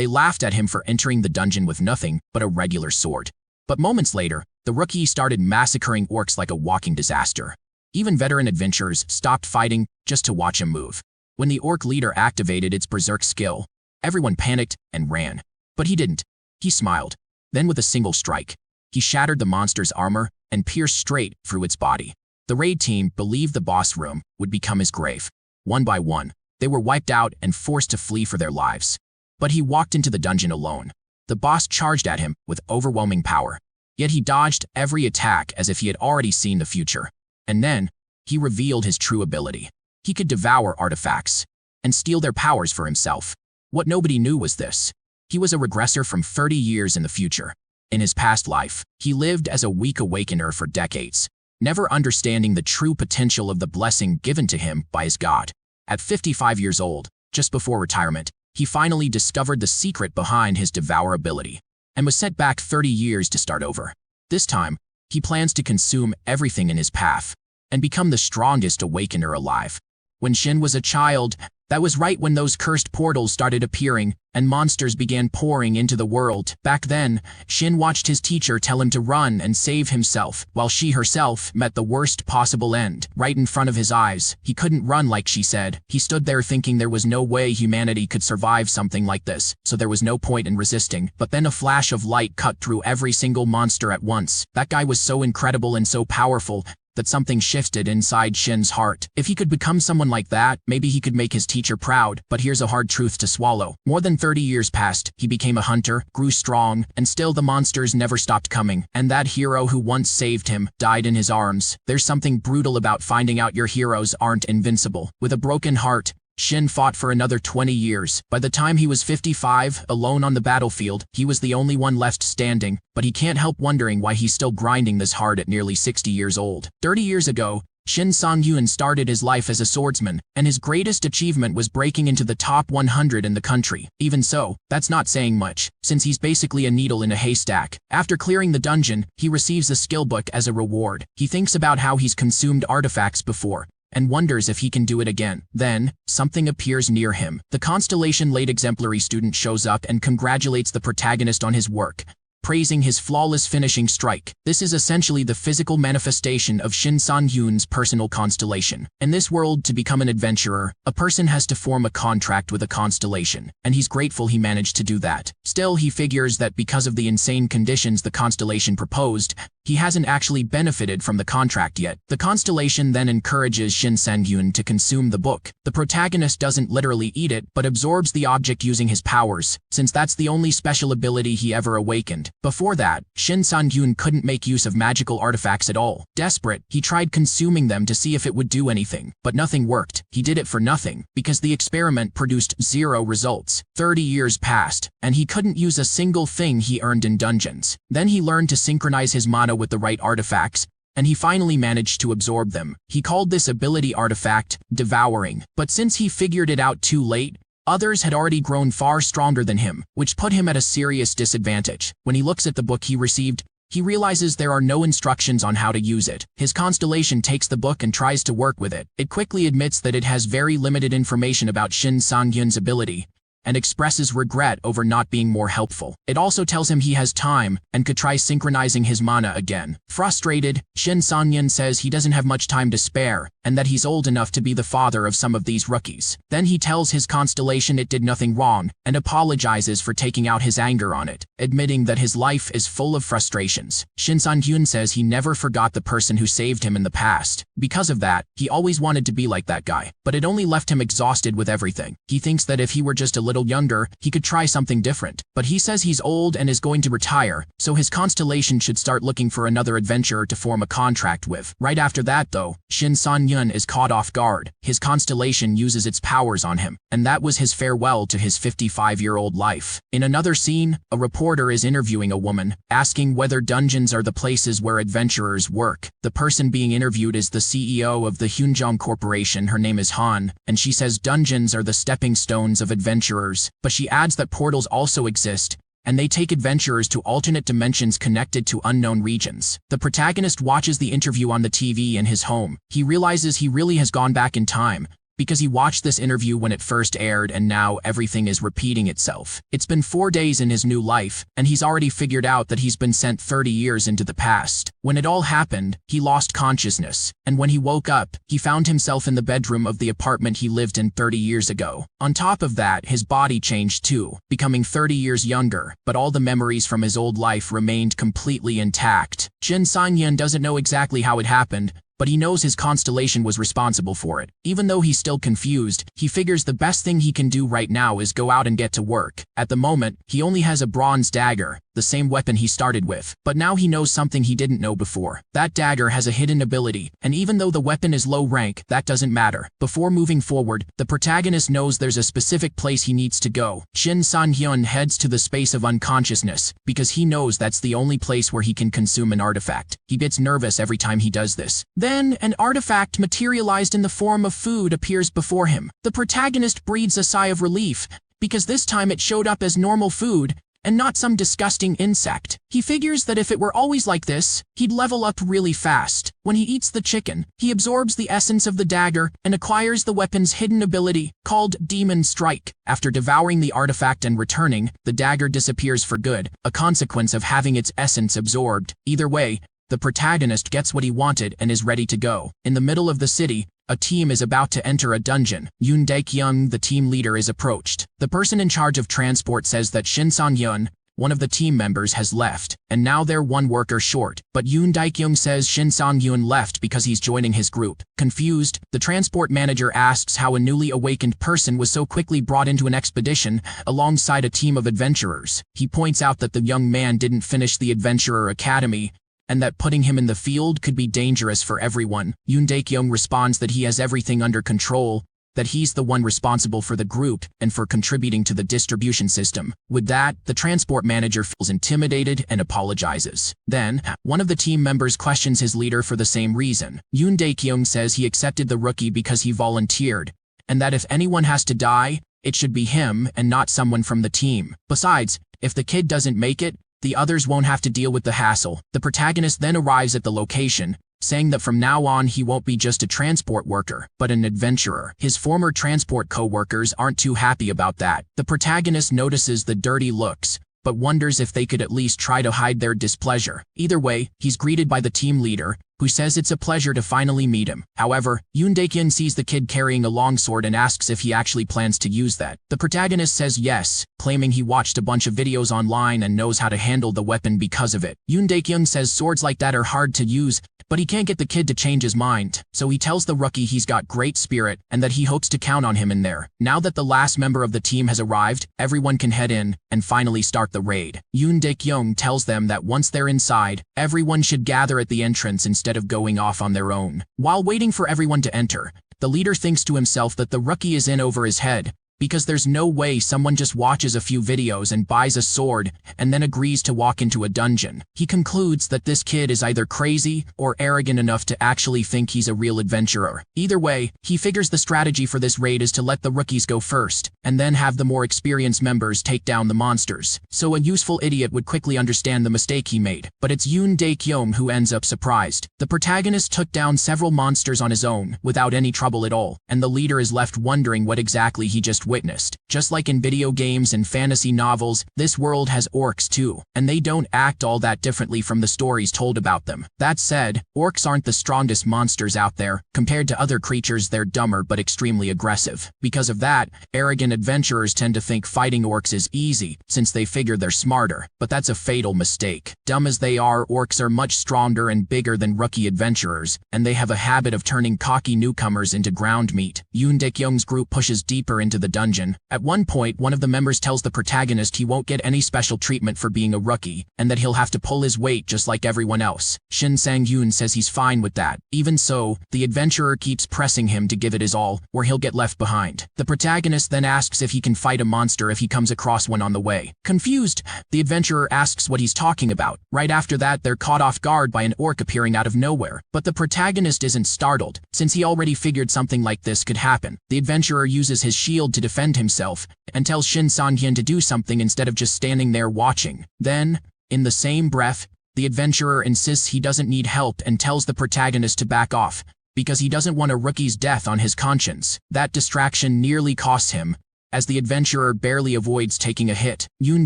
They laughed at him for entering the dungeon with nothing but a regular sword. But moments later, the rookie started massacring orcs like a walking disaster. Even veteran adventurers stopped fighting just to watch him move. When the orc leader activated its berserk skill, everyone panicked and ran. But he didn't. He smiled. Then with a single strike, he shattered the monster's armor and pierced straight through its body. The raid team believed the boss room would become his grave. One by one, they were wiped out and forced to flee for their lives. But he walked into the dungeon alone. The boss charged at him with overwhelming power. Yet he dodged every attack as if he had already seen the future. And then, he revealed his true ability. He could devour artifacts and steal their powers for himself. What nobody knew was this. He was a regressor from 30 years in the future. In his past life, he lived as a weak awakener for decades, never understanding the true potential of the blessing given to him by his god. At 55 years old, just before retirement, he finally discovered the secret behind his devour ability and was sent back 30 years to start over. This time, he plans to consume everything in his path and become the strongest awakener alive. When Shin was a child, that was right when those cursed portals started appearing and monsters began pouring into the world. Back then, Shin watched his teacher tell him to run and save himself, while she herself met the worst possible end, right in front of his eyes. He couldn't run like she said. He stood there thinking there was no way humanity could survive something like this, so there was no point in resisting. But then a flash of light cut through every single monster at once. That guy was so incredible and so powerful that something shifted inside Shin's heart. If he could become someone like that, maybe he could make his teacher proud. But here's a hard truth to swallow. More than 30 years passed, he became a hunter, grew strong, and still the monsters never stopped coming. And that hero who once saved him died in his arms. There's something brutal about finding out your heroes aren't invincible. With a broken heart, Shin fought for another 20 years. By the time he was 55, alone on the battlefield, he was the only one left standing, but he can't help wondering why he's still grinding this hard at nearly 60 years old. 30 years ago, Shin Sang-hyun started his life as a swordsman, and his greatest achievement was breaking into the top 100 in the country. Even so, that's not saying much, since he's basically a needle in a haystack. After clearing the dungeon, he receives a skill book as a reward. He thinks about how he's consumed artifacts before, and wonders if he can do it again. Then, something appears near him. The Constellation Late Exemplary student shows up and congratulates the protagonist on his work, praising his flawless finishing strike. This is essentially the physical manifestation of Shin Sang-hyun's personal constellation. In this world, to become an adventurer, a person has to form a contract with a constellation, and he's grateful he managed to do that. Still, he figures that because of the insane conditions the constellation proposed, he hasn't actually benefited from the contract yet. The constellation then encourages Shin Sang-hyun to consume the book. The protagonist doesn't literally eat it, but absorbs the object using his powers, since that's the only special ability he ever awakened. Before that, Shin Sang-hyun couldn't make use of magical artifacts at all. Desperate, he tried consuming them to see if it would do anything, but nothing worked. He did it for nothing, because the experiment produced 0 results. 30 years passed, and he couldn't use a single thing he earned in dungeons. Then he learned to synchronize his mana with the right artifacts, and he finally managed to absorb them. He called this ability artifact devouring, but since he figured it out too late, others had already grown far stronger than him, which put him at a serious disadvantage. When he looks at the book he received, he realizes there are no instructions on how to use it. His constellation takes the book and tries to work with it. It quickly admits that it has very limited information about Shin Sang-hyun's ability, and expresses regret over not being more helpful. It also tells him he has time and could try synchronizing his mana again. Frustrated, Shin Sang-hyun says he doesn't have much time to spare, and that he's old enough to be the father of some of these rookies. Then he tells his constellation it did nothing wrong, and apologizes for taking out his anger on it, admitting that his life is full of frustrations. Shin Sang-hyun says he never forgot the person who saved him in the past. Because of that, he always wanted to be like that guy, but it only left him exhausted with everything. He thinks that if he were just a little younger, he could try something different. But he says he's old and is going to retire, so his constellation should start looking for another adventurer to form a contract with. Right after that though, Shin Sang-hyun is caught off guard. His constellation uses its powers on him, and that was his farewell to his 55-year-old life. In another scene, a reporter is interviewing a woman, asking whether dungeons are the places where adventurers work. The person being interviewed is the CEO of the Hyunjong Corporation. Her name is Han, and she says dungeons are the stepping stones of adventurers. But she adds that portals also exist, and they take adventurers to alternate dimensions connected to unknown regions. The protagonist watches the interview on the TV in his home. He realizes he really has gone back in time, because he watched this interview when it first aired and now everything is repeating itself. It's been 4 days in his new life, and he's already figured out that he's been sent 30 years into the past. When it all happened, he lost consciousness, and when he woke up, he found himself in the bedroom of the apartment he lived in 30 years ago. On top of that, his body changed too, becoming 30 years younger, but all the memories from his old life remained completely intact. Shin Sang-yeon doesn't know exactly how it happened, but he knows his constellation was responsible for it. Even though he's still confused, he figures the best thing he can do right now is go out and get to work. At the moment, he only has a bronze dagger, the same weapon he started with, but now he knows something he didn't know before. That dagger has a hidden ability, and even though the weapon is low rank, that doesn't matter. Before moving forward, the protagonist knows there's a specific place he needs to go. Shin Sang-hyun heads to the space of unconsciousness, because he knows that's the only place where he can consume an artifact. He gets nervous every time he does this. Then, an artifact materialized in the form of food appears before him. The protagonist breathes a sigh of relief, because this time it showed up as normal food, and not some disgusting insect. He figures that if it were always like this, he'd level up really fast. When he eats the chicken, he absorbs the essence of the dagger and acquires the weapon's hidden ability, called Demon Strike. After devouring the artifact and returning, the dagger disappears for good, a consequence of having its essence absorbed. Either way, the protagonist gets what he wanted and is ready to go. In the middle of the city, a team is about to enter a dungeon. Yoon Dae-kyung, the team leader, is approached. The person in charge of transport says that Shin Sang-yeon, one of the team members, has left, and now they're one worker short. But Yoon Dae-kyung says Shin Sang-yeon left because he's joining his group. Confused, the transport manager asks how a newly awakened person was so quickly brought into an expedition alongside a team of adventurers. He points out that the young man didn't finish the Adventurer Academy, and that putting him in the field could be dangerous for everyone. Yoon Dae-kyung responds that he has everything under control, that he's the one responsible for the group and for contributing to the distribution system. With that, the transport manager feels intimidated and apologizes. Then, one of the team members questions his leader for the same reason. Yoon Dae-kyung says he accepted the rookie because he volunteered, and that if anyone has to die, it should be him and not someone from the team. Besides, if the kid doesn't make it, the others won't have to deal with the hassle. The protagonist then arrives at the location, saying that from now on he won't be just a transport worker, but an adventurer. His former transport co-workers aren't too happy about that. The protagonist notices the dirty looks, but wonders if they could at least try to hide their displeasure. Either way, he's greeted by the team leader, who says it's a pleasure to finally meet him. However, Yoon Dae-kyung sees the kid carrying a longsword and asks if he actually plans to use that. The protagonist says yes, claiming he watched a bunch of videos online and knows how to handle the weapon because of it. Yoon Dae-kyung says swords like that are hard to use, but he can't get the kid to change his mind, so he tells the rookie he's got great spirit and that he hopes to count on him in there. Now that the last member of the team has arrived, everyone can head in and finally start the raid. Yoon Dae-kyung tells them that once they're inside, everyone should gather at the entrance instead of going off on their own. While waiting for everyone to enter, the leader thinks to himself that the rookie is in over his head, because there's no way someone just watches a few videos and buys a sword and then agrees to walk into a dungeon. He concludes that this kid is either crazy or arrogant enough to actually think he's a real adventurer. Either way, he figures the strategy for this raid is to let the rookies go first, and then have the more experienced members take down the monsters. So a useful idiot would quickly understand the mistake he made, but it's Yoon Dae-kyung who ends up surprised. The protagonist took down several monsters on his own, without any trouble at all, and the leader is left wondering what exactly he just witnessed. Just like in video games and fantasy novels, this world has orcs too, and they don't act all that differently from the stories told about them. That said, orcs aren't the strongest monsters out there. Compared to other creatures, they're dumber but extremely aggressive. Because of that, arrogant adventurers tend to think fighting orcs is easy, since they figure they're smarter. But that's a fatal mistake. Dumb as they are, orcs are much stronger and bigger than rookie adventurers, and they have a habit of turning cocky newcomers into ground meat. Yoon Dae-kyung's group pushes deeper into the dungeon. At one point, one of the members tells the protagonist he won't get any special treatment for being a rookie, and that he'll have to pull his weight just like everyone else. Shin Sang-yoon says he's fine with that. Even so, the adventurer keeps pressing him to give it his all, or he'll get left behind. The protagonist then asks if he can fight a monster if he comes across one on the way. Confused, the adventurer asks what he's talking about. Right after that, they're caught off guard by an orc appearing out of nowhere. But the protagonist isn't startled, since he already figured something like this could happen. The adventurer uses his shield to defend himself, and tells Shin Sang-hyun to do something instead of just standing there watching. Then, in the same breath, the adventurer insists he doesn't need help and tells the protagonist to back off, because he doesn't want a rookie's death on his conscience. That distraction nearly costs him, as the adventurer barely avoids taking a hit. Yoon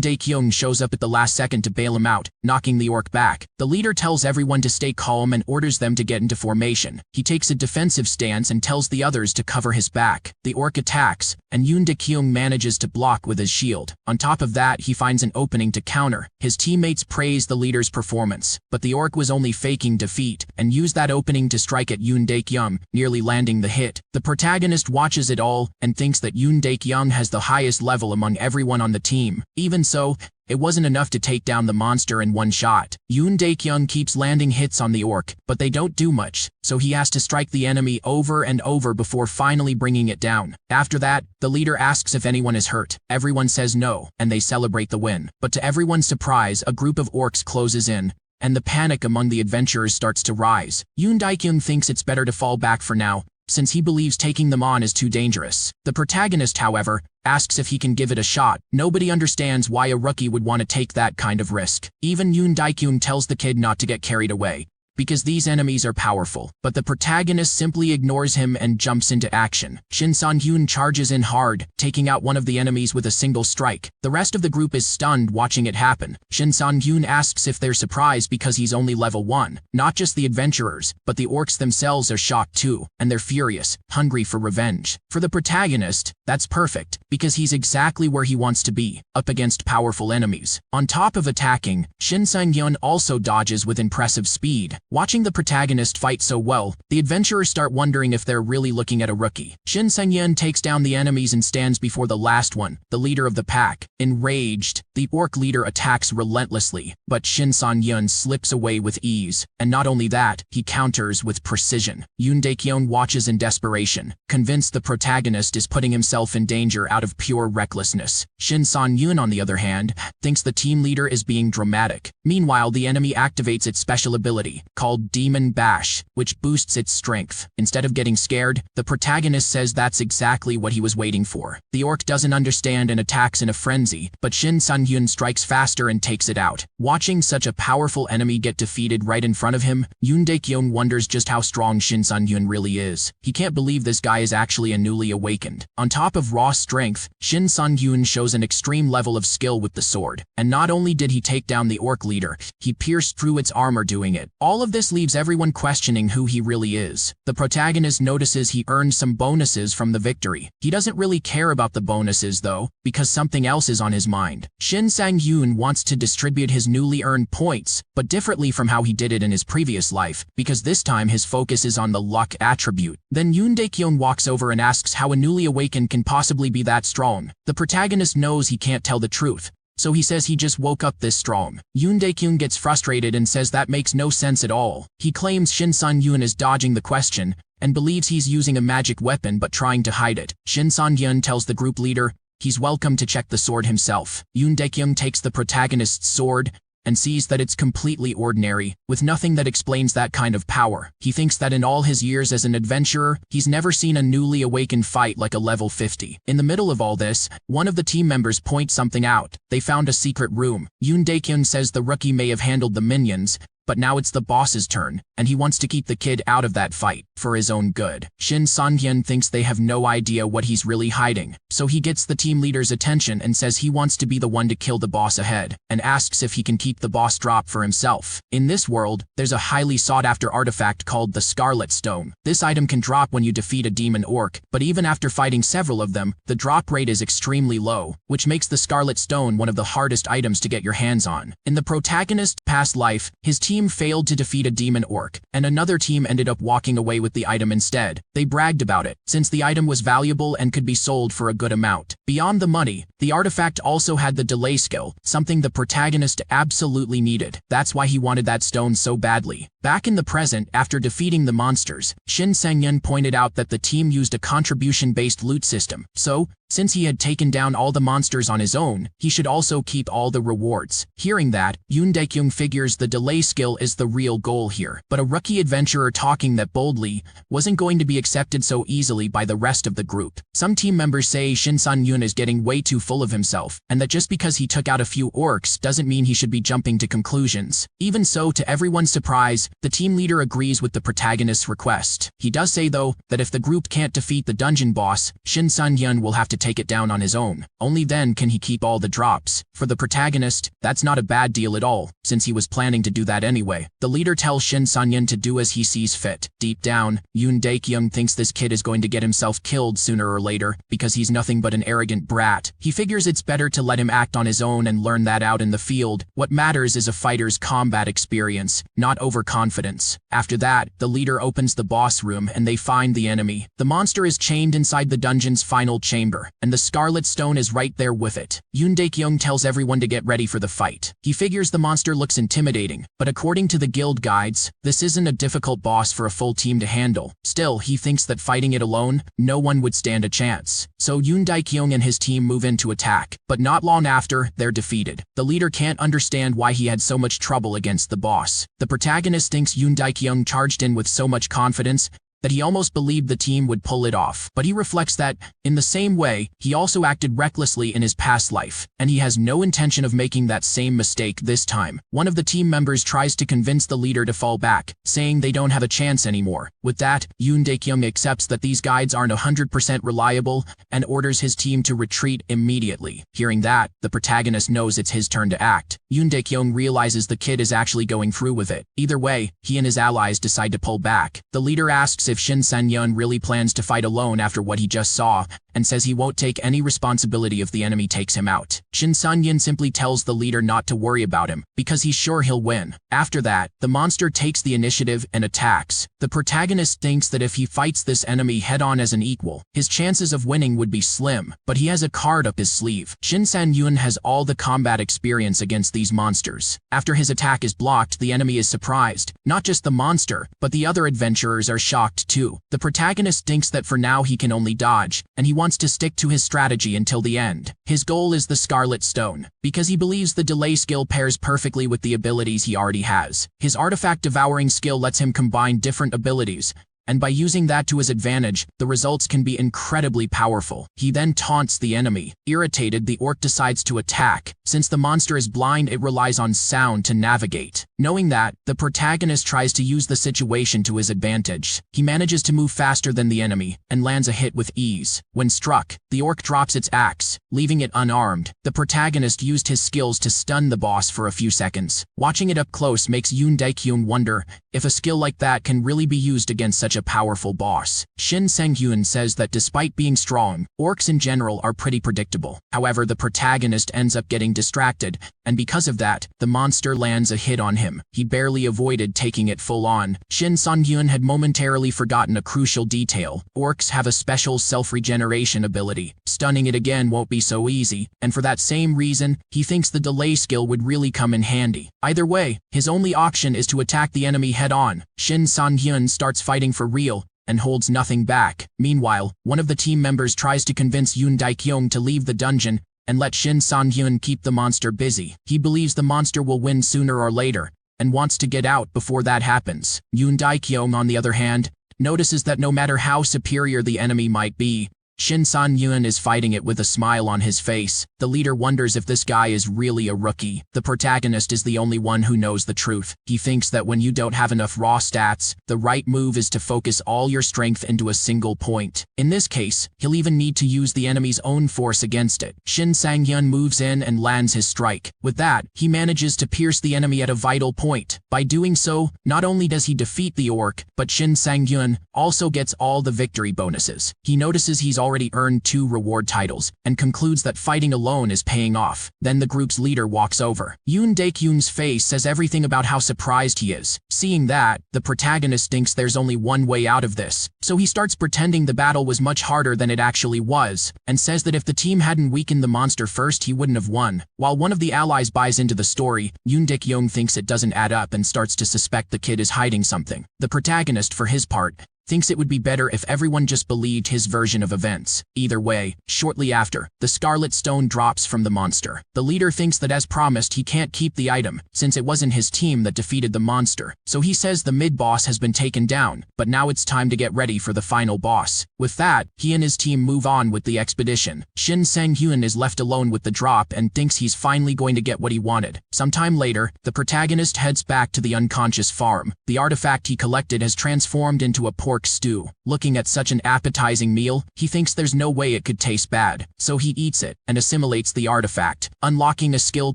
Dae-kyung shows up at the last second to bail him out, knocking the orc back. The leader tells everyone to stay calm and orders them to get into formation. He takes a defensive stance and tells the others to cover his back. The orc attacks, and Yoon Dae-kyung manages to block with his shield. On top of that, he finds an opening to counter. His teammates praise the leader's performance, but the orc was only faking defeat, and used that opening to strike at Yoon Dae-kyung, nearly landing the hit. The protagonist watches it all, and thinks that Yoon Dae-kyung has the highest level among everyone on the team. Even so, it wasn't enough to take down the monster in one shot. Yoon Dae-kyung keeps landing hits on the orc, but they don't do much, so he has to strike the enemy over and over before finally bringing it down. After that, the leader asks if anyone is hurt. Everyone says no, and they celebrate the win. But to everyone's surprise, a group of orcs closes in, and the panic among the adventurers starts to rise. Yoon Dae-kyung thinks it's better to fall back for now, since he believes taking them on is too dangerous. The protagonist, however, asks if he can give it a shot. Nobody understands why a rookie would want to take that kind of risk. Even Yoon Dae-kyung tells the kid not to get carried away, because these enemies are powerful. But the protagonist simply ignores him and jumps into action. Shin San-hyun charges in hard, taking out one of the enemies with a single strike. The rest of the group is stunned watching it happen. Shin San-hyun asks if they're surprised because he's only level 1. Not just the adventurers, but the orcs themselves are shocked too, and they're furious, hungry for revenge. For the protagonist, that's perfect, because he's exactly where he wants to be, up against powerful enemies. On top of attacking, Shin Sang-hyun also dodges with impressive speed. Watching the protagonist fight so well, the adventurers start wondering if they're really looking at a rookie. Shin Sang-hyun takes down the enemies and stands before the last one, the leader of the pack. Enraged, the orc leader attacks relentlessly, but Shin Sang-hyun slips away with ease. And not only that, he counters with precision. Yoon Dae-kyung watches in desperation, convinced the protagonist is putting himself in danger out of pure recklessness. Shin Sang-hyun, on the other hand, thinks the team leader is being dramatic. Meanwhile, the enemy activates its special ability, called Demon Bash, which boosts its strength. Instead of getting scared, the protagonist says that's exactly what he was waiting for. The orc doesn't understand and attacks in a frenzy, but Shin Sang-hyun strikes faster and takes it out. Watching such a powerful enemy get defeated right in front of him, Yoon Dae-kyung wonders just how strong Shin Sang-hyun really is. He can't believe this guy is actually a newly awakened. On top of raw strength, Shin Sang-hyun shows an extreme level of skill with the sword. And not only did he take down the orc leader, he pierced through its armor doing it. All of this leaves everyone questioning who he really is. The protagonist notices he earned some bonuses from the victory. He doesn't really care about the bonuses though, because something else is on his mind. Shin Sang-hyun wants to distribute his newly earned points, but differently from how he did it in his previous life, because this time his focus is on the luck attribute. Then Yoon Dae-kyung walks over and asks how a newly awakened can possibly be that strong. The protagonist knows he can't tell the truth, so he says he just woke up this strong. Yoon Dae-kyung gets frustrated and says that makes no sense at all. He claims Shin Sang-hyun is dodging the question, and believes he's using a magic weapon but trying to hide it. Shin Sang-hyun tells the group leader he's welcome to check the sword himself. Yoon Dae-kyung takes the protagonist's sword and sees that it's completely ordinary, with nothing that explains that kind of power. He thinks that in all his years as an adventurer, he's never seen a newly awakened fight like a level 50. In the middle of all this, one of the team members points something out. They found a secret room. Yoon Dae-kyung says the rookie may have handled the minions, but now it's the boss's turn, and he wants to keep the kid out of that fight, for his own good. Shin Sang-hyun thinks they have no idea what he's really hiding, so he gets the team leader's attention and says he wants to be the one to kill the boss ahead, and asks if he can keep the boss drop for himself. In this world, there's a highly sought-after artifact called the Scarlet Stone. This item can drop when you defeat a demon orc, but even after fighting several of them, the drop rate is extremely low, which makes the Scarlet Stone one of the hardest items to get your hands on. In the protagonist's past life, his team failed to defeat a demon orc, and another team ended up walking away with the item instead. They bragged about it, since the item was valuable and could be sold for a good amount. Beyond the money, the artifact also had the delay skill, something the protagonist absolutely needed. That's why he wanted that stone so badly. Back in the present, after defeating the monsters, Shin Sang-hyun pointed out that the team used a contribution-based loot system, so Since he had taken down all the monsters on his own, he should also keep all the rewards. Hearing that, Yoon Dae-kyung figures the delay skill is the real goal here. But a rookie adventurer talking that boldly wasn't going to be accepted so easily by the rest of the group. Some team members say Shin Sun-yoon is getting way too full of himself, and that just because he took out a few orcs doesn't mean he should be jumping to conclusions. Even so, to everyone's surprise, the team leader agrees with the protagonist's request. He does say, though, that if the group can't defeat the dungeon boss, Shin Sun-yoon will have to take it down on his own. Only then can he keep all the drops. For the protagonist, that's not a bad deal at all, since he was planning to do that anyway. The leader tells Shin Sun-yoon to do as he sees fit. Deep down, Yoon Dae-kyung thinks this kid is going to get himself killed sooner or later, because he's nothing but an arrogant brat. He figures it's better to let him act on his own and learn that out in the field. What matters is a fighter's combat experience, not overconfidence. After that, the leader opens the boss room and they find the enemy. The monster is chained inside the dungeon's final chamber, and the Scarlet Stone is right there with it. Yoon Dae-kyung tells everyone to get ready for the fight. He figures the monster looks intimidating, but according to the guild guides, this isn't a difficult boss for a full team to handle. Still, he thinks that fighting it alone, no one would stand a chance. So Yoon Dae-kyung and his team move in to attack, but not long after, they're defeated. The leader can't understand why he had so much trouble against the boss. The protagonist thinks Yoon Dae-kyung charged in with so much confidence that he almost believed the team would pull it off. But he reflects that, in the same way, he also acted recklessly in his past life, and he has no intention of making that same mistake this time. One of the team members tries to convince the leader to fall back, saying they don't have a chance anymore. With that, Yoon Dae-kyung accepts that these guides aren't 100% reliable and orders his team to retreat immediately. Hearing that, the protagonist knows it's his turn to act. Yoon Dae-kyung realizes the kid is actually going through with it. Either way, he and his allies decide to pull back. The leader asks if Shin Sun-yoon really plans to fight alone after what he just saw, and says he won't take any responsibility if the enemy takes him out. Shin Sun-yoon simply tells the leader not to worry about him, because he's sure he'll win. After that, the monster takes the initiative and attacks. The protagonist thinks that if he fights this enemy head-on as an equal, his chances of winning would be slim, but he has a card up his sleeve. Shin Sun-yoon has all the combat experience against these monsters. After his attack is blocked, the enemy is surprised. Not just the monster, but the other adventurers are shocked too. The protagonist thinks that for now he can only dodge, and he wants to stick to his strategy until the end. His goal is the Scarlet Stone, because he believes the delay skill pairs perfectly with the abilities he already has. His artifact devouring skill lets him combine different abilities, and by using that to his advantage, the results can be incredibly powerful. He then taunts the enemy. Irritated, the orc decides to attack. Since the monster is blind, it relies on sound to navigate. Knowing that, the protagonist tries to use the situation to his advantage. He manages to move faster than the enemy, and lands a hit with ease. When struck, the orc drops its axe, leaving it unarmed. The protagonist used his skills to stun the boss for a few seconds. Watching it up close makes Yoon Dae-kyung wonder if a skill like that can really be used against such a powerful boss. Shin Sang-hyun says that despite being strong, orcs in general are pretty predictable. However, the protagonist ends up getting distracted, and because of that, the monster lands a hit on him. He barely avoided taking it full on. Shin Sang-hyun had momentarily forgotten a crucial detail. Orcs have a special self-regeneration ability. Stunning it again won't be so easy, and for that same reason, he thinks the delay skill would really come in handy. Either way, his only option is to attack the enemy head-on. Shin Sang-hyun starts fighting for real, and holds nothing back. Meanwhile, one of the team members tries to convince Yoon Dae-kyung to leave the dungeon and let Shin Sang-hyun keep the monster busy. He believes the monster will win sooner or later, and wants to get out before that happens. Yoon Dae-kyung, on the other hand, notices that no matter how superior the enemy might be, Shin Sang-hyun is fighting it with a smile on his face. The leader wonders if this guy is really a rookie. The protagonist is the only one who knows the truth. He thinks that when you don't have enough raw stats, the right move is to focus all your strength into a single point. In this case, he'll even need to use the enemy's own force against it. Shin Sang-hyun moves in and lands his strike. With that, he manages to pierce the enemy at a vital point. By doing so, not only does he defeat the orc, but Shin Sang-hyun also gets all the victory bonuses. He notices he's already earned 2 reward titles, and concludes that fighting alone is paying off. Then the group's leader walks over. Yoon Dae-kyung's face says everything about how surprised he is. Seeing that, the protagonist thinks there's only one way out of this, so he starts pretending the battle was much harder than it actually was, and says that if the team hadn't weakened the monster first, he wouldn't have won. While one of the allies buys into the story, Yoon Dae-kyung thinks it doesn't add up and starts to suspect the kid is hiding something. The protagonist, for his part, thinks it would be better if everyone just believed his version of events. Either way, shortly after, the Scarlet Stone drops from the monster. The leader thinks that as promised he can't keep the item, since it wasn't his team that defeated the monster. So he says the mid-boss has been taken down, but now it's time to get ready for the final boss. With that, he and his team move on with the expedition. Shin Sang-hyun is left alone with the drop and thinks he's finally going to get what he wanted. Sometime later, the protagonist heads back to the unconscious farm. The artifact he collected has transformed into a pork stew. Looking at such an appetizing meal, he thinks there's no way it could taste bad, so he eats it and assimilates the artifact, unlocking a skill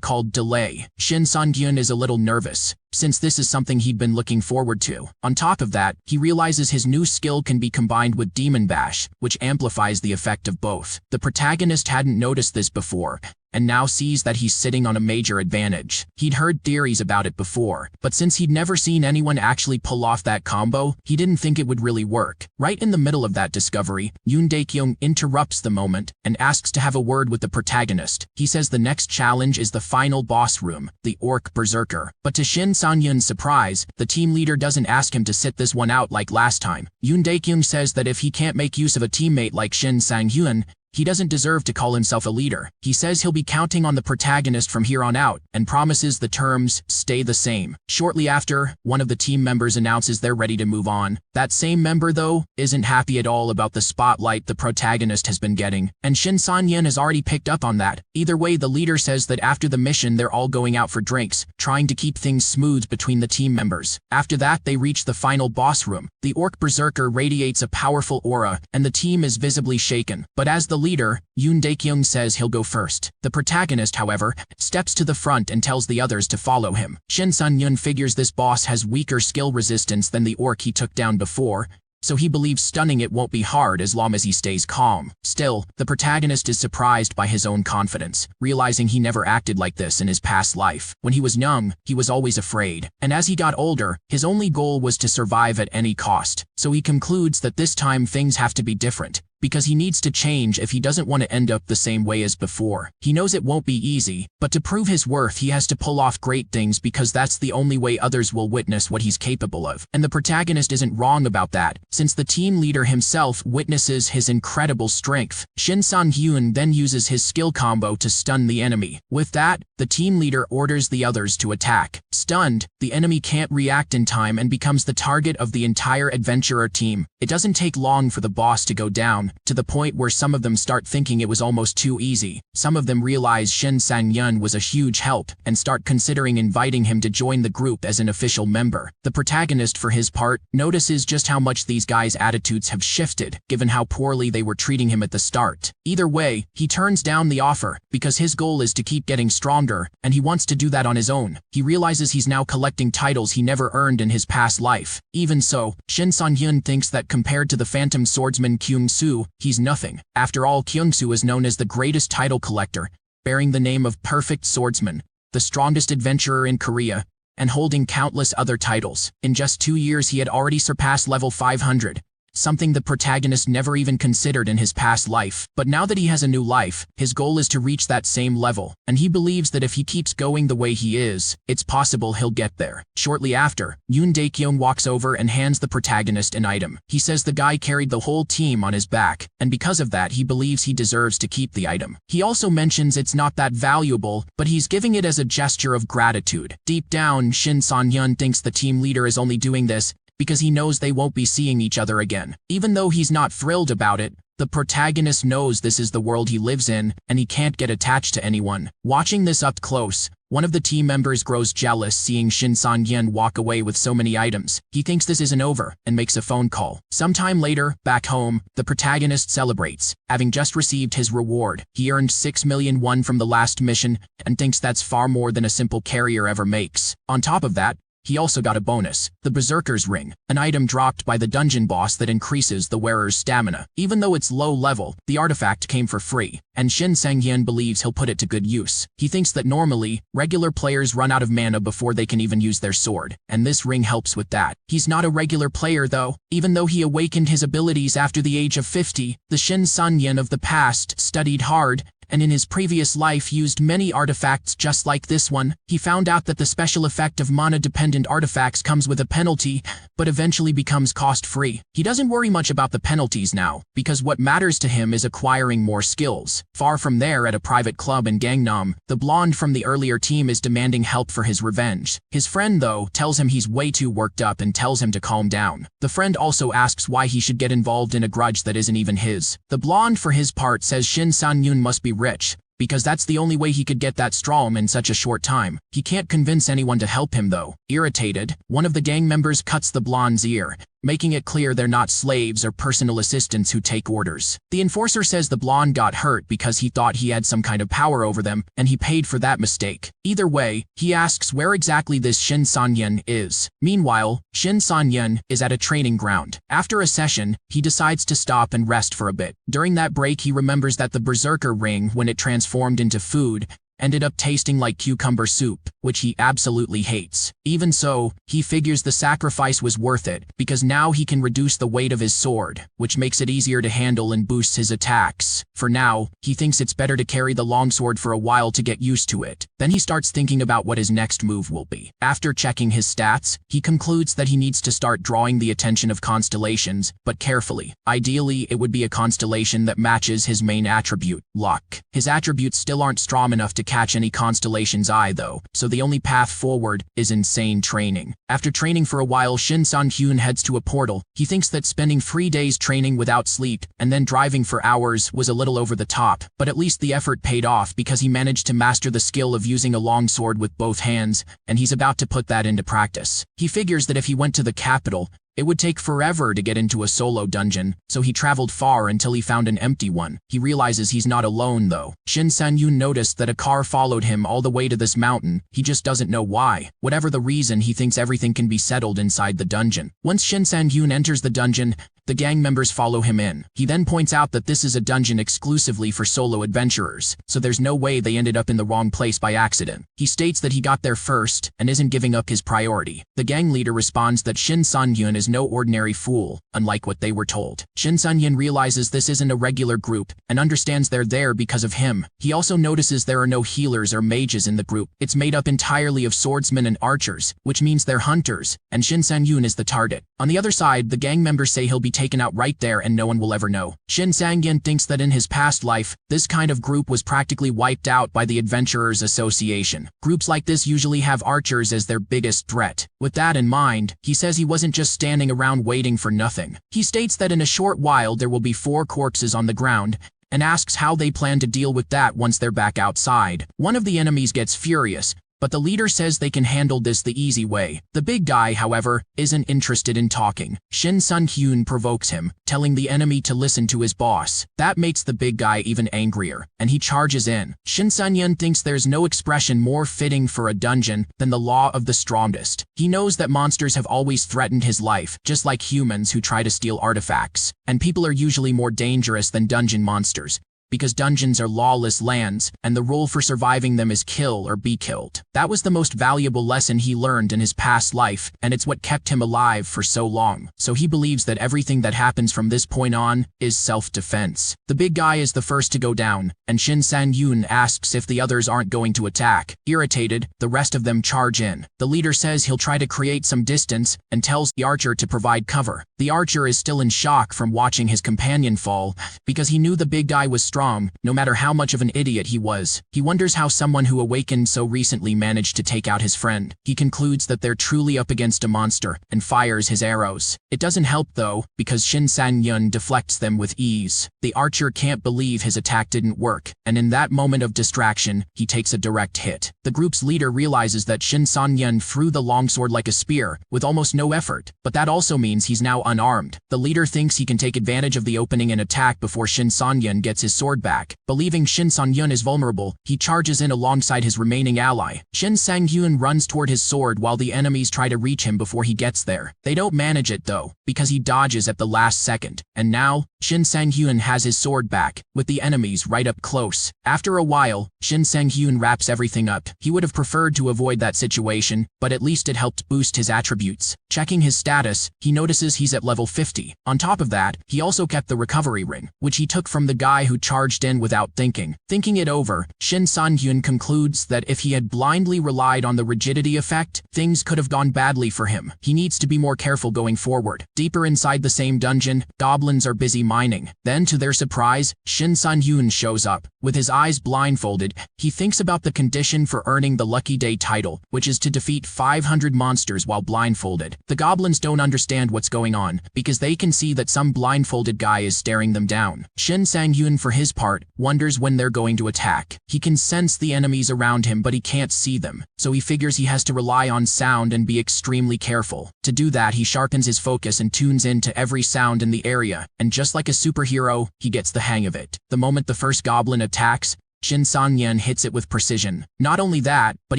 called Delay. Shin Sang-hyun is a little nervous, since this is something he'd been looking forward to. On top of that, he realizes his new skill can be combined with Demon Bash, which amplifies the effect of both. The protagonist hadn't noticed this before, and now sees that he's sitting on a major advantage. He'd heard theories about it before, but since he'd never seen anyone actually pull off that combo, he didn't think it would really work. Right in the middle of that discovery, Yoon Dae-kyung interrupts the moment and asks to have a word with the protagonist. He says the next challenge is the final boss room, the Orc Berserker. But to Shin Sang-hyun's surprise, the team leader doesn't ask him to sit this one out like last time. Yoon Dae-kyung says that if he can't make use of a teammate like Shin Sang-hyun, he doesn't deserve to call himself a leader. He says he'll be counting on the protagonist from here on out, and promises the terms stay the same. Shortly after, one of the team members announces they're ready to move on. That same member, though, isn't happy at all about the spotlight the protagonist has been getting, and Shin Sang-hyun has already picked up on that. Either way, the leader says that after the mission they're all going out for drinks, trying to keep things smooth between the team members. After that, they reach the final boss room. The Orc Berserker radiates a powerful aura, and the team is visibly shaken. But as the leader, Yoon Dae-kyung says he'll go first. The protagonist, however, steps to the front and tells the others to follow him. Shin Sang-hyun figures this boss has weaker skill resistance than the orc he took down before, so he believes stunning it won't be hard as long as he stays calm. Still, the protagonist is surprised by his own confidence, realizing he never acted like this in his past life. When he was young, he was always afraid, and as he got older, his only goal was to survive at any cost. So he concludes that this time things have to be different, because he needs to change if he doesn't want to end up the same way as before. He knows it won't be easy, but to prove his worth he has to pull off great things because that's the only way others will witness what he's capable of. And the protagonist isn't wrong about that, since the team leader himself witnesses his incredible strength. Shin Sang-hyun then uses his skill combo to stun the enemy. With that, the team leader orders the others to attack. Stunned, the enemy can't react in time and becomes the target of the entire adventurer team. It doesn't take long for the boss to go down, to the point where some of them start thinking it was almost too easy. Some of them realize Shin Sang-hyun was a huge help and start considering inviting him to join the group as an official member. The protagonist, for his part, notices just how much these guys' attitudes have shifted, given how poorly they were treating him at the start. Either way, he turns down the offer, because his goal is to keep getting stronger, and he wants to do that on his own. He realizes he's now collecting titles he never earned in his past life. Even so, Shin Sang-hyun thinks that compared to the phantom swordsman Kyung-soo, he's nothing. After all, Kyung-soo is known as the greatest title collector, bearing the name of Perfect Swordsman, the strongest adventurer in Korea, and holding countless other titles. In just 2 years he had already surpassed level 500. Something the protagonist never even considered in his past life. But now that he has a new life, his goal is to reach that same level, and he believes that if he keeps going the way he is, it's possible he'll get there. Shortly after, Yoon Dae-kyung walks over and hands the protagonist an item. He says the guy carried the whole team on his back, and because of that he believes he deserves to keep the item. He also mentions it's not that valuable, but he's giving it as a gesture of gratitude. Deep down, Shin Sang-hyun thinks the team leader is only doing this because he knows they won't be seeing each other again. Even though he's not thrilled about it, the protagonist knows this is the world he lives in, and he can't get attached to anyone. Watching this up close, one of the team members grows jealous seeing Shin Sang-hyun walk away with so many items. He thinks this isn't over, and makes a phone call. Sometime later, back home, the protagonist celebrates, having just received his reward. He earned 6 million won from the last mission, and thinks that's far more than a simple carrier ever makes. On top of that, he also got a bonus, the Berserker's Ring, an item dropped by the dungeon boss that increases the wearer's stamina. Even though it's low level, the artifact came for free, and Shin Sang-hyun believes he'll put it to good use. He thinks that normally, regular players run out of mana before they can even use their sword, and this ring helps with that. He's not a regular player though. Even though he awakened his abilities after the age of 50, the Shin Sang-hyun of the past studied hard and in his previous life used many artifacts just like this one. He found out that the special effect of mana-dependent artifacts comes with a penalty, but eventually becomes cost-free. He doesn't worry much about the penalties now, because what matters to him is acquiring more skills. Far from there, at a private club in Gangnam, the blonde from the earlier team is demanding help for his revenge. His friend, though, tells him he's way too worked up and tells him to calm down. The friend also asks why he should get involved in a grudge that isn't even his. The blonde, for his part, says Shin Sang-yoon must be rich, because that's the only way he could get that strom in such a short time. He can't convince anyone to help him, though. Irritated, one of the gang members cuts the blonde's ear, making it clear they're not slaves or personal assistants who take orders. The enforcer says the blonde got hurt because he thought he had some kind of power over them, and he paid for that mistake. Either way, he asks where exactly this Shin Sang-yoon is. Meanwhile, Shin Sang-yoon is at a training ground. After a session, he decides to stop and rest for a bit. During that break, he remembers that the berserker ring, when it transformed into food, ended up tasting like cucumber soup, which he absolutely hates. Even so, he figures the sacrifice was worth it, because now he can reduce the weight of his sword, which makes it easier to handle and boosts his attacks. For now, he thinks it's better to carry the longsword for a while to get used to it. Then he starts thinking about what his next move will be. After checking his stats, he concludes that he needs to start drawing the attention of constellations, but carefully. Ideally, it would be a constellation that matches his main attribute, luck. His attributes still aren't strong enough to catch any constellation's eye, though, so the only path forward is insane training. After training for a while, Shin Sang-yoon heads to a portal. He thinks that spending 3 days training without sleep and then driving for hours was a little over the top, but at least the effort paid off because he managed to master the skill of using a longsword with both hands, and he's about to put that into practice. He figures that if he went to the capital, it would take forever to get into a solo dungeon, so he traveled far until he found an empty one. He realizes he's not alone, though. Shin Sang-yoon noticed that a car followed him all the way to this mountain. He just doesn't know why. Whatever the reason, he thinks everything can be settled inside the dungeon. Once Shin Sang-yoon enters the dungeon, the gang members follow him in. He then points out that this is a dungeon exclusively for solo adventurers, so there's no way they ended up in the wrong place by accident. He states that he got there first and isn't giving up his priority. The gang leader responds that Shin Sang-yoon is no ordinary fool, unlike what they were told. Shin Sang-yoon realizes this isn't a regular group and understands they're there because of him. He also notices there are no healers or mages in the group. It's made up entirely of swordsmen and archers, which means they're hunters, and Shin Sang-yoon is the target. On the other side, the gang members say he'll be taken out right there and no one will ever know. Shin Sang-yoon thinks that in his past life, this kind of group was practically wiped out by the Adventurers Association. Groups like this usually have archers as their biggest threat. With that in mind, he says he wasn't just standing around waiting for nothing. He states that in a short while there will be 4 corpses on the ground, and asks how they plan to deal with that once they're back outside. One of the enemies gets furious, but the leader says they can handle this the easy way. The big guy, however, isn't interested in talking. Shin Sang-yoon provokes him, telling the enemy to listen to his boss. That makes the big guy even angrier, and he charges in. Shin Sang-yoon thinks there's no expression more fitting for a dungeon than the law of the strongest. He knows that monsters have always threatened his life, just like humans who try to steal artifacts, and people are usually more dangerous than dungeon monsters, because dungeons are lawless lands, and the rule for surviving them is kill or be killed. That was the most valuable lesson he learned in his past life, and it's what kept him alive for so long. So he believes that everything that happens from this point on is self-defense. The big guy is the first to go down, and Shin Sang-yoon asks if the others aren't going to attack. Irritated, the rest of them charge in. The leader says he'll try to create some distance and tells the archer to provide cover. The archer is still in shock from watching his companion fall, because he knew the big guy was strong, no matter how much of an idiot he was. He wonders how someone who awakened so recently managed to take out his friend. He concludes that they're truly up against a monster and fires his arrows. It doesn't help though, because Shin Sang-yoon deflects them with ease. The archer can't believe his attack didn't work, and in that moment of distraction, he takes a direct hit. The group's leader realizes that Shin Sang-yoon threw the longsword like a spear, with almost no effort, but that also means he's now unarmed. The leader thinks he can take advantage of the opening and attack before Shin Sang-yoon gets his sword back. Believing Shin Sang-yoon is vulnerable, he charges in alongside his remaining ally. Shin Sang-yoon runs toward his sword while the enemies try to reach him before he gets there. They don't manage it though, because he dodges at the last second. And now, Shin Sang-yoon has his sword back, with the enemies right up close. After a while, Shin Sang-yoon wraps everything up. He would have preferred to avoid that situation, but at least it helped boost his attributes. Checking his status, he notices he's at level 50. On top of that, he also kept the recovery ring, which he took from the guy who charged barged in without thinking. Thinking it over, Shin Sun-hyun concludes that if he had blindly relied on the rigidity effect, things could have gone badly for him. He needs to be more careful going forward. Deeper inside the same dungeon, goblins are busy mining. Then, to their surprise, Shin Sun-hyun shows up. With his eyes blindfolded, he thinks about the condition for earning the Lucky Day title, which is to defeat 500 monsters while blindfolded. The goblins don't understand what's going on, because they can see that some blindfolded guy is staring them down. Shin Sang-hyun, for his part, wonders when they're going to attack. He can sense the enemies around him, but he can't see them, so he figures he has to rely on sound and be extremely careful. To do that, he sharpens his focus and tunes in to every sound in the area, and just like a superhero, he gets the hang of it. The moment the first goblin attacks, Shin Sang-hyun hits it with precision. Not only that, but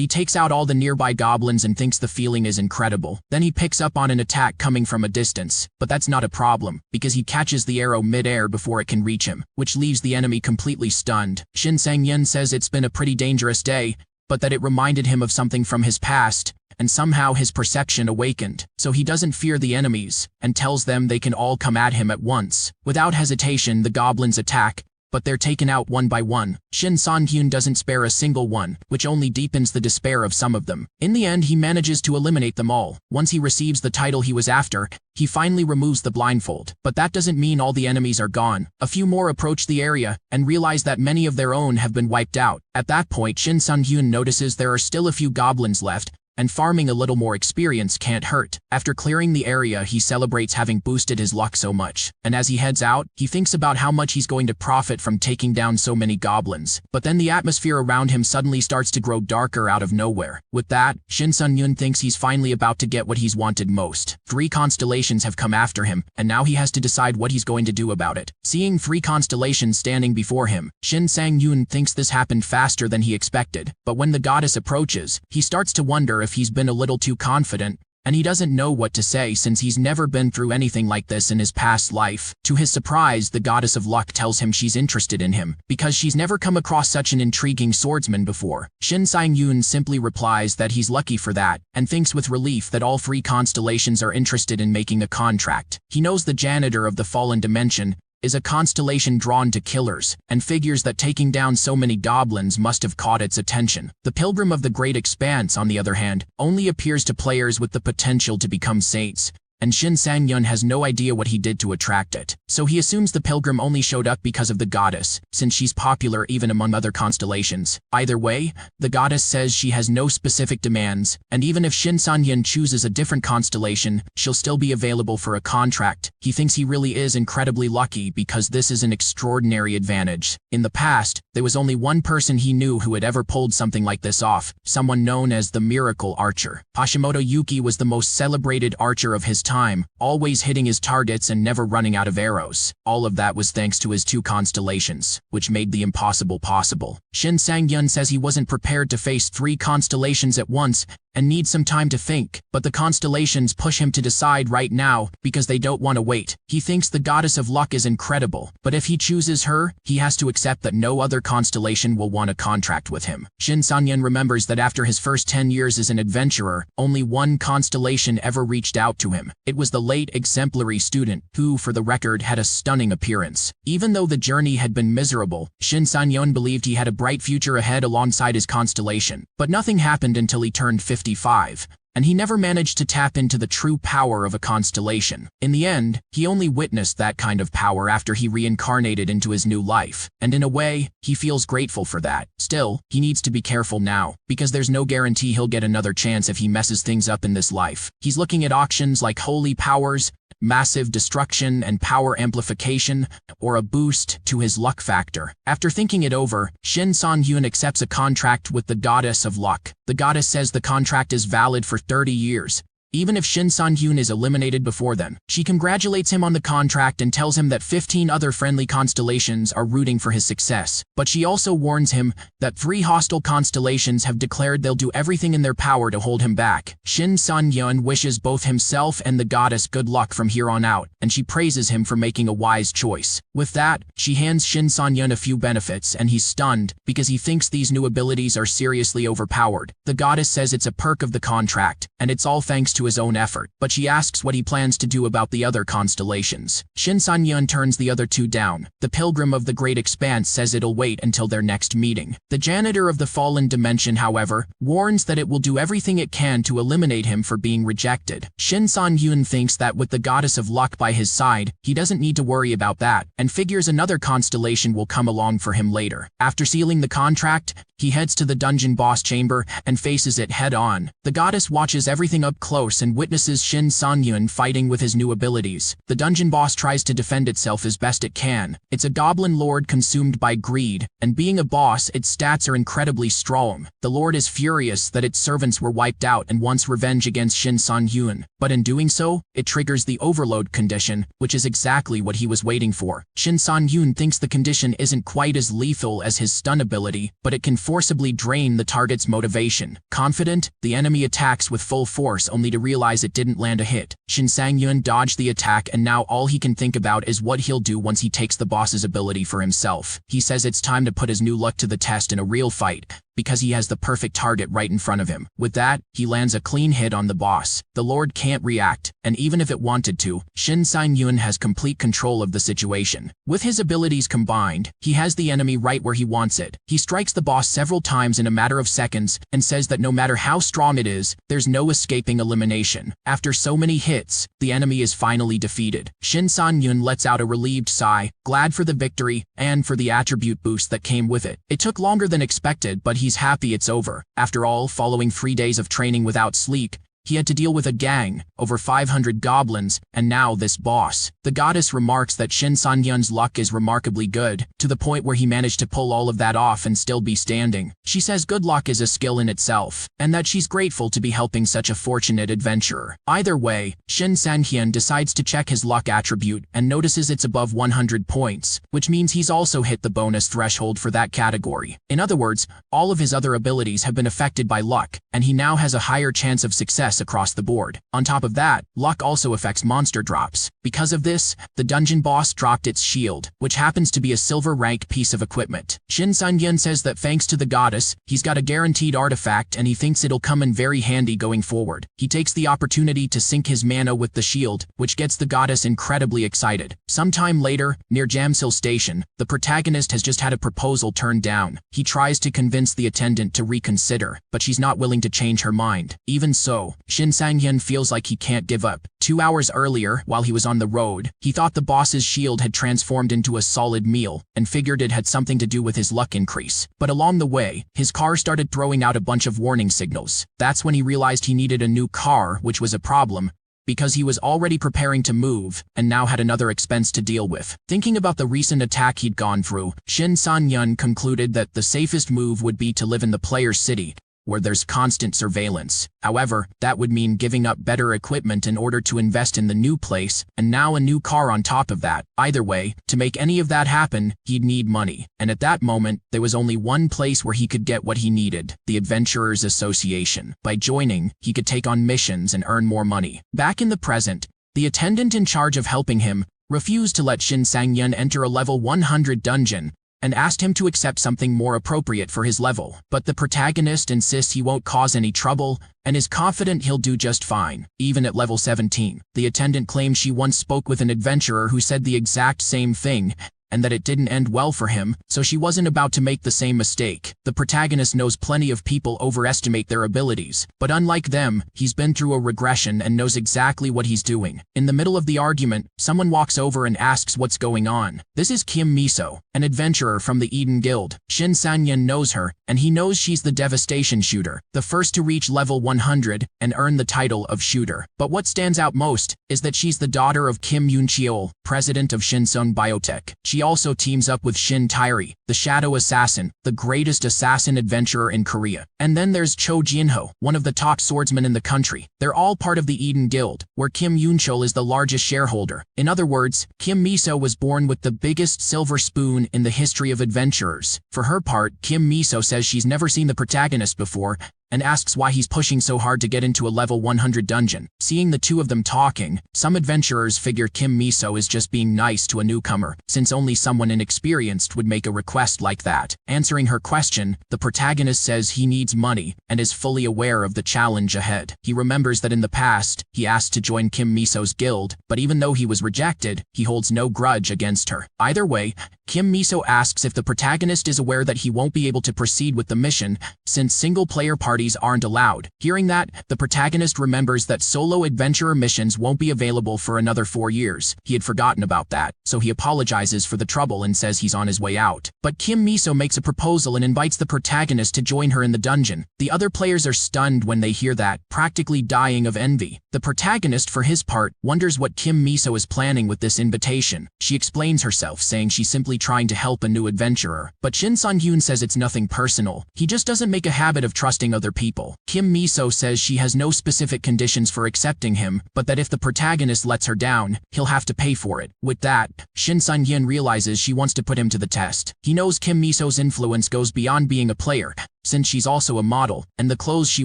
he takes out all the nearby goblins and thinks the feeling is incredible. Then he picks up on an attack coming from a distance, but that's not a problem, because he catches the arrow mid-air before it can reach him, which leaves the enemy completely stunned. Shin Sang-hyun says it's been a pretty dangerous day, but that it reminded him of something from his past, and somehow his perception awakened, so he doesn't fear the enemies, and tells them they can all come at him at once. Without hesitation, the goblins attack, but they're taken out one by one. Shin Sang-hyun doesn't spare a single one, which only deepens the despair of some of them. In the end, he manages to eliminate them all. Once he receives the title he was after, he finally removes the blindfold. But that doesn't mean all the enemies are gone. A few more approach the area, and realize that many of their own have been wiped out. At that point, Shin Sang-hyun notices there are still a few goblins left, and farming a little more experience can't hurt. After clearing the area, he celebrates having boosted his luck so much. And as he heads out, he thinks about how much he's going to profit from taking down so many goblins. But then the atmosphere around him suddenly starts to grow darker out of nowhere. With that, Shin Sun-hyun thinks he's finally about to get what he's wanted most. 3 constellations have come after him, and now he has to decide what he's going to do about it. Seeing 3 constellations standing before him, Shin Sang-hyun thinks this happened faster than he expected. But when the goddess approaches, he starts to wonder if he's been a little too confident, and he doesn't know what to say since he's never been through anything like this in his past life. To his surprise, the goddess of luck tells him she's interested in him, because she's never come across such an intriguing swordsman before. Shin Sang-hyun simply replies that he's lucky for that, and thinks with relief that all 3 constellations are interested in making a contract. He knows the janitor of the fallen dimension is a constellation drawn to killers, and figures that taking down so many goblins must have caught its attention. The Pilgrim of the Great Expanse, on the other hand, only appears to players with the potential to become saints, and Shin Sang-hyun has no idea what he did to attract it. So he assumes the pilgrim only showed up because of the goddess, since she's popular even among other constellations. Either way, the goddess says she has no specific demands, and even if Shin Sang-hyun chooses a different constellation, she'll still be available for a contract. He thinks he really is incredibly lucky because this is an extraordinary advantage. In the past, there was only one person he knew who had ever pulled something like this off, someone known as the Miracle Archer. Hashimoto Yuki was the most celebrated archer of his time, always hitting his targets and never running out of arrows. All of that was thanks to his 2 constellations, which made the impossible possible. Shin Sang-hyun says he wasn't prepared to face 3 constellations at once, and needs some time to think, but the constellations push him to decide right now because they don't want to wait. He thinks the goddess of luck is incredible, but if he chooses her, he has to accept that no other constellation will want a contract with him. Shin Sang-hyun remembers that after his first 10 years as an adventurer, only 1 constellation ever reached out to him. It was the late exemplary student, who, for the record, had a stunning appearance. Even though the journey had been miserable, Shin Sang-hyun believed he had a bright future ahead alongside his constellation. But nothing happened until he turned 55, and he never managed to tap into the true power of a constellation. In the end, he only witnessed that kind of power after he reincarnated into his new life, and in a way, he feels grateful for that. Still, he needs to be careful now, because there's no guarantee he'll get another chance if he messes things up in this life. He's looking at options like holy powers, massive destruction and power amplification, or a boost to his luck factor. After thinking it over, Shin Sang-hyun accepts a contract with the goddess of luck. The goddess says the contract is valid for 30 years. Even if Shin Sang-hyun is eliminated before then, she congratulates him on the contract and tells him that 15 other friendly constellations are rooting for his success. But she also warns him that 3 hostile constellations have declared they'll do everything in their power to hold him back. Shin Sang-hyun wishes both himself and the goddess good luck from here on out, and she praises him for making a wise choice. With that, she hands Shin Sang-hyun a few benefits, and he's stunned because he thinks these new abilities are seriously overpowered. The goddess says it's a perk of the contract, and it's all thanks to to his own effort, but she asks what he plans to do about the other constellations. Shin San-yeon turns the other two down. The Pilgrim of the Great Expanse says it'll wait until their next meeting. The Janitor of the Fallen Dimension, however, warns that it will do everything it can to eliminate him for being rejected. Shin San-yeon thinks that with the Goddess of Luck by his side, he doesn't need to worry about that, and figures another constellation will come along for him later. After sealing the contract, he heads to the dungeon boss chamber and faces it head-on. The goddess watches everything up close and witnesses Shin San-yeon fighting with his new abilities. The dungeon boss tries to defend itself as best it can. It's a goblin lord consumed by greed, and being a boss, its stats are incredibly strong. The lord is furious that its servants were wiped out and wants revenge against Shin San-yeon, but in doing so, it triggers the overload condition, which is exactly what he was waiting for. Shin San-yeon thinks the condition isn't quite as lethal as his stun ability, but it can forcibly drain the target's motivation. Confident, the enemy attacks with full force only to realize it didn't land a hit. Shin Sang-yeon dodged the attack, and now all he can think about is what he'll do once he takes the boss's ability for himself. He says it's time to put his new luck to the test in a real fight, because he has the perfect target right in front of him. With that, he lands a clean hit on the boss. The Lord can't react, and even if it wanted to, Shin Sang-yeon has complete control of the situation. With his abilities combined, he has the enemy right where he wants it. He strikes the boss several times in a matter of seconds, and says that no matter how strong it is, there's no escaping elimination. After so many hits, the enemy is finally defeated. Shin Sang-yeon lets out a relieved sigh, glad for the victory, and for the attribute boost that came with it. It took longer than expected, but he's happy it's over. After all, following 3 days of training without sleep, he had to deal with a gang, over 500 goblins, and now this boss. The goddess remarks that Shin Sang-yeon's luck is remarkably good, to the point where he managed to pull all of that off and still be standing. She says good luck is a skill in itself, and that she's grateful to be helping such a fortunate adventurer. Either way, Shin Sang-yeon decides to check his luck attribute and notices it's above 100 points, which means he's also hit the bonus threshold for that category. In other words, all of his other abilities have been affected by luck, and he now has a higher chance of success across the board. On top of that, luck also affects monster drops. Because of this, the dungeon boss dropped its shield, which happens to be a silver rank piece of equipment. Shin Sang-yeon says that thanks to the goddess, he's got a guaranteed artifact and he thinks it'll come in very handy going forward. He takes the opportunity to sync his mana with the shield, which gets the goddess incredibly excited. Sometime later, near Jamsil Station, the protagonist has just had a proposal turned down. He tries to convince the attendant to reconsider, but she's not willing to change her mind. Even so, Shin Sang-yeon feels like he can't give up. 2 hours earlier, while he was on the road, he thought the boss's shield had transformed into a solid meal, and figured it had something to do with his luck increase. But along the way, his car started throwing out a bunch of warning signals. That's when he realized he needed a new car, which was a problem, because he was already preparing to move, and now had another expense to deal with. Thinking about the recent attack he'd gone through, Shin Sang-yeon concluded that the safest move would be to live in the player's city, where there's constant surveillance. However, that would mean giving up better equipment in order to invest in the new place, and now a new car on top of that. Either way, to make any of that happen, he'd need money. And at that moment, there was only one place where he could get what he needed: the Adventurers Association. By joining, he could take on missions and earn more money. Back in the present, the attendant in charge of helping him refused to let Shin Sang-yeon enter a level 100 dungeon, and asked him to accept something more appropriate for his level. But the protagonist insists he won't cause any trouble, and is confident he'll do just fine, even at level 17. The attendant claims she once spoke with an adventurer who said the exact same thing, and that it didn't end well for him, so she wasn't about to make the same mistake. The protagonist knows plenty of people overestimate their abilities, but unlike them, he's been through a regression and knows exactly what he's doing. In the middle of the argument, someone walks over and asks what's going on. This is Kim Miso, an adventurer from the Eden Guild. Shin Sang-yeon knows her, and he knows she's the Devastation Shooter, the first to reach level 100 and earn the title of Shooter. But what stands out most is that she's the daughter of Kim Yoon-cheol, president of Shinseong Biotech. She also teams up with Shin Tairi, the Shadow Assassin, the greatest assassin adventurer in Korea. And then there's Cho Jinho, one of the top swordsmen in the country. They're all part of the Eden Guild, where Kim Yoon-cheol is the largest shareholder. In other words, Kim Miso was born with the biggest silver spoon in the history of adventurers. For her part, Kim Miso says she's never seen the protagonist before, and asks why he's pushing so hard to get into a level 100 dungeon. Seeing the two of them talking, some adventurers figure Kim Miso is just being nice to a newcomer, since only someone inexperienced would make a request like that. Answering her question, the protagonist says he needs money and is fully aware of the challenge ahead. He remembers that in the past, he asked to join Kim Miso's guild, but even though he was rejected, he holds no grudge against her. Either way, Kim Miso asks if the protagonist is aware that he won't be able to proceed with the mission, since single-player parties aren't allowed. Hearing that, the protagonist remembers that solo adventurer missions won't be available for another 4 years. He had forgotten about that, so he apologizes for the trouble and says he's on his way out. But Kim Miso makes a proposal and invites the protagonist to join her in the dungeon. The other players are stunned when they hear that, practically dying of envy. The protagonist, for his part, wonders what Kim Miso is planning with this invitation. She explains herself, saying she's simply trying to help a new adventurer. But Shin Sun-hyun says it's nothing personal. He just doesn't make a habit of trusting other people. Kim Miso says she has no specific conditions for accepting him, but that if the protagonist lets her down, he'll have to pay for it. With that, Shin Sun-hyun realizes she wants to put him to the test. He knows Kim Miso's influence goes beyond being a player, since she's also a model, and the clothes she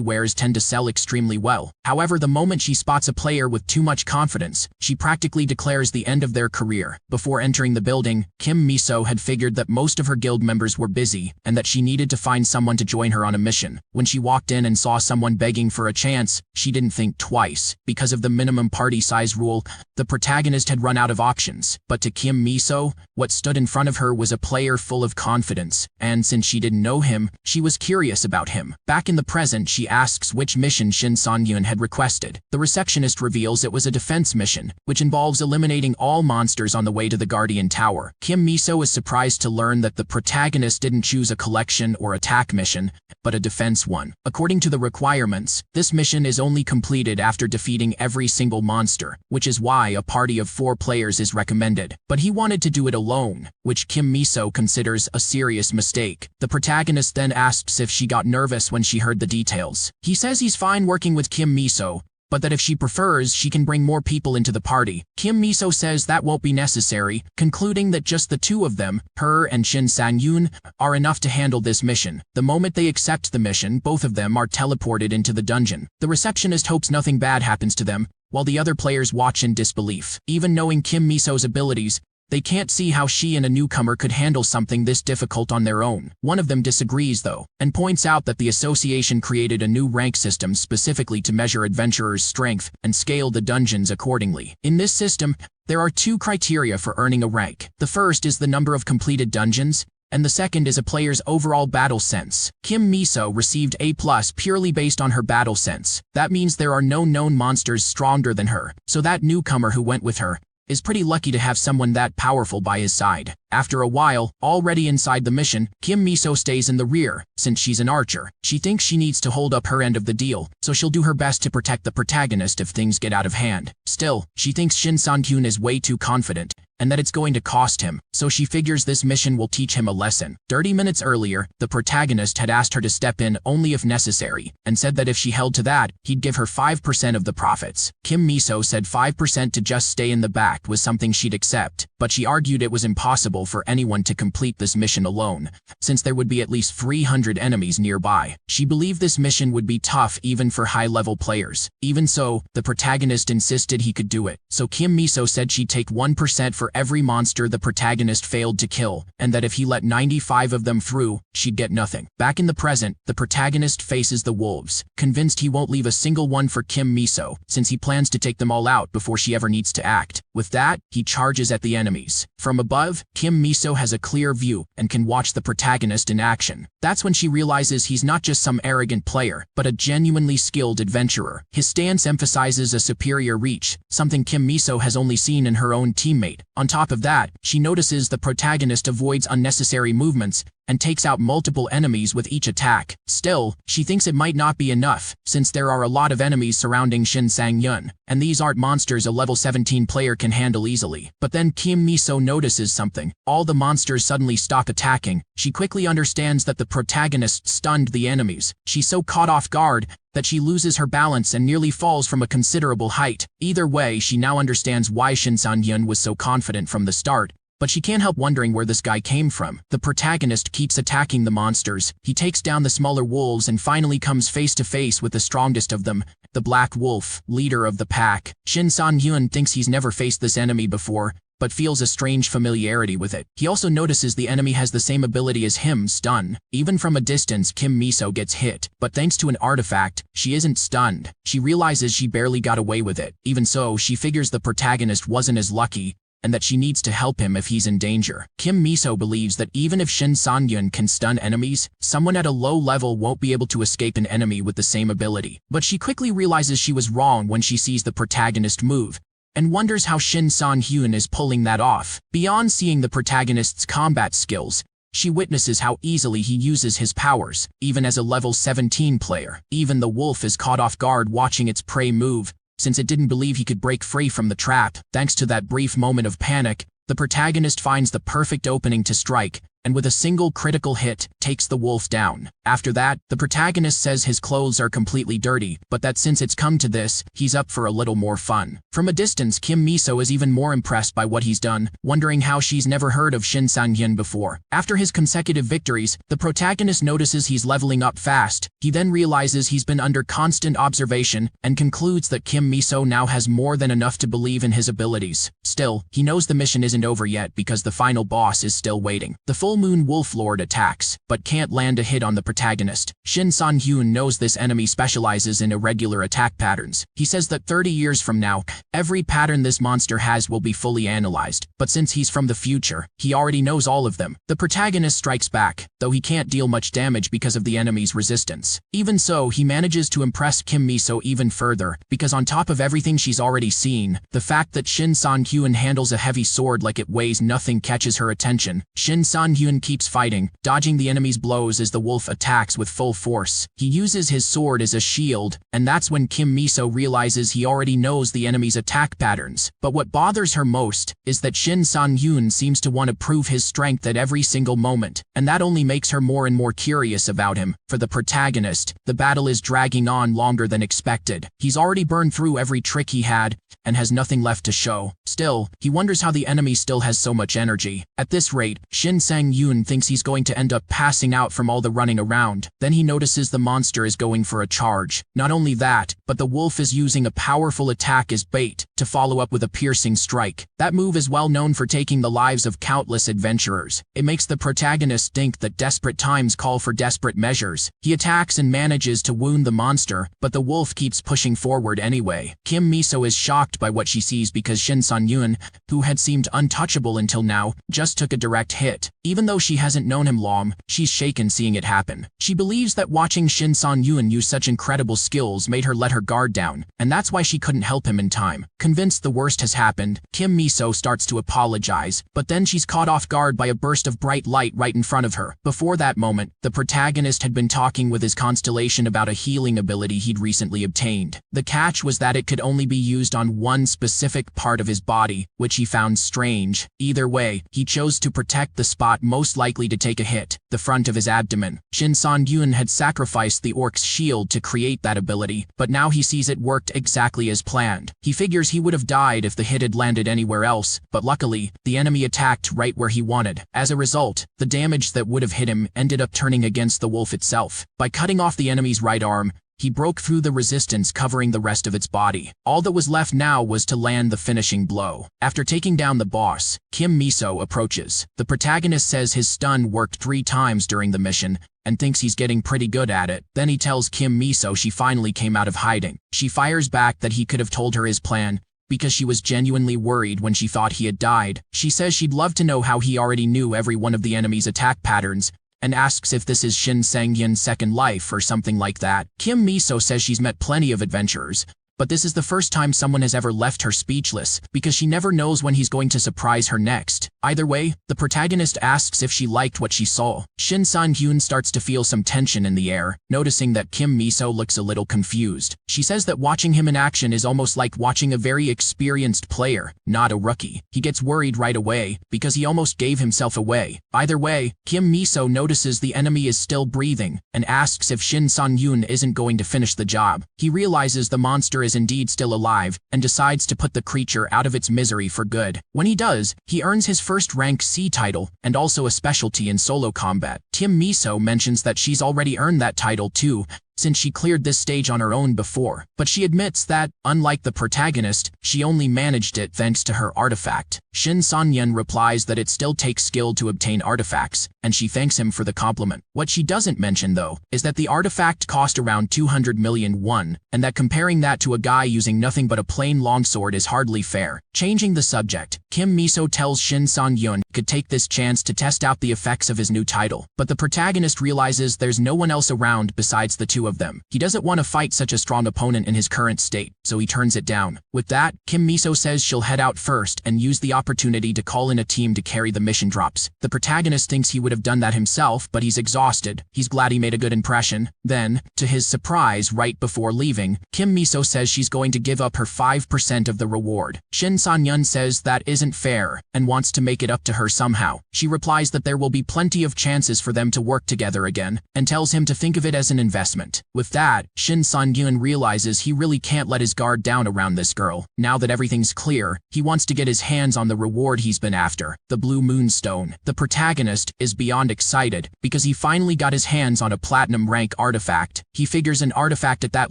wears tend to sell extremely well. However, the moment she spots a player with too much confidence, she practically declares the end of their career. Before entering the building, Kim Miso had figured that most of her guild members were busy, and that she needed to find someone to join her on a mission. When she walked in and saw someone begging for a chance, she didn't think twice. Because of the minimum party size rule, the protagonist had run out of options. But to Kim Miso, what stood in front of her was a player full of confidence, and since she didn't know him, she was curious about him. Back in the present, she asks which mission Shin Sun-hyun had requested. The receptionist reveals it was a defense mission, which involves eliminating all monsters on the way to the Guardian Tower. Kim Miso is surprised to learn that the protagonist didn't choose a collection or attack mission, but a defense one. According to the requirements, this mission is only completed after defeating every single monster, which is why a party of 4 players is recommended. But he wanted to do it alone, which Kim Miso considers a serious mistake. The protagonist then asks if she got nervous when she heard the details. He says he's fine working with Kim Miso, but that if she prefers, she can bring more people into the party. Kim Miso says that won't be necessary, concluding that just the two of them, her and Shin Sang-yoon, are enough to handle this mission. The moment they accept the mission, both of them are teleported into the dungeon. The receptionist hopes nothing bad happens to them, while the other players watch in disbelief. Even knowing Kim Miso's abilities, they can't see how she and a newcomer could handle something this difficult on their own. One of them disagrees, though, and points out that the association created a new rank system specifically to measure adventurers' strength and scale the dungeons accordingly. In this system, there are 2 criteria for earning a rank. The first is the number of completed dungeons, and the second is a player's overall battle sense. Kim Miso received A+ purely based on her battle sense. That means there are no known monsters stronger than her, so that newcomer who went with her is pretty lucky to have someone that powerful by his side. After a while, already inside the mission, Kim Miso stays in the rear, since she's an archer. She thinks she needs to hold up her end of the deal, so she'll do her best to protect the protagonist if things get out of hand. Still, she thinks Shin Sun-hyun is way too confident, and that it's going to cost him, so she figures this mission will teach him a lesson. 30 minutes earlier, the protagonist had asked her to step in only if necessary, and said that if she held to that, he'd give her 5% of the profits. Kim Miso said 5% to just stay in the back was something she'd accept, but she argued it was impossible for anyone to complete this mission alone, since there would be at least 300 enemies nearby. She believed this mission would be tough even for high-level players. Even so, the protagonist insisted he could do it, so Kim Miso said she'd take 1% for every monster the protagonist failed to kill, and that if he let 95 of them through, she'd get nothing. Back in the present, the protagonist faces the wolves, convinced he won't leave a single one for Kim Miso, since he plans to take them all out before she ever needs to act. With that, he charges at the enemies. From above, Kim Miso has a clear view and can watch the protagonist in action. That's when she realizes he's not just some arrogant player, but a genuinely skilled adventurer. His stance emphasizes a superior reach, something Kim Miso has only seen in her own teammate. On top of that, she notices the protagonist avoids unnecessary movements and takes out multiple enemies with each attack. Still, she thinks it might not be enough, since there are a lot of enemies surrounding Shin Sang-hyun, and these aren't monsters a level 17 player can handle easily. But then Kim Miso notices something. All the monsters suddenly stop attacking. She quickly understands that the protagonist stunned the enemies. She's so caught off guard that she loses her balance and nearly falls from a considerable height. Either way, she now understands why Shin Sang-hyun was so confident from the start, but she can't help wondering where this guy came from. The protagonist keeps attacking the monsters. He takes down the smaller wolves and finally comes face to face with the strongest of them, the Black Wolf, leader of the pack. Shin San-hyun thinks he's never faced this enemy before, but feels a strange familiarity with it. He also notices the enemy has the same ability as him, stun. Even from a distance, Kim Miso gets hit, but thanks to an artifact, she isn't stunned. She realizes she barely got away with it. Even so, she figures the protagonist wasn't as lucky, and that she needs to help him if he's in danger. Kim Miso believes that even if Shin San-hyun can stun enemies, someone at a low level won't be able to escape an enemy with the same ability. But she quickly realizes she was wrong when she sees the protagonist move, and wonders how Shin San-hyun is pulling that off. Beyond seeing the protagonist's combat skills, she witnesses how easily he uses his powers, even as a level 17 player. Even the wolf is caught off guard watching its prey move, since it didn't believe he could break free from the trap. Thanks to that brief moment of panic, the protagonist finds the perfect opening to strike, and with a single critical hit, takes the wolf down. After that, the protagonist says his clothes are completely dirty, but that since it's come to this, he's up for a little more fun. From a distance, Kim Miso is even more impressed by what he's done, wondering how she's never heard of Shin San-hyun before. After his consecutive victories, the protagonist notices he's leveling up fast. He then realizes he's been under constant observation, and concludes that Kim Miso now has more than enough to believe in his abilities. Still, he knows the mission isn't over yet because the final boss is still waiting. The Full Moon Wolf Lord attacks, but can't land a hit on the protagonist. Shin San-hyun knows this enemy specializes in irregular attack patterns. He says that 30 years from now, every pattern this monster has will be fully analyzed, but since he's from the future, he already knows all of them. The protagonist strikes back, though he can't deal much damage because of the enemy's resistance. Even so, he manages to impress Kim Miso even further, because on top of everything she's already seen, the fact that Shin San-hyun handles a heavy sword like it weighs nothing catches her attention. Shin San-hyun keeps fighting, dodging the enemy's blows as the wolf attacks with full force. He uses his sword as a shield, and that's when Kim Miso realizes he already knows the enemy's attack patterns. But what bothers her most is that Shin San-hyun seems to want to prove his strength at every single moment, and that only makes her more and more curious about him. For the protagonist, the battle is dragging on longer than expected. He's already burned through every trick he had, and has nothing left to show. Still, he wonders how the enemy still has so much energy. At this rate, Shin Sang-hyun thinks he's going to end up passing out from all the running around. Then he notices the monster is going for a charge. Not only that, but the wolf is using a powerful attack as bait, to follow up with a piercing strike. That move is well known for taking the lives of countless adventurers. It makes the protagonist think that desperate times call for desperate measures. He attacks and manages to wound the monster, but the wolf keeps pushing forward anyway. Kim Miso is shocked by what she sees because Shin San-hyun, who had seemed untouchable until now, just took a direct hit. Even though she hasn't known him long, she's shaken seeing it happen. She believes that watching Shin San-hyun use such incredible skills made her let her guard down, and that's why she couldn't help him in time. Convinced the worst has happened, Kim Miso starts to apologize, but then she's caught off guard by a burst of bright light right in front of her. Before that moment, the protagonist had been talking with his constellation about a healing ability he'd recently obtained. The catch was that it could only be used on one specific part of his body, which he found strange. Either way, he chose to protect the spot most likely to take a hit, the front of his abdomen. Shin San-hyun had sacrificed the orc's shield to create that ability, but now he sees it worked exactly as planned. He figures he would have died if the hit had landed anywhere else, but luckily, the enemy attacked right where he wanted. As a result, the damage that would have hit him ended up turning against the wolf itself. By cutting off the enemy's right arm, he broke through the resistance covering the rest of its body. All that was left now was to land the finishing blow. After taking down the boss, Kim Miso approaches. The protagonist says his stun worked 3 times during the mission, and thinks he's getting pretty good at it. Then he tells Kim Miso she finally came out of hiding. She fires back that he could have told her his plan, because she was genuinely worried when she thought he had died. She says she'd love to know how he already knew every one of the enemy's attack patterns, and asks if this is Shin Sang-hyun's second life or something like that. Kim Miso says she's met plenty of adventurers, but this is the first time someone has ever left her speechless, because she never knows when he's going to surprise her next. Either way, the protagonist asks if she liked what she saw. Shin San-hyun starts to feel some tension in the air, noticing that Kim Miso looks a little confused. She says that watching him in action is almost like watching a very experienced player, not a rookie. He gets worried right away, because he almost gave himself away. Either way, Kim Miso notices the enemy is still breathing, and asks if Shin San-hyun isn't going to finish the job. He realizes the monster is is indeed still alive, and decides to put the creature out of its misery for good. When he does, he earns his first rank C title, and also a specialty in solo combat. Kim Miso mentions that she's already earned that title too, since she cleared this stage on her own before, but she admits that, unlike the protagonist, she only managed it thanks to her artifact. Shin San-yun replies that it still takes skill to obtain artifacts, and she thanks him for the compliment. What she doesn't mention, though, is that the artifact cost around 200 million won, and that comparing that to a guy using nothing but a plain longsword is hardly fair. Changing the subject, Kim Miso tells Shin San-yun could take this chance to test out the effects of his new title, but the protagonist realizes there's no one else around besides the two of them. He doesn't want to fight such a strong opponent in his current state, so he turns it down. With that, Kim Miso says she'll head out first and use the opportunity to call in a team to carry the mission drops. The protagonist thinks he would have done that himself, but he's exhausted. He's glad he made a good impression. Then, to his surprise, right before leaving, Kim Miso says she's going to give up her 5% of the reward. Shin San-yun says that isn't fair, and wants to make it up to her somehow. She replies that there will be plenty of chances for them to work together again, and tells him to think of it as an investment. With that, Shin San-yun realizes he really can't let his guard down around this girl. Now that everything's clear, he wants to get his hands on the reward he's been after, the Blue Moonstone. The protagonist is beyond excited because he finally got his hands on a platinum rank artifact. He figures an artifact at that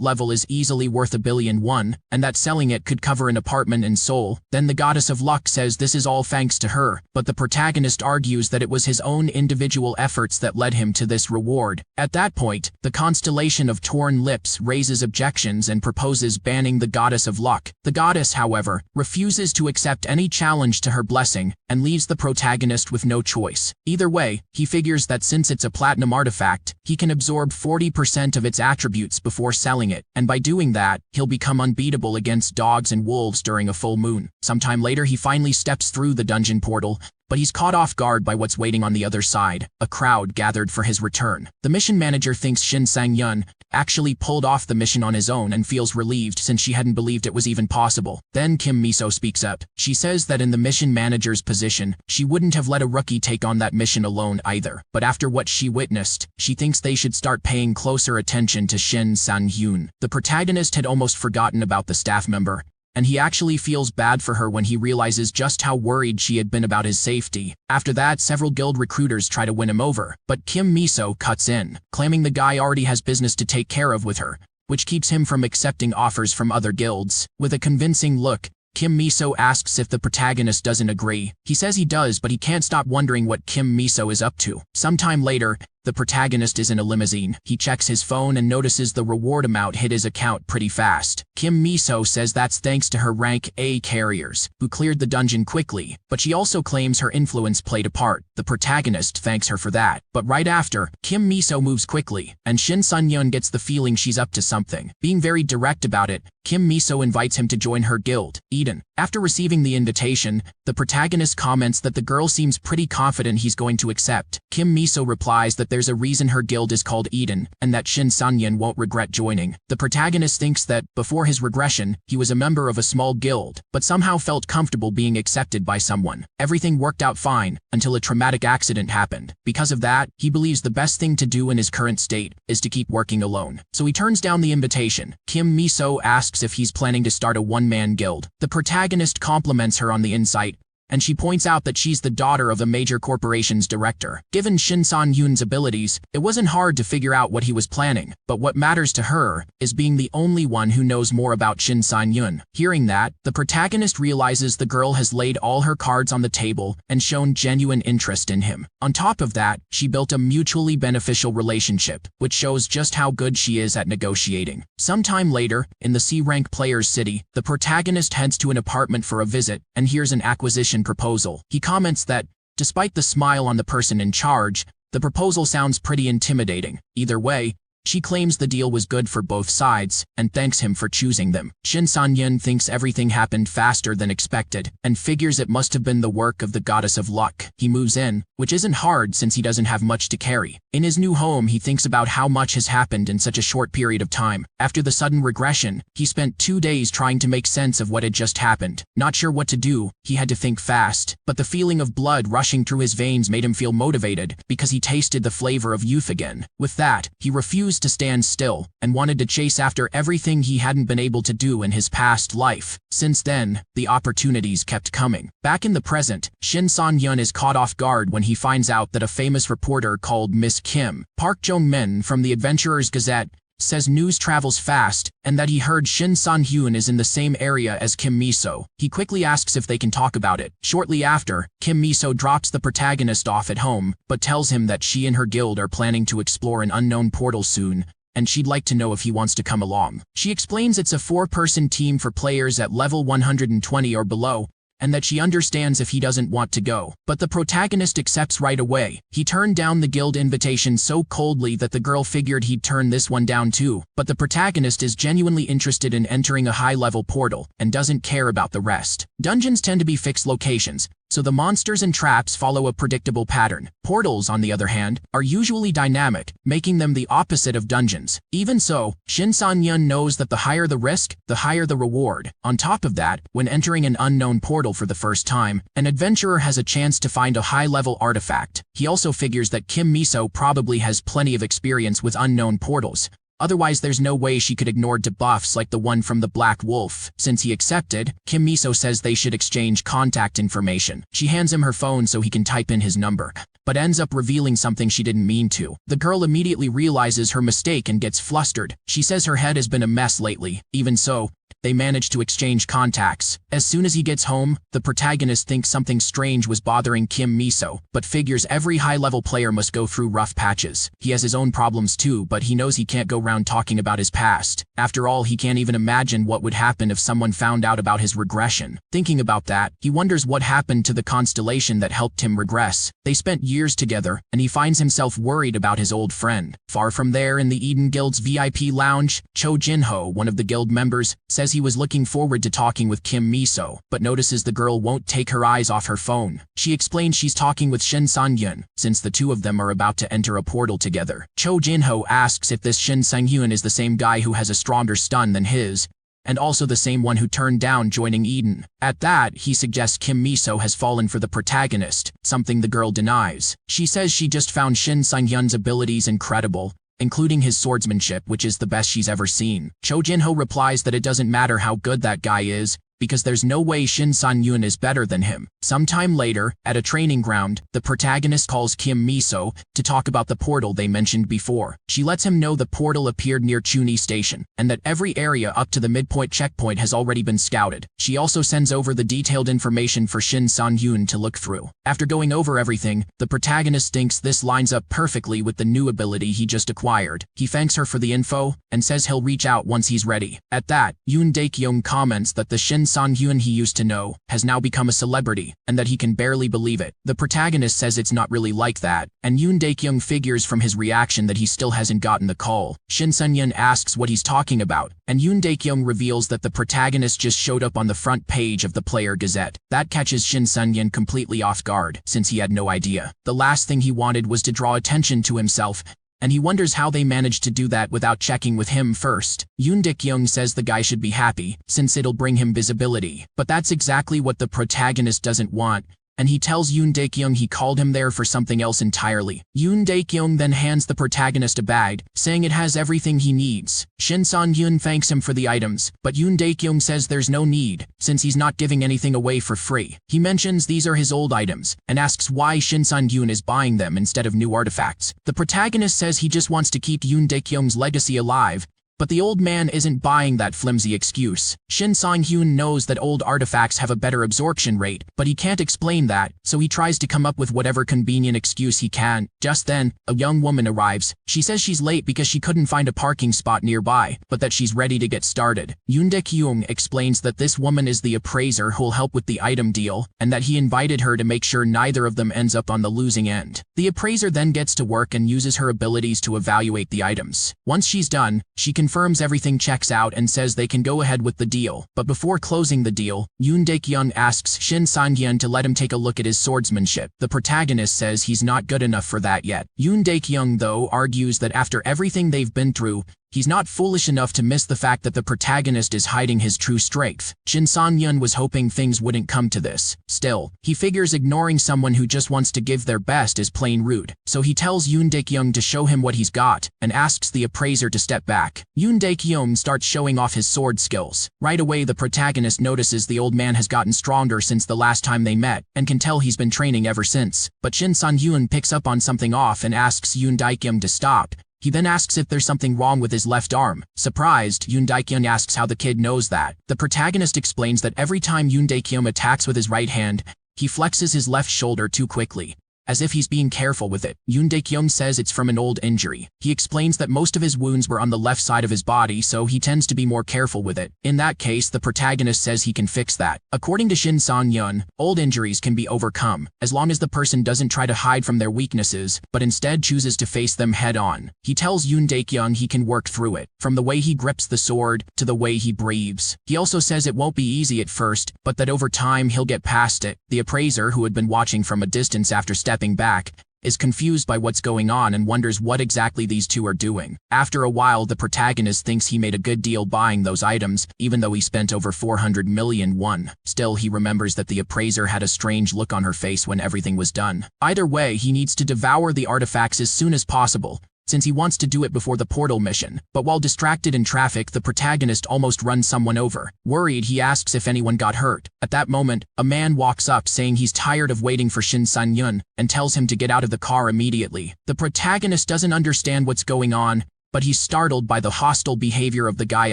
level is easily worth 1 billion won, and that selling it could cover an apartment in Seoul. Then the goddess of luck says this is all thanks to her, but the protagonist argues that it was his own individual efforts that led him to this reward. At that point, the constellation of torn lips raises objections and proposes banning the goddess of luck. The goddess, however, refuses to accept any challenge to her blessing and leaves the protagonist with no choice. Either way, he figures that since it's a platinum artifact, he can absorb 40% of its attributes before selling it, and by doing that, he'll become unbeatable against dogs and wolves during a full moon. Sometime later, he finally steps through the dungeon portal, but he's caught off guard by what's waiting on the other side, a crowd gathered for his return. The mission manager thinks Shin Sang-yun actually pulled off the mission on his own and feels relieved since she hadn't believed it was even possible. Then Kim Miso speaks up. She says that in the mission manager's position, she wouldn't have let a rookie take on that mission alone either. But after what she witnessed, she thinks they should start paying closer attention to Shin Sang-hyun. The protagonist had almost forgotten about the staff member, and he actually feels bad for her when he realizes just how worried she had been about his safety. After that, several guild recruiters try to win him over, but Kim Miso cuts in, claiming the guy already has business to take care of with her, which keeps him from accepting offers from other guilds. With a convincing look, Kim Miso asks if the protagonist doesn't agree. He says he does, but he can't stop wondering what Kim Miso is up to. Sometime later, the protagonist is in a limousine. He checks his phone and notices the reward amount hit his account pretty fast. Kim Miso says that's thanks to her rank A carriers, who cleared the dungeon quickly, but she also claims her influence played a part. The protagonist thanks her for that. But right after, Kim Miso moves quickly, and Shin Sun-yun gets the feeling she's up to something. Being very direct about it, Kim Miso invites him to join her guild, Eden. After receiving the invitation, the protagonist comments that the girl seems pretty confident he's going to accept. Kim Miso replies that there's a reason her guild is called Eden, and that Shin San-yun won't regret joining. The protagonist thinks that, before his regression, he was a member of a small guild, but somehow felt comfortable being accepted by someone. Everything worked out fine, until a traumatic accident happened. Because of that, he believes the best thing to do in his current state is to keep working alone. So he turns down the invitation. Kim Miso asks if he's planning to start a one-man guild. The protagonist compliments her on the insight, and she points out that she's the daughter of a major corporation's director. Given Shin San-yun's abilities, it wasn't hard to figure out what he was planning, but what matters to her is being the only one who knows more about Shin San-yun. Hearing that, the protagonist realizes the girl has laid all her cards on the table and shown genuine interest in him. On top of that, she built a mutually beneficial relationship, which shows just how good she is at negotiating. Sometime later, in the C-rank player's city, the protagonist heads to an apartment for a visit and hears an acquisition proposal. He comments that, despite the smile on the person in charge, the proposal sounds pretty intimidating. Either way, she claims the deal was good for both sides, and thanks him for choosing them. Shin San-yun thinks everything happened faster than expected, and figures it must have been the work of the goddess of luck. He moves in, which isn't hard since he doesn't have much to carry. In his new home, he thinks about how much has happened in such a short period of time. After the sudden regression, he spent 2 days trying to make sense of what had just happened. Not sure what to do, he had to think fast, but the feeling of blood rushing through his veins made him feel motivated because he tasted the flavor of youth again. With that, he refused refused to stand still and wanted to chase after everything he hadn't been able to do in his past life. Since then, the opportunities kept coming. Back in the present, Shin Sang-yeon is caught off guard when he finds out that a famous reporter called Miss Kim Park Jong-min from the Adventurers Gazette says news travels fast and that he heard Shin Sang-hyun is in the same area as Kim Miso. He quickly asks if they can talk about it. Shortly after, Kim Miso drops the protagonist off at home, but tells him that she and her guild are planning to explore an unknown portal soon, and she'd like to know if he wants to come along. She explains it's a 4-person team for players at level 120 or below, and that she understands if he doesn't want to go. But the protagonist accepts right away. He turned down the guild invitation so coldly that the girl figured he'd turn this one down too. But the protagonist is genuinely interested in entering a high-level portal and doesn't care about the rest. Dungeons tend to be fixed locations, so the monsters and traps follow a predictable pattern. Portals, on the other hand, are usually dynamic, making them the opposite of dungeons. Even so, Shin Sang-yeon knows that the higher the risk, the higher the reward. On top of that, when entering an unknown portal for the first time, an adventurer has a chance to find a high-level artifact. He also figures that Kim Miso probably has plenty of experience with unknown portals. Otherwise, there's no way she could ignore debuffs like the one from the Black Wolf. Since he accepted, Kim Miso says they should exchange contact information. She hands him her phone so he can type in his number, but ends up revealing something she didn't mean to. The girl immediately realizes her mistake and gets flustered. She says her head has been a mess lately. Even so, they manage to exchange contacts. As soon as he gets home, the protagonist thinks something strange was bothering Kim Miso, but figures every high-level player must go through rough patches. He has his own problems too, but he knows he can't go around talking about his past. After all, he can't even imagine what would happen if someone found out about his regression. Thinking about that, he wonders what happened to the constellation that helped him regress. They spent years together, and he finds himself worried about his old friend. Far from there, in the Eden Guild's VIP lounge, Cho Jin-ho, one of the guild members, says he was looking forward to talking with Kim Miso, but notices the girl won't take her eyes off her phone. She explains she's talking with Shin Sang-yeon, since the two of them are about to enter a portal together. Cho Jin-ho asks if this Shin Sang-yeon is the same guy who has a stronger stun than his, and also the same one who turned down joining Eden. At that, he suggests Kim Miso has fallen for the protagonist, something the girl denies. She says she just found Shin Sang-yeon's abilities incredible, including his swordsmanship, which is the best she's ever seen. Cho Jin-ho replies that it doesn't matter how good that guy is, because there's no way Shin Sang-yeon is better than him. Sometime later, at a training ground, the protagonist calls Kim Miso to talk about the portal they mentioned before. She lets him know the portal appeared near Chuni Station, and that every area up to the midpoint checkpoint has already been scouted. She also sends over the detailed information for Shin Sang-yeon to look through. After going over everything, the protagonist thinks this lines up perfectly with the new ability he just acquired. He thanks her for the info, and says he'll reach out once he's ready. At that, Yoon Dae-kyung comments that the Shin Sang-yeon he used to know has now become a celebrity, and that he can barely believe it. The protagonist says it's not really like that, and Yoon Dae-kyung figures from his reaction that he still hasn't gotten the call. Shin Sang-yeon asks what he's talking about, and Yoon Dae-kyung reveals that the protagonist just showed up on the front page of the Player Gazette. That catches Shin Sang-yeon completely off guard, since he had no idea. The last thing he wanted was to draw attention to himself, and he wonders how they managed to do that without checking with him first. Yoon Dae-kyung says the guy should be happy, since it'll bring him visibility. But that's exactly what the protagonist doesn't want, and he tells Yoon Dae-kyung he called him there for something else entirely. Yoon Dae-kyung then hands the protagonist a bag, saying it has everything he needs. Shin Sang-yeon thanks him for the items, but Yoon Dae-kyung says there's no need, since he's not giving anything away for free. He mentions these are his old items, and asks why Shin Sang-yeon is buying them instead of new artifacts. The protagonist says he just wants to keep Yoon Dae-kyung's legacy alive, but the old man isn't buying that flimsy excuse. Shin Sang-yeon knows that old artifacts have a better absorption rate, but he can't explain that, so he tries to come up with whatever convenient excuse he can. Just then, a young woman arrives. She says she's late because she couldn't find a parking spot nearby, but that she's ready to get started. Yoon Dae-kyung explains that this woman is the appraiser who'll help with the item deal, and that he invited her to make sure neither of them ends up on the losing end. The appraiser then gets to work and uses her abilities to evaluate the items. Once she's done, she confirms everything checks out and says they can go ahead with the deal. But before closing the deal, Yoon Dae-kyung asks Shin Sang-yeon to let him take a look at his swordsmanship. The protagonist says he's not good enough for that yet. Yoon Dae-kyung, though, argues that after everything they've been through, he's not foolish enough to miss the fact that the protagonist is hiding his true strength. Shin Sang-yeon was hoping things wouldn't come to this. Still, he figures ignoring someone who just wants to give their best is plain rude, so he tells Yoon Dae-kyung to show him what he's got, and asks the appraiser to step back. Yoon Dae-kyung starts showing off his sword skills. Right away, the protagonist notices the old man has gotten stronger since the last time they met, and can tell he's been training ever since. But Shin Sang-yeon picks up on something off and asks Yoon Dae-kyung to stop. He then asks if there's something wrong with his left arm. Surprised, Yoon Dae-kyung asks how the kid knows that. The protagonist explains that every time Yoon Dae-kyung attacks with his right hand, he flexes his left shoulder too quickly, as if he's being careful with it. Yoon Dae-kyung says it's from an old injury. He explains that most of his wounds were on the left side of his body, so he tends to be more careful with it. In that case, the protagonist says he can fix that. According to Shin Sang-yeon, old injuries can be overcome, as long as the person doesn't try to hide from their weaknesses, but instead chooses to face them head-on. He tells Yoon Dae-kyung he can work through it, from the way he grips the sword to the way he breathes. He also says it won't be easy at first, but that over time he'll get past it. The appraiser, who had been watching from a distance after stepping back, is confused by what's going on and wonders what exactly these two are doing. After a while, the protagonist thinks he made a good deal buying those items, even though he spent over 400 million won. Still, he remembers that the appraiser had a strange look on her face when everything was done. Either way, he needs to devour the artifacts as soon as possible, since he wants to do it before the portal mission. But while distracted in traffic, the protagonist almost runs someone over. Worried, he asks if anyone got hurt. At that moment, a man walks up saying he's tired of waiting for Shin Sang-yeon and tells him to get out of the car immediately. The protagonist doesn't understand what's going on, but he's startled by the hostile behavior of the guy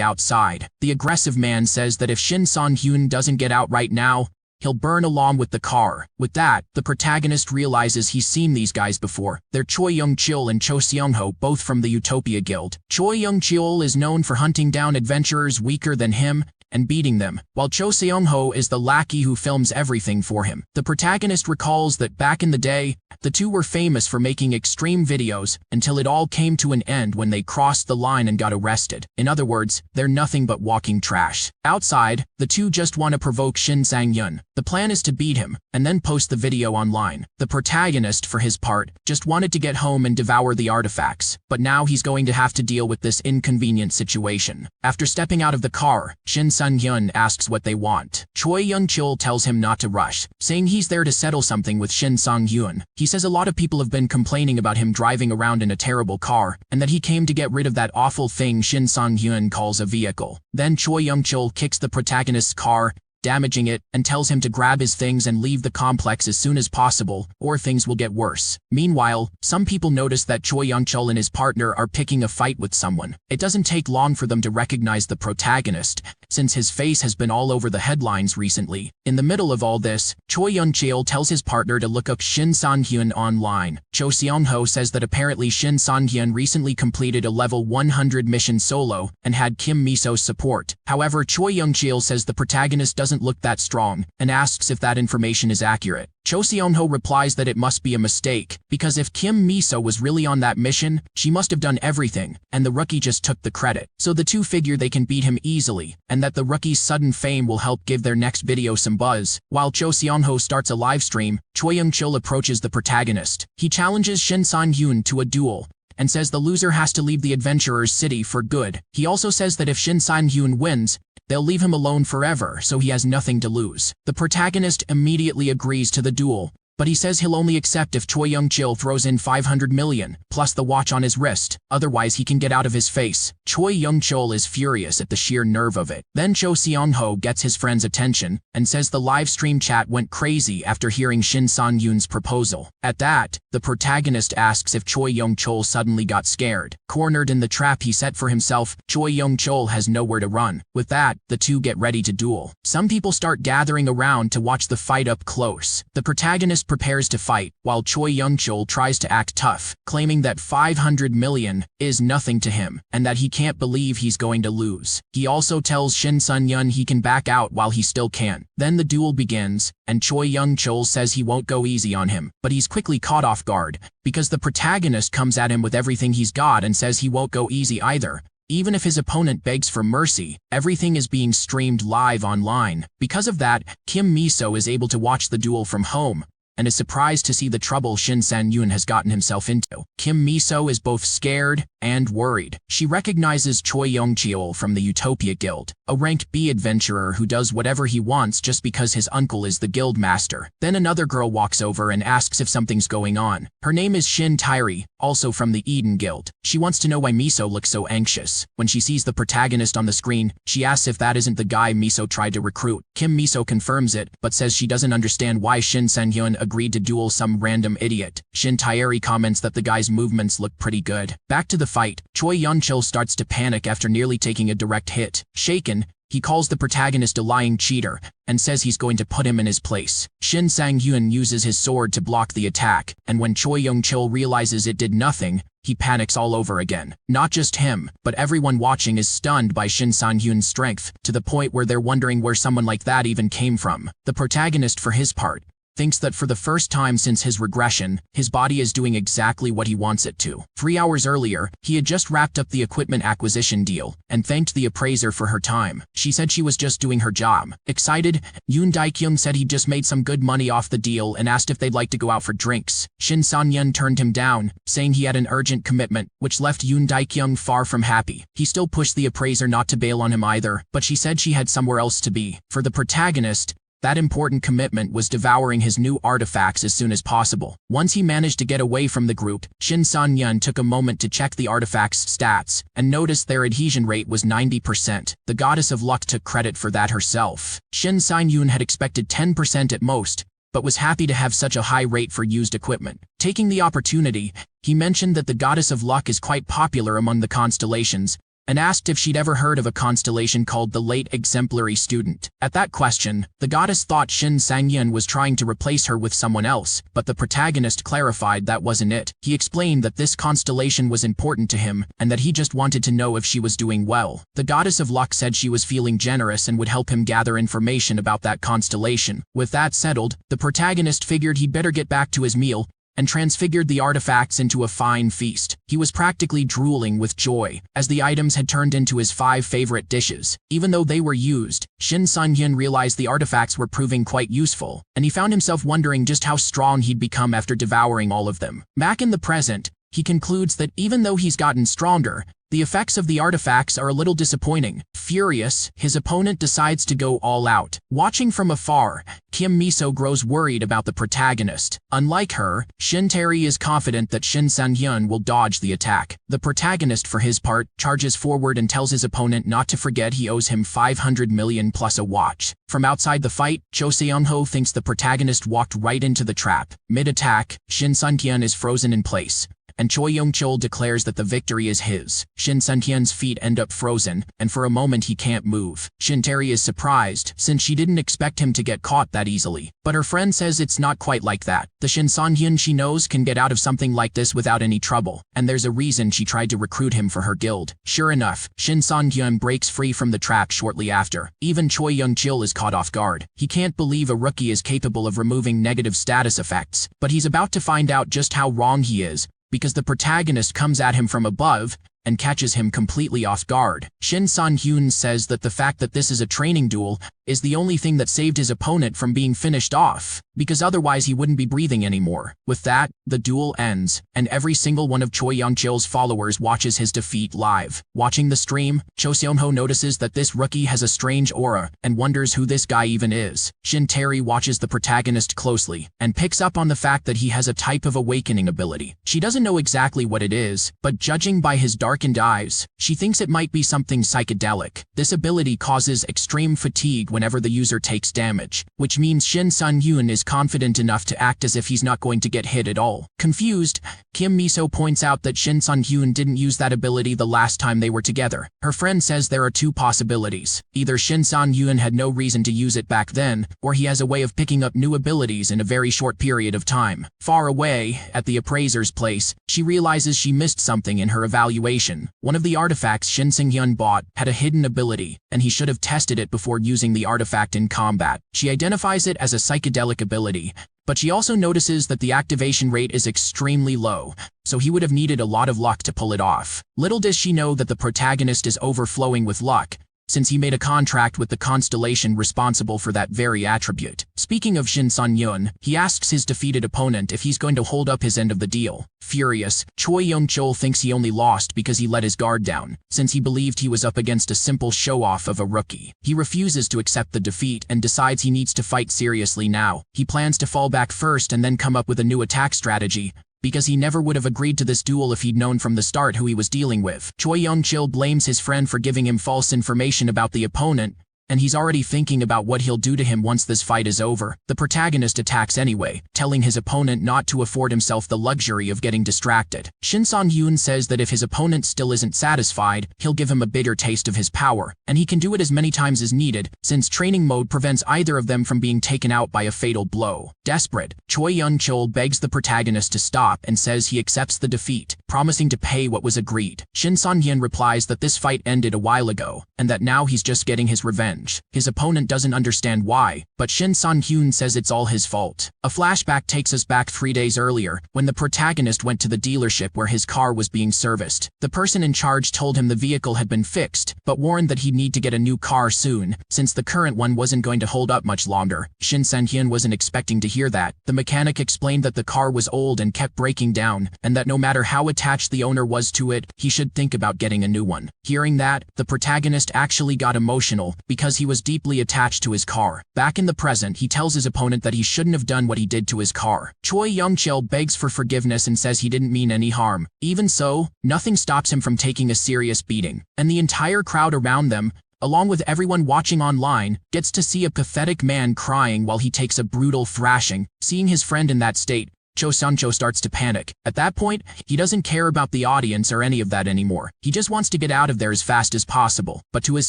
outside. The aggressive man says that if Shin Sang-yeon doesn't get out right now, he'll burn along with the car. With that, the protagonist realizes he's seen these guys before. They're Choi Young-chil and Cho Seong-ho, both from the Utopia Guild. Choi Young-chil is known for hunting down adventurers weaker than him and beating them, while Cho Seong-ho is the lackey who films everything for him. The protagonist recalls that back in the day, the two were famous for making extreme videos until it all came to an end when they crossed the line and got arrested. In other words, they're nothing but walking trash. Outside, the two just want to provoke Shin Sang-yeon. The plan is to beat him and then post the video online. The protagonist, for his part, just wanted to get home and devour the artifacts, but now he's going to have to deal with this inconvenient situation. After stepping out of the car, Shin Sang-yeon asks what they want. Choi Young-chil tells him not to rush, saying he's there to settle something with Shin Sang-yeon. He says a lot of people have been complaining about him driving around in a terrible car, and that he came to get rid of that awful thing Shin Sang-yeon calls a vehicle. Then Choi Young-chil kicks the protagonist's car, damaging it, and tells him to grab his things and leave the complex as soon as possible, or things will get worse. Meanwhile, some people notice that Choi Young-chul and his partner are picking a fight with someone. It doesn't take long for them to recognize the protagonist, since his face has been all over the headlines recently. In the middle of all this, Choi Young-chil tells his partner to look up Shin Sang-hyun online. Cho Seong-ho says that apparently Shin Sang-hyun recently completed a level 100 mission solo and had Kim Miso's support. However, Choi Young-chil says the protagonist doesn't look that strong and asks if that information is accurate. Cho Seong-ho replies that it must be a mistake, because if Kim Miso was really on that mission, she must have done everything, and the rookie just took the credit. So the two figure they can beat him easily, and that the rookie's sudden fame will help give their next video some buzz. While Cho Seong-ho starts a live stream, Choi Young-chil approaches the protagonist. He challenges Shin Sang-hyun to a duel, and says the loser has to leave the adventurer's city for good. He also says that if Shin Sang-hyun wins, they'll leave him alone forever, so he has nothing to lose. The protagonist immediately agrees to the duel, but he says he'll only accept if Choi Young-chil throws in 500 million, plus the watch on his wrist, otherwise he can get out of his face. Choi Young-chil is furious at the sheer nerve of it. Then Cho Seong-ho gets his friend's attention, and says the live stream chat went crazy after hearing Shin Sang-hyun's proposal. At that, the protagonist asks if Choi Young-chil suddenly got scared. Cornered in the trap he set for himself, Choi Young-chil has nowhere to run. With that, the two get ready to duel. Some people start gathering around to watch the fight up close. The protagonist prepares to fight, while Choi Young-chil tries to act tough, claiming that 500 million is nothing to him, and that he can't believe he's going to lose. He also tells Shin Sang-hyun he can back out while he still can. Then the duel begins, and Choi Young-chil says he won't go easy on him, but he's quickly caught off guard, because the protagonist comes at him with everything he's got and says he won't go easy either. Even if his opponent begs for mercy, everything is being streamed live online. Because of that, Kim Miso is able to watch the duel from home, and is surprised to see the trouble Shin San-yoon has gotten himself into. Kim Miso is both scared and worried. She recognizes Choi Young-cheol from the Utopia Guild, a ranked B adventurer who does whatever he wants just because his uncle is the guild master. Then another girl walks over and asks if something's going on. Her name is Shin Tairi, also from the Eden Guild. She wants to know why Miso looks so anxious. When she sees the protagonist on the screen, she asks if that isn't the guy Miso tried to recruit. Kim Miso confirms it, but says she doesn't understand why Shin San-hyun agreed to duel some random idiot. Shin Tairi comments that the guy's movements look pretty good. Back to the fight, Choi Yun-chil starts to panic after nearly taking a direct hit. Shaken, he calls the protagonist a lying cheater and says he's going to put him in his place. Shin Sang-hyun uses his sword to block the attack, and when Choi Young-chil realizes it did nothing, he panics all over again. Not just him, but everyone watching is stunned by Shin Sang-hyun's strength, to the point where they're wondering where someone like that even came from. The protagonist, for his part, thinks that for the first time since his regression, his body is doing exactly what he wants it to. 3 hours earlier, he had just wrapped up the equipment acquisition deal and thanked the appraiser for her time. She said she was just doing her job. Excited, Yoon Dae-kyung said he'd just made some good money off the deal and asked if they'd like to go out for drinks. Shin San-yeon turned him down, saying he had an urgent commitment, which left Yoon Dae-kyung far from happy. He still pushed the appraiser not to bail on him either, but she said she had somewhere else to be. For the protagonist, that important commitment was devouring his new artifacts as soon as possible. Once he managed to get away from the group, Shin San-yeon took a moment to check the artifacts' stats and noticed their adhesion rate was 90%. The goddess of luck took credit for that herself. Shin San-yeon had expected 10% at most, but was happy to have such a high rate for used equipment. Taking the opportunity, he mentioned that the goddess of luck is quite popular among the constellations, and asked if she'd ever heard of a constellation called the Late Exemplary Student. At that question, the goddess thought Shin Sang-yeon was trying to replace her with someone else, but the protagonist clarified that wasn't it. He explained that this constellation was important to him, and that he just wanted to know if she was doing well. The goddess of luck said she was feeling generous and would help him gather information about that constellation. With that settled, the protagonist figured he'd better get back to his meal, and transfigured the artifacts into a fine feast. He was practically drooling with joy, as the items had turned into his 5 favorite dishes. Even though they were used, Shin San-yeon realized the artifacts were proving quite useful, and he found himself wondering just how strong he'd become after devouring all of them. Back in the present, he concludes that even though he's gotten stronger, the effects of the artifacts are a little disappointing. Furious, his opponent decides to go all out. Watching from afar, Kim Miso grows worried about the protagonist. Unlike her, Shin Tairi is confident that Shin San-hyun will dodge the attack. The protagonist, for his part, charges forward and tells his opponent not to forget he owes him 500 million plus a watch. From outside the fight, Cho Seung-ho thinks the protagonist walked right into the trap. Mid-attack, Shin San-hyun is frozen in place, and Choi Young-chil declares that the victory is his. Shin San-hyun's feet end up frozen, and for a moment he can't move. Shin Tairi is surprised, since she didn't expect him to get caught that easily. But her friend says it's not quite like that. The Shin San-hyun she knows can get out of something like this without any trouble, and there's a reason she tried to recruit him for her guild. Sure enough, Shin San-hyun breaks free from the trap shortly after. Even Choi Young-chil is caught off guard. He can't believe a rookie is capable of removing negative status effects, but he's about to find out just how wrong he is, because the protagonist comes at him from above and catches him completely off guard. Shin San-hyun says that the fact that this is a training duel is the only thing that saved his opponent from being finished off, because otherwise he wouldn't be breathing anymore. With that, the duel ends, and every single one of Choi Young-chil's followers watches his defeat live. Watching the stream, Cho Seung-ho notices that this rookie has a strange aura and wonders who this guy even is. Shin Tairi watches the protagonist closely and picks up on the fact that he has a type of awakening ability. She doesn't know exactly what it is, but judging by his darkened eyes, she thinks it might be something psychedelic. This ability causes extreme fatigue whenever the user takes damage, which means Shin San-hyun is confident enough to act as if he's not going to get hit at all. Confused, Kim Miso points out that Shin San-hyun didn't use that ability the last time they were together. Her friend says there are 2 possibilities. Either Shin San-hyun had no reason to use it back then, or he has a way of picking up new abilities in a very short period of time. Far away, at the appraiser's place, she realizes she missed something in her evaluation. One of the artifacts Shin Sang-hyun bought had a hidden ability, and he should have tested it before using the artifact in combat. She identifies it as a psychedelic ability, but she also notices that the activation rate is extremely low, so he would have needed a lot of luck to pull it off. Little does she know that the protagonist is overflowing with luck, since he made a contract with the constellation responsible for that very attribute. Speaking of Shin Sun-yun, he asks his defeated opponent if he's going to hold up his end of the deal. Furious, Choi Young-chul thinks he only lost because he let his guard down, since he believed he was up against a simple show-off of a rookie. He refuses to accept the defeat and decides he needs to fight seriously now. He plans to fall back first and then come up with a new attack strategy, because he never would have agreed to this duel if he'd known from the start who he was dealing with. Choi Young-chul blames his friend for giving him false information about the opponent, and he's already thinking about what he'll do to him once this fight is over. The protagonist attacks anyway, telling his opponent not to afford himself the luxury of getting distracted. Shin Sun-hyun says that if his opponent still isn't satisfied, he'll give him a bitter taste of his power, and he can do it as many times as needed, since training mode prevents either of them from being taken out by a fatal blow. Desperate, Choi Young-chul begs the protagonist to stop and says he accepts the defeat, promising to pay what was agreed. Shin Sun-hyun replies that this fight ended a while ago, and that now he's just getting his revenge. His opponent doesn't understand why, but Shin Sun-hyun says it's all his fault. A flashback takes us back 3 days earlier, when the protagonist went to the dealership where his car was being serviced. The person in charge told him the vehicle had been fixed, but warned that he'd need to get a new car soon, since the current one wasn't going to hold up much longer. Shin Sun-hyun wasn't expecting to hear that. The mechanic explained that the car was old and kept breaking down, and that no matter how attached the owner was to it, he should think about getting a new one. Hearing that, the protagonist actually got emotional, because he was deeply attached to his car. Back in the present, he tells his opponent that he shouldn't have done what he did to his car. Choi Young-chul begs for forgiveness and says he didn't mean any harm. Even so, nothing stops him from taking a serious beating, and the entire crowd around them, along with everyone watching online, gets to see a pathetic man crying while he takes a brutal thrashing. Seeing his friend in that state, Cho Sun-cho starts to panic. At that point, he doesn't care about the audience or any of that anymore. He just wants to get out of there as fast as possible. But to his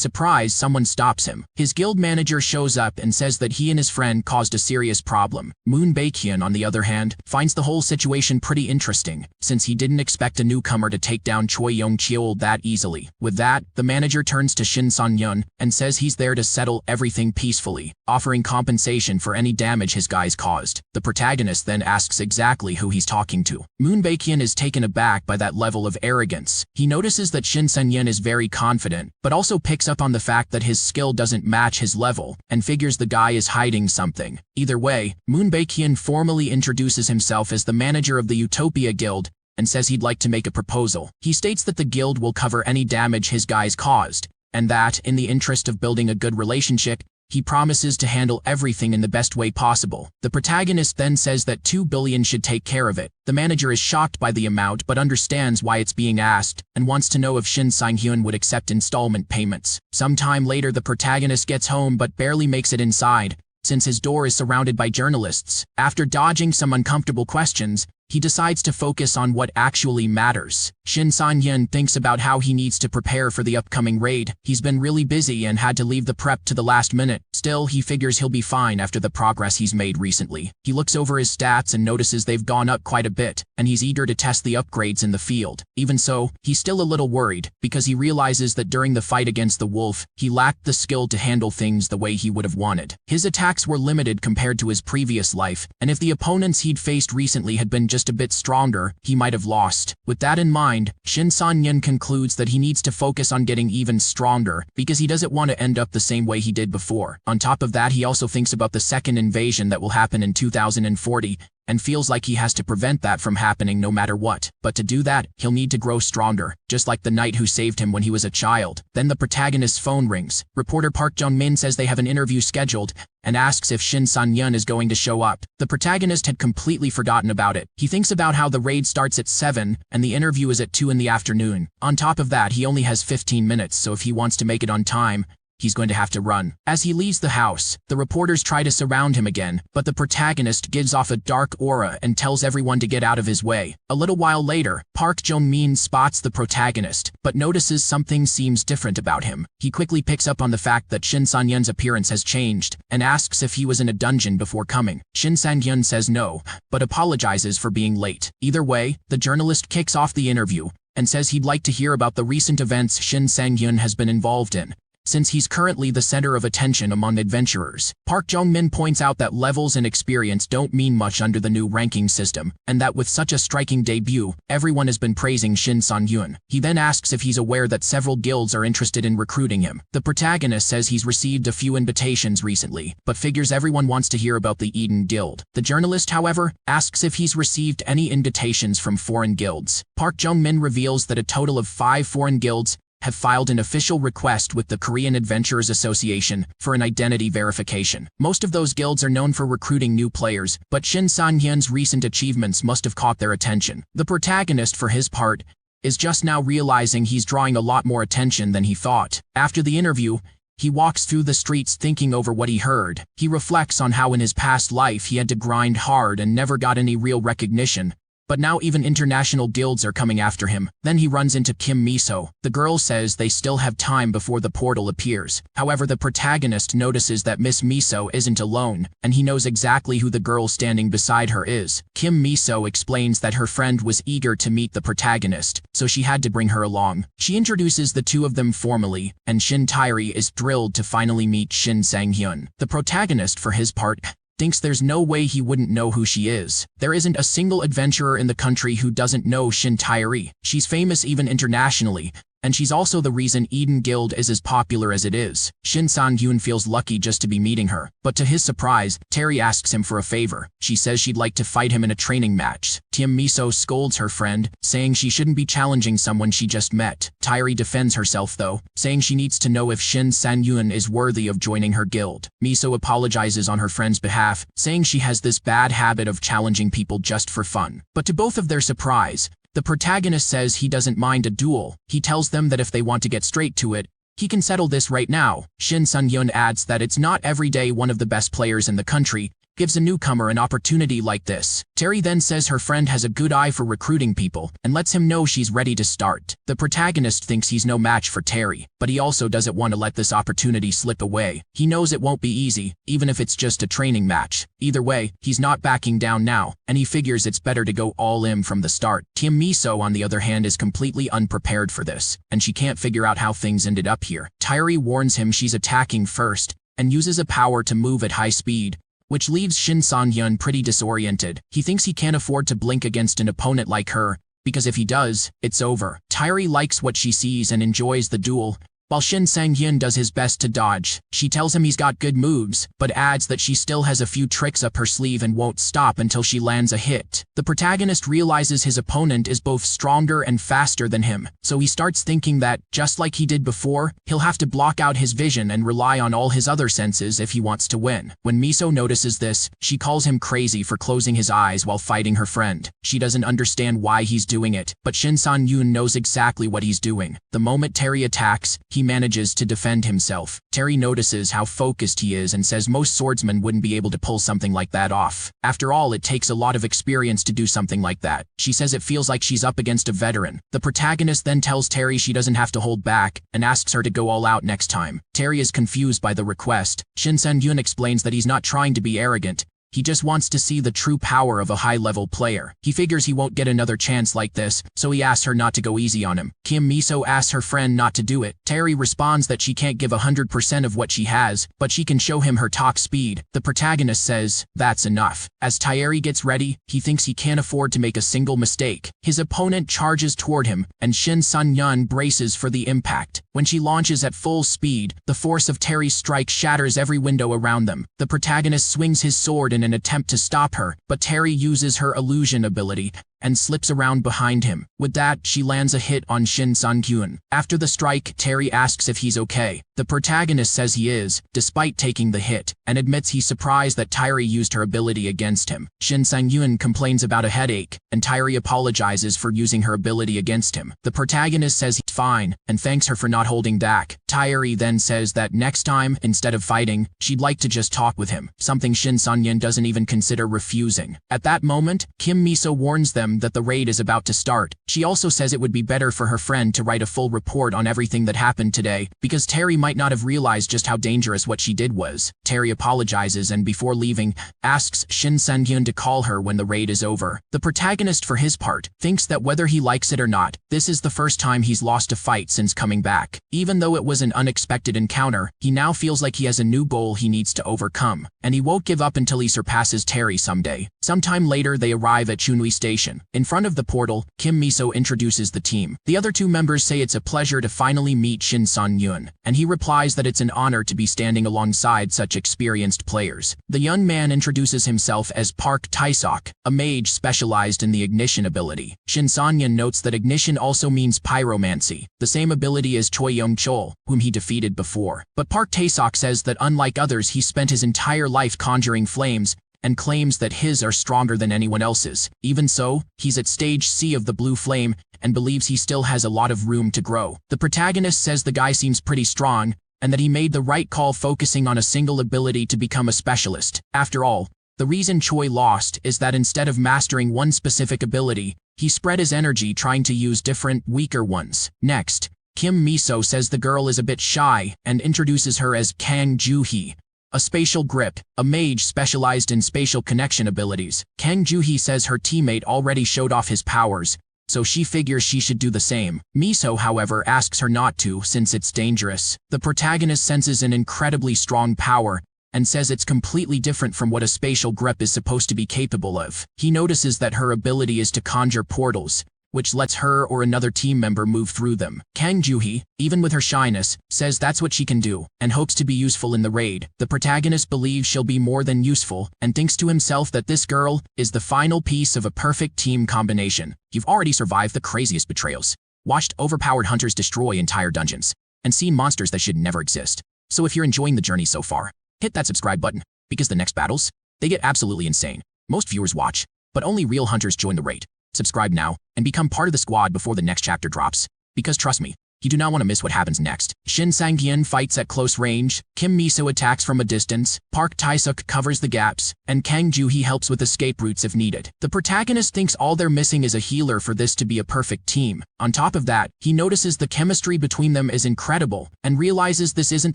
surprise, someone stops him. His guild manager shows up and says that he and his friend caused a serious problem. Moon Baekhyun, on the other hand, finds the whole situation pretty interesting, since he didn't expect a newcomer to take down Choi Young-chul that easily. With that, the manager turns to Shin Sun-hyun and says he's there to settle everything peacefully, offering compensation for any damage his guys caused. The protagonist then asks exactly who he's talking to. Moon Baekhyun is taken aback by that level of arrogance. He notices that Shin Sun-hyun is very confident, but also picks up on the fact that his skill doesn't match his level, and figures the guy is hiding something. Either way, Moon Baekhyun formally introduces himself as the manager of the Utopia Guild, and says he'd like to make a proposal. He states that the guild will cover any damage his guys caused, and that, in the interest of building a good relationship, he promises to handle everything in the best way possible. The protagonist then says that 2 billion should take care of it. The manager is shocked by the amount but understands why it's being asked, and wants to know if Shin Sun-hyun would accept installment payments. Sometime later, the protagonist gets home but barely makes it inside, since his door is surrounded by journalists. After dodging some uncomfortable questions, he decides to focus on what actually matters. Shin Sun-hyun thinks about how he needs to prepare for the upcoming raid. He's been really busy and had to leave the prep to the last minute. Still, he figures he'll be fine after the progress he's made recently. He looks over his stats and notices they've gone up quite a bit, and he's eager to test the upgrades in the field. Even so, he's still a little worried, because he realizes that during the fight against the wolf, he lacked the skill to handle things the way he would have wanted. His attacks were limited compared to his previous life, and if the opponents he'd faced recently had been just a bit stronger, he might have lost. With that in mind, Shin Sun-hyun concludes that he needs to focus on getting even stronger, because he doesn't want to end up the same way he did before. On top of that, he also thinks about the second invasion that will happen in 2040, and feels like he has to prevent that from happening no matter what. But to do that, he'll need to grow stronger, just like the knight who saved him when he was a child. Then the protagonist's phone rings. Reporter Park Jung-min says they have an interview scheduled, and asks if Shin Sun-hyun is going to show up. The protagonist had completely forgotten about it. He thinks about how the raid starts at 7, and the interview is at 2 in the afternoon. On top of that, he only has 15 minutes, so if he wants to make it on time, he's going to have to run. As he leaves the house, the reporters try to surround him again, but the protagonist gives off a dark aura and tells everyone to get out of his way. A little while later, Park Jong-min spots the protagonist, but notices something seems different about him. He quickly picks up on the fact that Shin Sun-hyun's appearance has changed, and asks if he was in a dungeon before coming. Shin Sun-hyun says no, but apologizes for being late. Either way, the journalist kicks off the interview, and says he'd like to hear about the recent events Shin Sang-hyun has been involved in, since he's currently the center of attention among adventurers. Park Jong-min points out that levels and experience don't mean much under the new ranking system, and that with such a striking debut, everyone has been praising Shin Sang-hyun. He then asks if he's aware that several guilds are interested in recruiting him. The protagonist says he's received a few invitations recently, but figures everyone wants to hear about the Eden Guild. The journalist, however, asks if he's received any invitations from foreign guilds. Park Jong-min reveals that a total of 5 foreign guilds have filed an official request with the Korean Adventurers Association for an identity verification. Most of those guilds are known for recruiting new players, but Shin Sang-hyun's recent achievements must have caught their attention. The protagonist, for his part, is just now realizing he's drawing a lot more attention than he thought. After the interview, he walks through the streets thinking over what he heard. He reflects on how in his past life he had to grind hard and never got any real recognition, but now even international guilds are coming after him. Then he runs into Kim Miso. The girl says they still have time before the portal appears. However, the protagonist notices that Miss Miso isn't alone, and he knows exactly who the girl standing beside her is. Kim Miso explains that her friend was eager to meet the protagonist, so she had to bring her along. She introduces the two of them formally, and Shin Tairi is thrilled to finally meet Shin Sang-hyun. The protagonist, for his part, thinks there's no way he wouldn't know who she is. There isn't a single adventurer in the country who doesn't know Shin Tairi. She's famous even internationally, and she's also the reason Eden Guild is as popular as it is. Shin Sang-hyun feels lucky just to be meeting her, but to his surprise, Terry asks him for a favor. She says she'd like to fight him in a training match. Kim Miso scolds her friend, saying she shouldn't be challenging someone she just met. Tairi defends herself though, saying she needs to know if Shin Sang-hyun is worthy of joining her guild. Miso apologizes on her friend's behalf, saying she has this bad habit of challenging people just for fun. But to both of their surprise, the protagonist says he doesn't mind a duel. He tells them that if they want to get straight to it, he can settle this right now. Shin Sang-hyun adds that it's not every day one of the best players in the country gives a newcomer an opportunity like this. Terry then says her friend has a good eye for recruiting people and lets him know she's ready to start. The protagonist thinks he's no match for Terry, but he also doesn't want to let this opportunity slip away. He knows it won't be easy, even if it's just a training match. Either way, he's not backing down now, and he figures it's better to go all in from the start. Kim Miso, on the other hand, is completely unprepared for this, and she can't figure out how things ended up here. Tairi warns him she's attacking first, and uses a power to move at high speed, which leaves Shin Sang-hyun pretty disoriented. He thinks he can't afford to blink against an opponent like her, because if he does, it's over. Tairi likes what she sees and enjoys the duel, while Shin Sang-hyun does his best to dodge. She tells him he's got good moves, but adds that she still has a few tricks up her sleeve and won't stop until she lands a hit. The protagonist realizes his opponent is both stronger and faster than him, so he starts thinking that, just like he did before, he'll have to block out his vision and rely on all his other senses if he wants to win. When Miso notices this, she calls him crazy for closing his eyes while fighting her friend. She doesn't understand why he's doing it, but Shin Sang-hyun knows exactly what he's doing. The moment Terry attacks, he manages to defend himself. Terry notices how focused he is and says most swordsmen wouldn't be able to pull something like that off. After all, it takes a lot of experience to do something like that. She says it feels like she's up against a veteran. The protagonist then tells Terry she doesn't have to hold back and asks her to go all out next time. Terry is confused by the request. Shin Sang-hyun explains that he's not trying to be arrogant. He just wants to see the true power of a high-level player. He figures he won't get another chance like this, so he asks her not to go easy on him. Kim Miso asks her friend not to do it. Terry responds that she can't give 100% of what she has, but she can show him her top speed. The protagonist says, that's enough. As Tairi gets ready, he thinks he can't afford to make a single mistake. His opponent charges toward him, and Shin Sang-hyun braces for the impact. When she launches at full speed, the force of Terry's strike shatters every window around them. The protagonist swings his sword in an attempt to stop her, but Terry uses her illusion ability and slips around behind him. With that, she lands a hit on Shin Sang-hyun. After the strike, Terry asks if he's okay. The protagonist says he is, despite taking the hit, and admits he's surprised that Tairi used her ability against him. Shin Sang-hyun complains about a headache, and Tairi apologizes for using her ability against him. The protagonist says he's fine, and thanks her for not holding back. Tairi then says that next time, instead of fighting, she'd like to just talk with him, something Shin Sang-hyun doesn't even consider refusing. At that moment, Kim Miso warns them him that the raid is about to start. She also says it would be better for her friend to write a full report on everything that happened today, because Terry might not have realized just how dangerous what she did was. Terry apologizes and before leaving, asks Shin Sang-hyun to call her when the raid is over. The protagonist, for his part, thinks that whether he likes it or not, this is the first time he's lost a fight since coming back. Even though it was an unexpected encounter, he now feels like he has a new goal he needs to overcome, and he won't give up until he surpasses Terry someday. Sometime later, they arrive at Chunwi Station. In front of the portal, Kim Miso introduces the team. The other two members say it's a pleasure to finally meet Shin Sang-hyun, and he replies that it's an honor to be standing alongside such experienced players. The young man introduces himself as Park Tae-sok, a mage specialized in the ignition ability. Shin Sang-hyun notes that ignition also means pyromancy, the same ability as Choi Young-chol, whom he defeated before. But Park Tae-sok says that unlike others, he spent his entire life conjuring flames and claims that his are stronger than anyone else's. Even so, he's at stage C of the blue flame and believes he still has a lot of room to grow. The protagonist says the guy seems pretty strong and that he made the right call focusing on a single ability to become a specialist. After all, the reason Choi lost is that instead of mastering one specific ability, he spread his energy trying to use different, weaker ones. Next, Kim Miso says the girl is a bit shy and introduces her as Kang Joo-hee, a spatial grip, a mage specialized in spatial connection abilities. Kang Joo-hee says her teammate already showed off his powers, so she figures she should do the same. Miso, however, asks her not to since it's dangerous. The protagonist senses an incredibly strong power and says it's completely different from what a spatial grip is supposed to be capable of. He notices that her ability is to conjure portals, which lets her or another team member move through them. Kang Joo-hee, even with her shyness, says that's what she can do, and hopes to be useful in the raid. The protagonist believes she'll be more than useful, and thinks to himself that this girl is the final piece of a perfect team combination. You've already survived the craziest betrayals, watched overpowered hunters destroy entire dungeons, and seen monsters that should never exist. So if you're enjoying the journey so far, hit that subscribe button, because the next battles, they get absolutely insane. Most viewers watch, but only real hunters join the raid. Subscribe now and become part of the squad before the next chapter drops, because trust me, you do not want to miss what happens next. Shin Sang-hyun fights at close range, Kim Miso attacks from a distance, Park Tae-sok covers the gaps, and Kang Joo-hee helps with escape routes if needed. The protagonist thinks all they're missing is a healer for this to be a perfect team. On top of that, he notices the chemistry between them is incredible, and realizes this isn't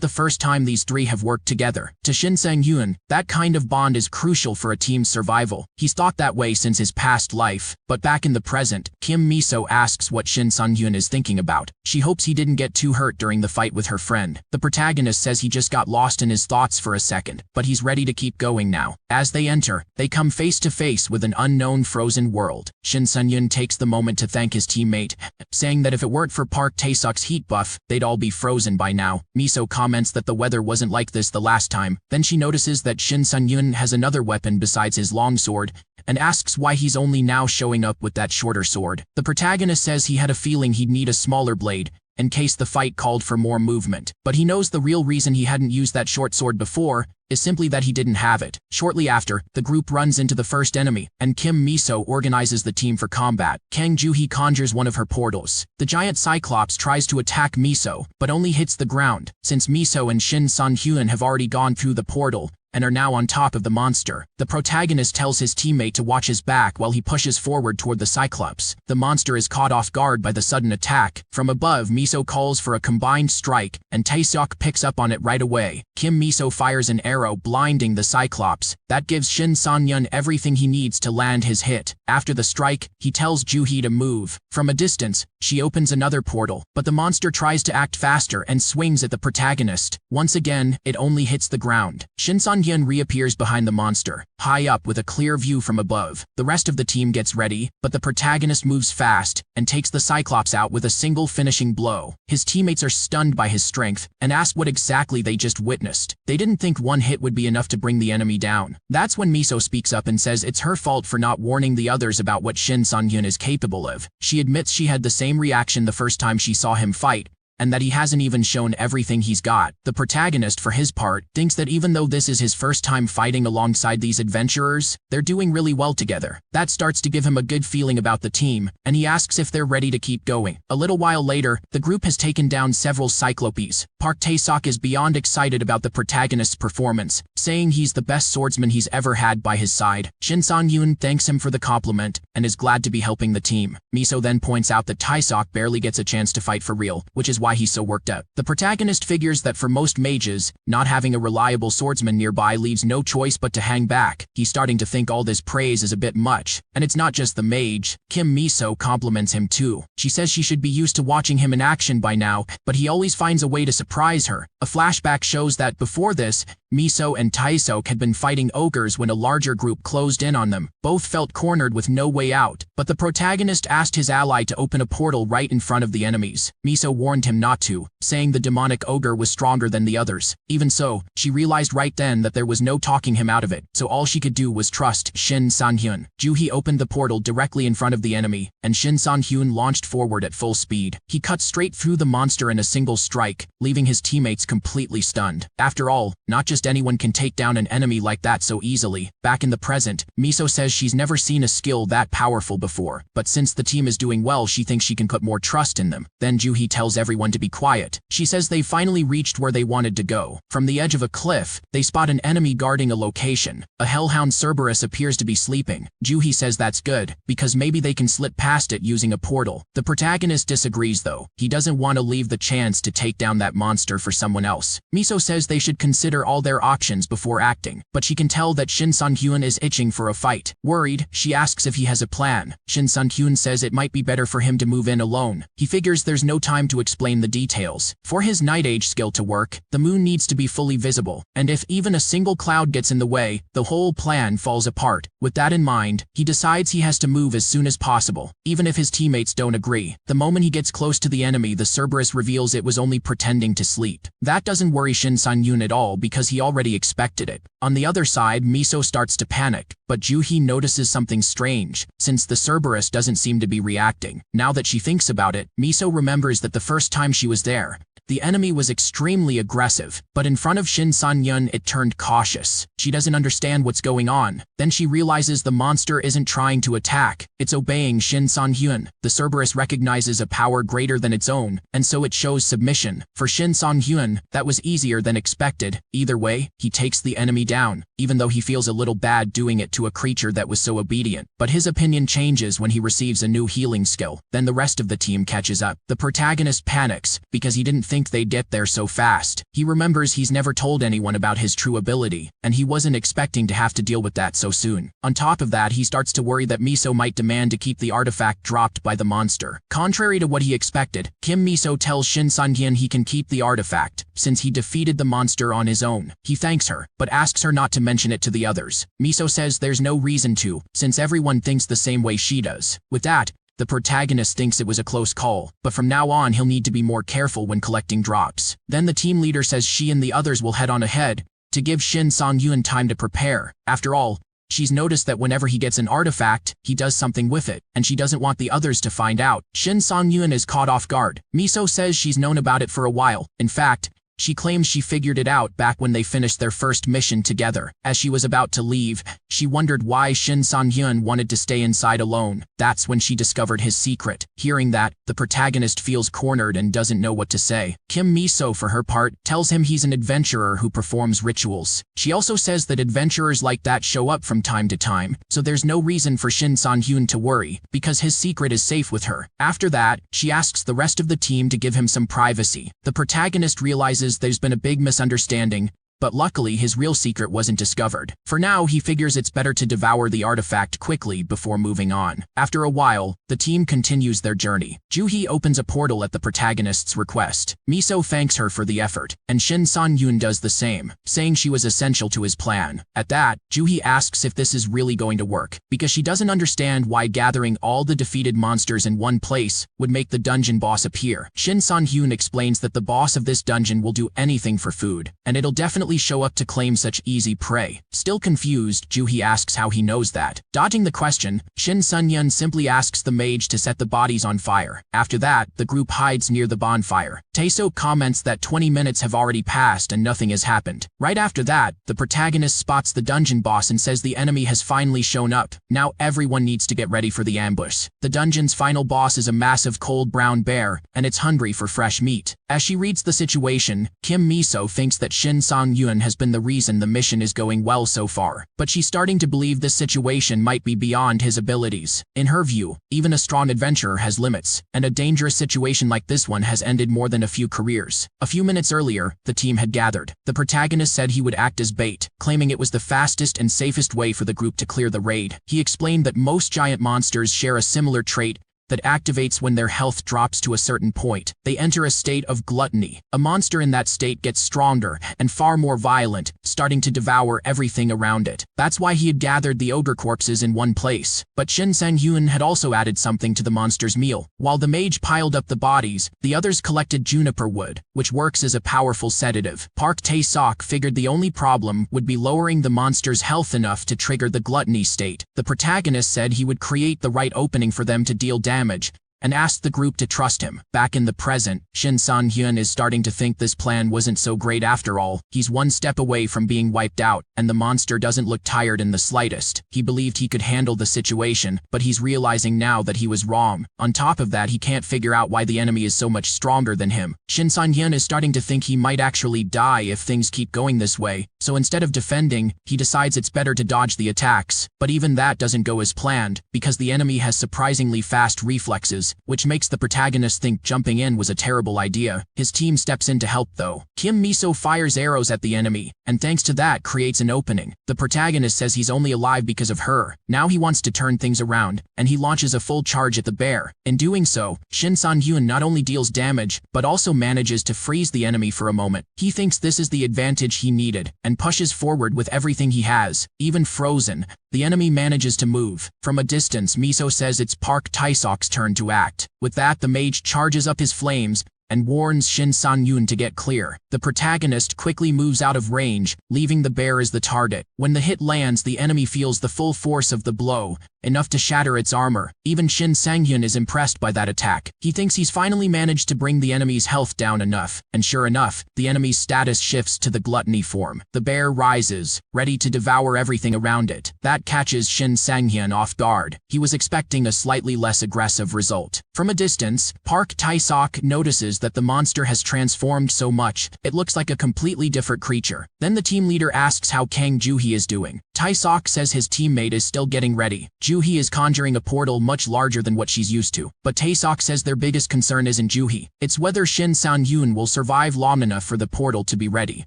the first time these three have worked together. To Shin Sang-hyun, that kind of bond is crucial for a team's survival. He's thought that way since his past life, but back in the present, Kim Miso asks what Shin Sang-hyun is thinking about. She hopes he didn't get too hurt during the fight with her friend. The protagonist says he just got lost in his thoughts for a second, but he's ready to keep going now. As they enter, they come face to face with an unknown frozen world. Shin Sang-hyun takes the moment to thank his teammate, saying that if it weren't for Park Tae-sok's heat buff, they'd all be frozen by now. Miso comments that the weather wasn't like this the last time. Then she notices that Shin Sang-hyun has another weapon besides his longsword, and asks why he's only now showing up with that shorter sword. The protagonist says he had a feeling he'd need a smaller blade, in case the fight called for more movement. But he knows the real reason he hadn't used that short sword before is simply that he didn't have it. Shortly after, the group runs into the first enemy, and Kim Miso organizes the team for combat. Kang Joo-hee conjures one of her portals. The giant Cyclops tries to attack Miso, but only hits the ground, since Miso and Shin Sang-hyun have already gone through the portal and are now on top of the monster. The protagonist tells his teammate to watch his back while he pushes forward toward the Cyclops. The monster is caught off guard by the sudden attack. From above, Miso calls for a combined strike, and Tae-sok picks up on it right away. Kim Miso fires an arrow, blinding the Cyclops. That gives Shin Sang-hyun everything he needs to land his hit. After the strike, he tells Joo-hee to move. From a distance, she opens another portal, but the monster tries to act faster and swings at the protagonist. Once again, it only hits the ground. Shin Sang-hyun reappears behind the monster, high up with a clear view from above. The rest of the team gets ready, but the protagonist moves fast and takes the Cyclops out with a single finishing blow. His teammates are stunned by his strength and ask what exactly they just witnessed. They didn't think one hit would be enough to bring the enemy down. That's when Miso speaks up and says it's her fault for not warning the others about what Shin Sang-hyun is capable of. She admits she had the same reaction the first time she saw him fight, and that he hasn't even shown everything he's got. The protagonist, for his part, thinks that even though this is his first time fighting alongside these adventurers, they're doing really well together. That starts to give him a good feeling about the team, and he asks if they're ready to keep going. A little while later, the group has taken down several cyclopes. Park Tae-sok is beyond excited about the protagonist's performance, saying he's the best swordsman he's ever had by his side. Shin Sang-yoon thanks him for the compliment and is glad to be helping the team. Miso then points out that Tae-sok barely gets a chance to fight for real, which is why he's so worked up. The protagonist figures that for most mages, not having a reliable swordsman nearby leaves no choice but to hang back. He's starting to think all this praise is a bit much, and it's not just the mage. Kim Miso compliments him too. She says she should be used to watching him in action by now, but he always finds a way to surprise her. A flashback shows that before this, Miso and Tae-sok had been fighting ogres when a larger group closed in on them. Both felt cornered with no way out, but the protagonist asked his ally to open a portal right in front of the enemies. Miso warned him not to, saying the demonic ogre was stronger than the others. Even so, she realized right then that there was no talking him out of it, so all she could do was trust Shin Sang-hyun. Juhi opened the portal directly in front of the enemy, and Shin Sang-hyun launched forward at full speed. He cut straight through the monster in a single strike, leaving his teammates completely stunned. After all, not just anyone can take down an enemy like that so easily. Back in the present, Miso says she's never seen a skill that powerful before, but since the team is doing well, she thinks she can put more trust in them. Then Juhi tells everyone to be quiet. She says they finally reached where they wanted to go. From the edge of a cliff, they spot an enemy guarding a location. A hellhound Cerberus appears to be sleeping. Juhi says that's good, because maybe they can slip past it using a portal. The protagonist disagrees though. He doesn't want to leave the chance to take down that monster for someone else. Miso says they should consider all their options before acting, but she can tell that Shin Sang-hyun is itching for a fight. Worried, she asks if he has a plan. Shin Sang-hyun says it might be better for him to move in alone. He figures there's no time to explain the details. For his Night Age skill to work, the moon needs to be fully visible, and if even a single cloud gets in the way, the whole plan falls apart. With that in mind, he decides he has to move as soon as possible, even if his teammates don't agree. The moment he gets close to the enemy, the Cerberus reveals it was only pretending to sleep. That doesn't worry Shin Sang-hyun at all because he already expected it. On the other side, Miso starts to panic, but Juhi notices something strange, since the Cerberus doesn't seem to be reacting. Now that she thinks about it, Miso remembers that the first time she was there, the enemy was extremely aggressive, but in front of Shin Sang-hyun it turned cautious. She doesn't understand what's going on. Then she realizes the monster isn't trying to attack, it's obeying Shin Sang-hyun. The Cerberus recognizes a power greater than its own, and so it shows submission. For Shin Sang-hyun, that was easier than expected. Either way, he takes the enemy down, even though he feels a little bad doing it to a creature that was so obedient. But his opinion changes when he receives a new healing skill. Then the rest of the team catches up. The protagonist panics, because he didn't think they'd get there so fast. He remembers he's never told anyone about his true ability, and he wasn't expecting to have to deal with that so soon. On top of that, he starts to worry that Miso might demand to keep the artifact dropped by the monster. Contrary to what he expected, Kim Miso tells Shin Sang-hyun he can keep the artifact, since he defeated the monster on his own. He thanks her, but asks her not to mention it to the others. Miso says there's no reason to, since everyone thinks the same way she does. With that, the protagonist thinks it was a close call, but from now on he'll need to be more careful when collecting drops. Then the team leader says she and the others will head on ahead, to give Shin Sang-hyun time to prepare. After all, she's noticed that whenever he gets an artifact, he does something with it, and she doesn't want the others to find out. Shin Sang-hyun is caught off guard. Miso says she's known about it for a while. In fact, she claims she figured it out back when they finished their first mission together. As she was about to leave, she wondered why Shin Sang-hyun wanted to stay inside alone. That's when she discovered his secret. Hearing that, the protagonist feels cornered and doesn't know what to say. Kim Miso, for her part, tells him he's an adventurer who performs rituals. She also says that adventurers like that show up from time to time, so there's no reason for Shin Sang-hyun to worry, because his secret is safe with her. After that, she asks the rest of the team to give him some privacy. The protagonist realizes there's been a big misunderstanding, but luckily his real secret wasn't discovered. For now, he figures it's better to devour the artifact quickly before moving on. After a while, the team continues their journey. Juhi opens a portal at the protagonist's request. Miso thanks her for the effort, and Shin Sang-hyun does the same, saying she was essential to his plan. At that, Juhi asks if this is really going to work, because she doesn't understand why gathering all the defeated monsters in one place would make the dungeon boss appear. Shin Sang-hyun explains that the boss of this dungeon will do anything for food, and it'll definitely rarely show up to claim such easy prey. Still confused, Juhi asks how he knows that. Dodging the question, Shin Sun-yun simply asks the mage to set the bodies on fire. After that, the group hides near the bonfire. Tae-sok comments that 20 minutes have already passed and nothing has happened. Right after that, the protagonist spots the dungeon boss and says the enemy has finally shown up. Now everyone needs to get ready for the ambush. The dungeon's final boss is a massive cold brown bear, and it's hungry for fresh meat. As she reads the situation, Kim Miso thinks that Shin Sang-yun has been the reason the mission is going well so far, but she's starting to believe this situation might be beyond his abilities. In her view, even a strong adventurer has limits, and a dangerous situation like this one has ended more than a few careers. A few minutes earlier, the team had gathered. The protagonist said he would act as bait, claiming it was the fastest and safest way for the group to clear the raid. He explained that most giant monsters share a similar trait that activates when their health drops to a certain point. They enter a state of gluttony. A monster in that state gets stronger and far more violent, starting to devour everything around it. That's why he had gathered the ogre corpses in one place. But Shin Sang-hyun had also added something to the monster's meal. While the mage piled up the bodies, the others collected juniper wood, which works as a powerful sedative. Park Tae-sok figured the only problem would be lowering the monster's health enough to trigger the gluttony state. The protagonist said he would create the right opening for them to deal damage, and asked the group to trust him. Back in the present, Shin Sang-hyun is starting to think this plan wasn't so great after all. He's one step away from being wiped out, and the monster doesn't look tired in the slightest. He believed he could handle the situation, but he's realizing now that he was wrong. On top of that, he can't figure out why the enemy is so much stronger than him. Shin Sang-hyun is starting to think he might actually die if things keep going this way, so instead of defending, he decides it's better to dodge the attacks. But even that doesn't go as planned, because the enemy has surprisingly fast reflexes, which makes the protagonist think jumping in was a terrible idea. His team steps in to help though. Kim Miso fires arrows at the enemy, and thanks to that creates an opening. The protagonist says he's only alive because of her. Now he wants to turn things around, and he launches a full charge at the bear. In doing so, Shin Sang-hyun not only deals damage, but also manages to freeze the enemy for a moment. He thinks this is the advantage he needed, and pushes forward with everything he has, even frozen. The enemy manages to move. From a distance, Miso says it's Park Tae-sok's turn to act. With that, the mage charges up his flames and warns Shin Sang-hyun to get clear. The protagonist quickly moves out of range, leaving the bear as the target. When the hit lands, the enemy feels the full force of the blow, enough to shatter its armor. Even Shin Sang-hyun is impressed by that attack. He thinks he's finally managed to bring the enemy's health down enough, and sure enough, the enemy's status shifts to the gluttony form. The bear rises, ready to devour everything around it. That catches Shin Sang-hyun off guard. He was expecting a slightly less aggressive result. From a distance, Park Tae-sok notices that the monster has transformed so much, it looks like a completely different creature. Then the team leader asks how Kang Juhi is doing. Tae-sok says his teammate is still getting ready. Juhi is conjuring a portal much larger than what she's used to. But Tae-sok says their biggest concern isn't Juhi. It's whether Shin Sang-hyun will survive long enough for the portal to be ready.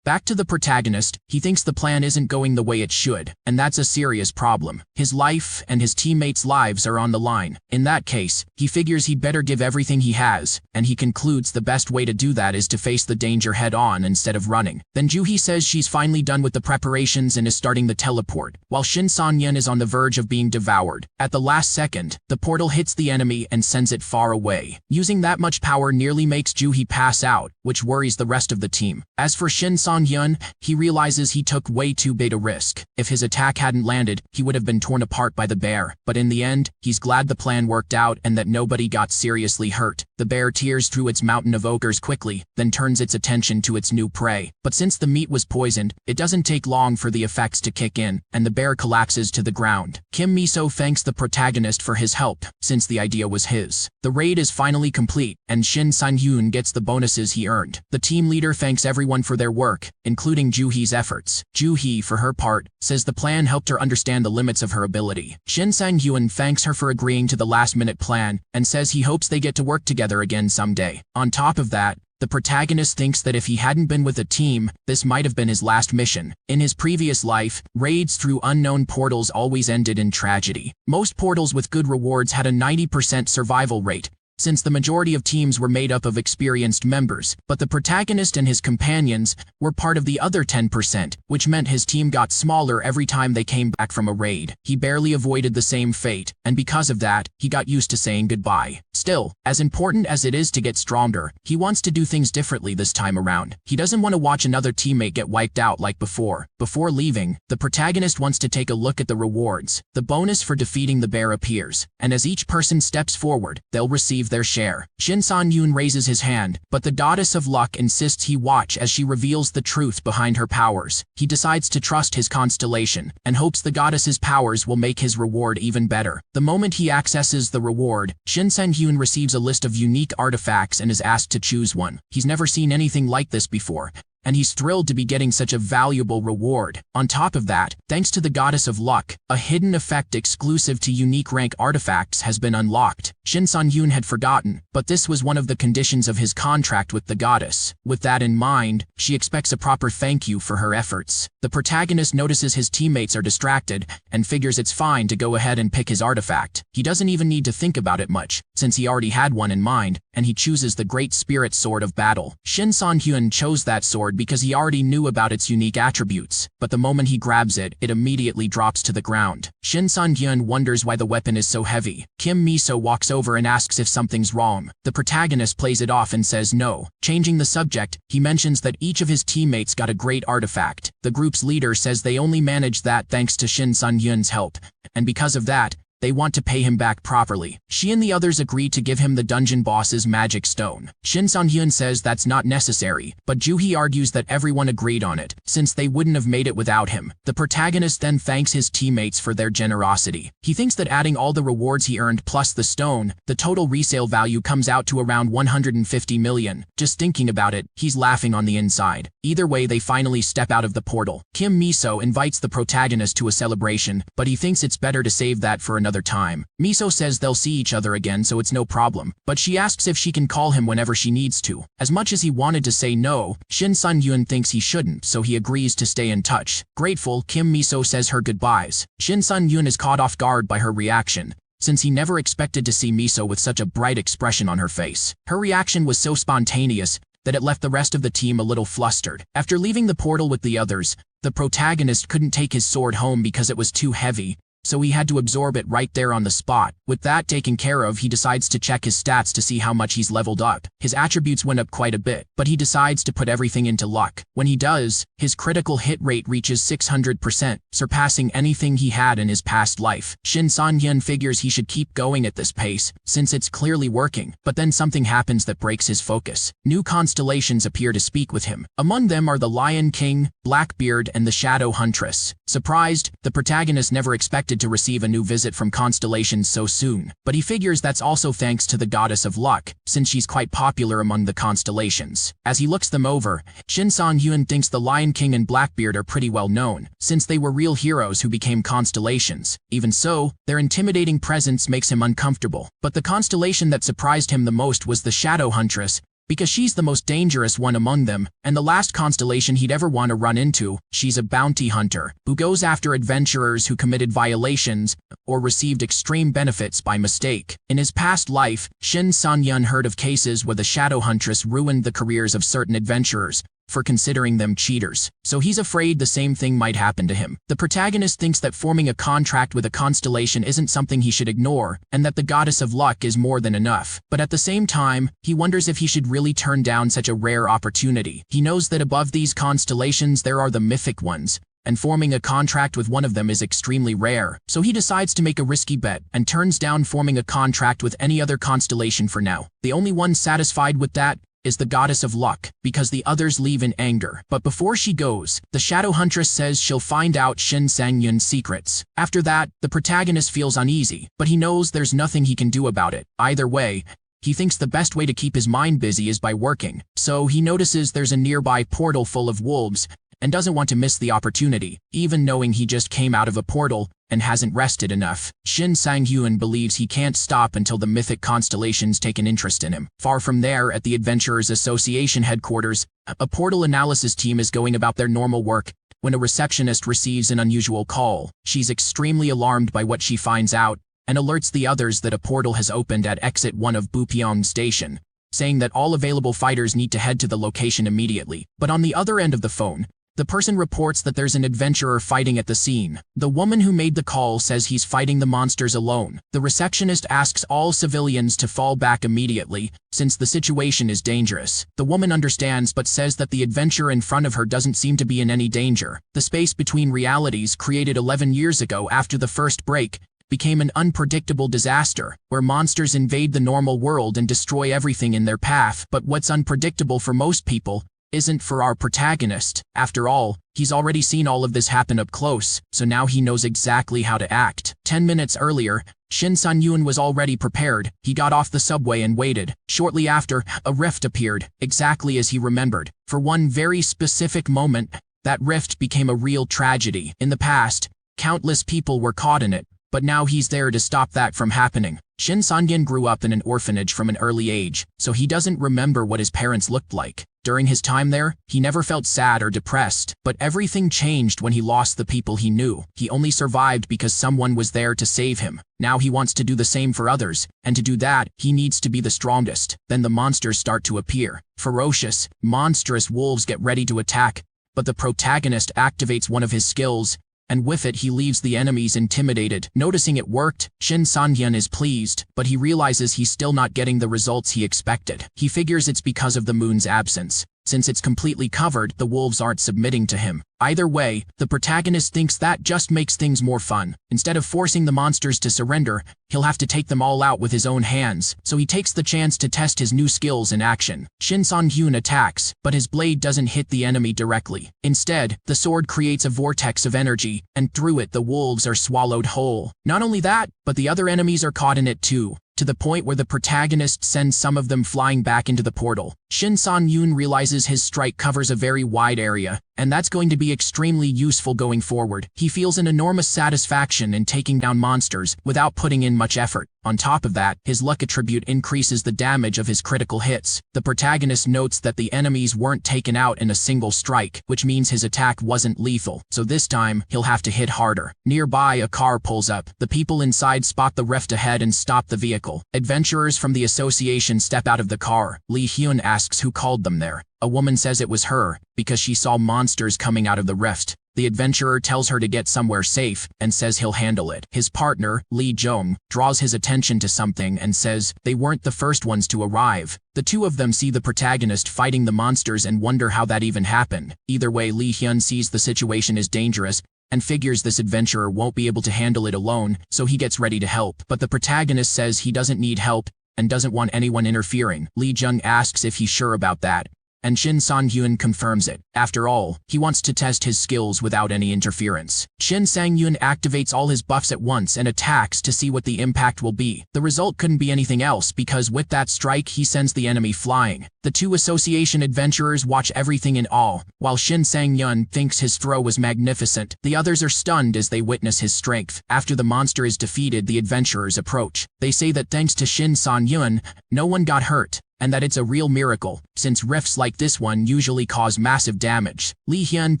Back to the protagonist, he thinks the plan isn't going the way it should, and that's a serious problem. His life and his teammates' lives are on the line. In that case, he figures he'd better give everything he has, and he concludes the best way to do that is to face the danger head-on instead of running. Then Juhi says she's finally done with the preparations and is starting the teleport, while Shin Sang-hyun is on the verge of being devoured. At the last second, the portal hits the enemy and sends it far away. Using that much power nearly makes Juhi pass out, which worries the rest of the team. As for Shin Sang-hyun, he realizes he took way too big a risk. If his attack hadn't landed, he would have been torn apart by the bear. But in the end, he's glad the plan worked out and that nobody got seriously hurt. The bear tears through its mountain of ogres quickly, then turns its attention to its new prey. But since the meat was poisoned, it doesn't take long for the effects to kick in, and the bear collapses to the ground. Kim Miso thanks the protagonist for his help, since the idea was his. The raid is finally complete, and Shin Sang-hyun gets the bonuses he earned. The team leader thanks everyone for their work, including Juhi's efforts. Juhi, for her part, says the plan helped her understand the limits of her ability. Shin Sang-hyun thanks her for agreeing to the last-minute plan, and says he hopes they get to work together again someday. On top of that, the protagonist thinks that if he hadn't been with a team, this might have been his last mission. In his previous life, raids through unknown portals always ended in tragedy. Most portals with good rewards had a 90% survival rate, since the majority of teams were made up of experienced members, but the protagonist and his companions were part of the other 10%, which meant his team got smaller every time they came back from a raid. He barely avoided the same fate, and because of that, he got used to saying goodbye. Still, as important as it is to get stronger, he wants to do things differently this time around. He doesn't want to watch another teammate get wiped out like before. Before leaving, the protagonist wants to take a look at the rewards. The bonus for defeating the bear appears, and as each person steps forward, they'll receive their share. Shin San-yoon raises his hand, but the goddess of luck insists he watch as she reveals the truth behind her powers. He decides to trust his constellation, and hopes the goddess's powers will make his reward even better. The moment he accesses the reward, Shin San-yoon receives a list of unique artifacts and is asked to choose one. He's never seen anything like this before, and he's thrilled to be getting such a valuable reward. On top of that, thanks to the Goddess of Luck, a hidden effect exclusive to unique rank artifacts has been unlocked. Shin San-yoon had forgotten, but this was one of the conditions of his contract with the goddess. With that in mind, she expects a proper thank you for her efforts. The protagonist notices his teammates are distracted, and figures it's fine to go ahead and pick his artifact. He doesn't even need to think about it much, since he already had one in mind, and he chooses the Great Spirit Sword of Battle. Shin San-hyun chose that sword because he already knew about its unique attributes, but the moment he grabs it, it immediately drops to the ground. Shin San-hyun wonders why the weapon is so heavy. Kim Miso walks over and asks if something's wrong. The protagonist plays it off and says no. Changing the subject, he mentions that each of his teammates got a great artifact. The group's leader says they only managed that thanks to Shin San-hyun's help, and because of that, they want to pay him back properly. She and the others agree to give him the dungeon boss's magic stone. Shin San-hyun says that's not necessary, but Joo-hee argues that everyone agreed on it, since they wouldn't have made it without him. The protagonist then thanks his teammates for their generosity. He thinks that adding all the rewards he earned plus the stone, the total resale value comes out to around 150 million. Just thinking about it, he's laughing on the inside. Either way, they finally step out of the portal. Kim Miso invites the protagonist to a celebration, but he thinks it's better to save that for another time. Miso says they'll see each other again, so it's no problem, but she asks if she can call him whenever she needs to. As much as he wanted to say no, Shin San-hyun thinks he shouldn't, so he agrees to stay in touch. Grateful, Kim Miso says her goodbyes. Shin San-hyun is caught off guard by her reaction, since he never expected to see Miso with such a bright expression on her face. Her reaction was so spontaneous that it left the rest of the team a little flustered. After leaving the portal with the others, the protagonist couldn't take his sword home because it was too heavy, so he had to absorb it right there on the spot. With that taken care of, he decides to check his stats to see how much he's leveled up. His attributes went up quite a bit, but he decides to put everything into luck. When he does, his critical hit rate reaches 600%, surpassing anything he had in his past life. Shin San-hyun figures he should keep going at this pace, since it's clearly working, but then something happens that breaks his focus. New constellations appear to speak with him. Among them are the Lion King, Blackbeard, and the Shadow Huntress. Surprised, the protagonist never expected to receive a new visit from constellations so soon, but he figures that's also thanks to the Goddess of Luck, since she's quite popular among the constellations. As he looks them over, Shin San-hyun thinks the Lion King and Blackbeard are pretty well known, since they were real heroes who became constellations. Even so, their intimidating presence makes him uncomfortable. But the constellation that surprised him the most was the Shadow Huntress, because she's the most dangerous one among them, and the last constellation he'd ever want to run into. She's a bounty hunter, who goes after adventurers who committed violations or received extreme benefits by mistake. In his past life, Shin San-hyun heard of cases where the Shadow Huntress ruined the careers of certain adventurers for considering them cheaters, so he's afraid the same thing might happen to him. The protagonist thinks that forming a contract with a constellation isn't something he should ignore, and that the Goddess of Luck is more than enough. But at the same time, he wonders if he should really turn down such a rare opportunity. He knows that above these constellations there are the mythic ones, and forming a contract with one of them is extremely rare. So he decides to make a risky bet, and turns down forming a contract with any other constellation for now. The only one satisfied with that is the Goddess of Luck, because the others leave in anger. But before she goes, the Shadow Huntress says she'll find out Shin Sang-yun's secrets. After that, the protagonist feels uneasy, but he knows there's nothing he can do about it. Either way, he thinks the best way to keep his mind busy is by working, so he notices there's a nearby portal full of wolves, and doesn't want to miss the opportunity, even knowing he just came out of a portal and hasn't rested enough. Shin Sang-hyun believes he can't stop until the mythic constellations take an interest in him. Far from there, at the Adventurers Association headquarters, a portal analysis team is going about their normal work when a receptionist receives an unusual call. She's extremely alarmed by what she finds out, and alerts the others that a portal has opened at exit 1 of Bupyeong Station, saying that all available fighters need to head to the location immediately. But on the other end of the phone, the person reports that there's an adventurer fighting at the scene. The woman who made the call says he's fighting the monsters alone. The receptionist asks all civilians to fall back immediately, since the situation is dangerous. The woman understands but says that the adventurer in front of her doesn't seem to be in any danger. The space between realities created 11 years ago after the first break became an unpredictable disaster, where monsters invade the normal world and destroy everything in their path. But what's unpredictable for most people isn't for our protagonist. After all, he's already seen all of this happen up close, so now he knows exactly how to act. 10 minutes earlier, Shin Sun-yoon was already prepared. He got off the subway and waited. Shortly after, a rift appeared, exactly as he remembered. For one very specific moment, that rift became a real tragedy. In the past, countless people were caught in it, but now he's there to stop that from happening. Shin Sun-yoon grew up in an orphanage from an early age, so he doesn't remember what his parents looked like. During his time there, he never felt sad or depressed, but everything changed when he lost the people he knew. He only survived because someone was there to save him. Now he wants to do the same for others, and to do that, he needs to be the strongest. Then the monsters start to appear. Ferocious, monstrous wolves get ready to attack, but the protagonist activates one of his skills, and with it he leaves the enemies intimidated. Noticing it worked, Shin San-hyun is pleased, but he realizes he's still not getting the results he expected. He figures it's because of the moon's absence. Since it's completely covered, the wolves aren't submitting to him. Either way, the protagonist thinks that just makes things more fun. Instead of forcing the monsters to surrender, he'll have to take them all out with his own hands, so he takes the chance to test his new skills in action. Shin San-hyun attacks, but his blade doesn't hit the enemy directly. Instead, the sword creates a vortex of energy, and through it the wolves are swallowed whole. Not only that, but the other enemies are caught in it too, to the point where the protagonist sends some of them flying back into the portal. Shin San-hyun realizes his strike covers a very wide area, and that's going to be extremely useful going forward. He feels an enormous satisfaction in taking down monsters without putting in much effort. On top of that, his luck attribute increases the damage of his critical hits. The protagonist notes that the enemies weren't taken out in a single strike, which means his attack wasn't lethal, so this time, he'll have to hit harder. Nearby, a car pulls up. The people inside spot the rift ahead and stop the vehicle. Adventurers from the association step out of the car. Lee Hyun asks who called them there. A woman says it was her, because she saw monsters coming out of the rift. The adventurer tells her to get somewhere safe, and says he'll handle it. His partner, Lee Jong, draws his attention to something and says they weren't the first ones to arrive. The two of them see the protagonist fighting the monsters and wonder how that even happened. Either way, Lee Hyun sees the situation is dangerous, and figures this adventurer won't be able to handle it alone, so he gets ready to help. But the protagonist says he doesn't need help, and doesn't want anyone interfering. Lee Jung asks if he's sure about that, and Shin Sang-hyun confirms it. After all, he wants to test his skills without any interference. Shin Sang-hyun activates all his buffs at once and attacks to see what the impact will be. The result couldn't be anything else because with that strike he sends the enemy flying. The two association adventurers watch everything in awe, while Shin Sang-hyun thinks his throw was magnificent. The others are stunned as they witness his strength. After the monster is defeated, the adventurers approach. They say that thanks to Shin Sang-hyun, no one got hurt, and that it's a real miracle, since rifts like this one usually cause massive damage. Lee Hyun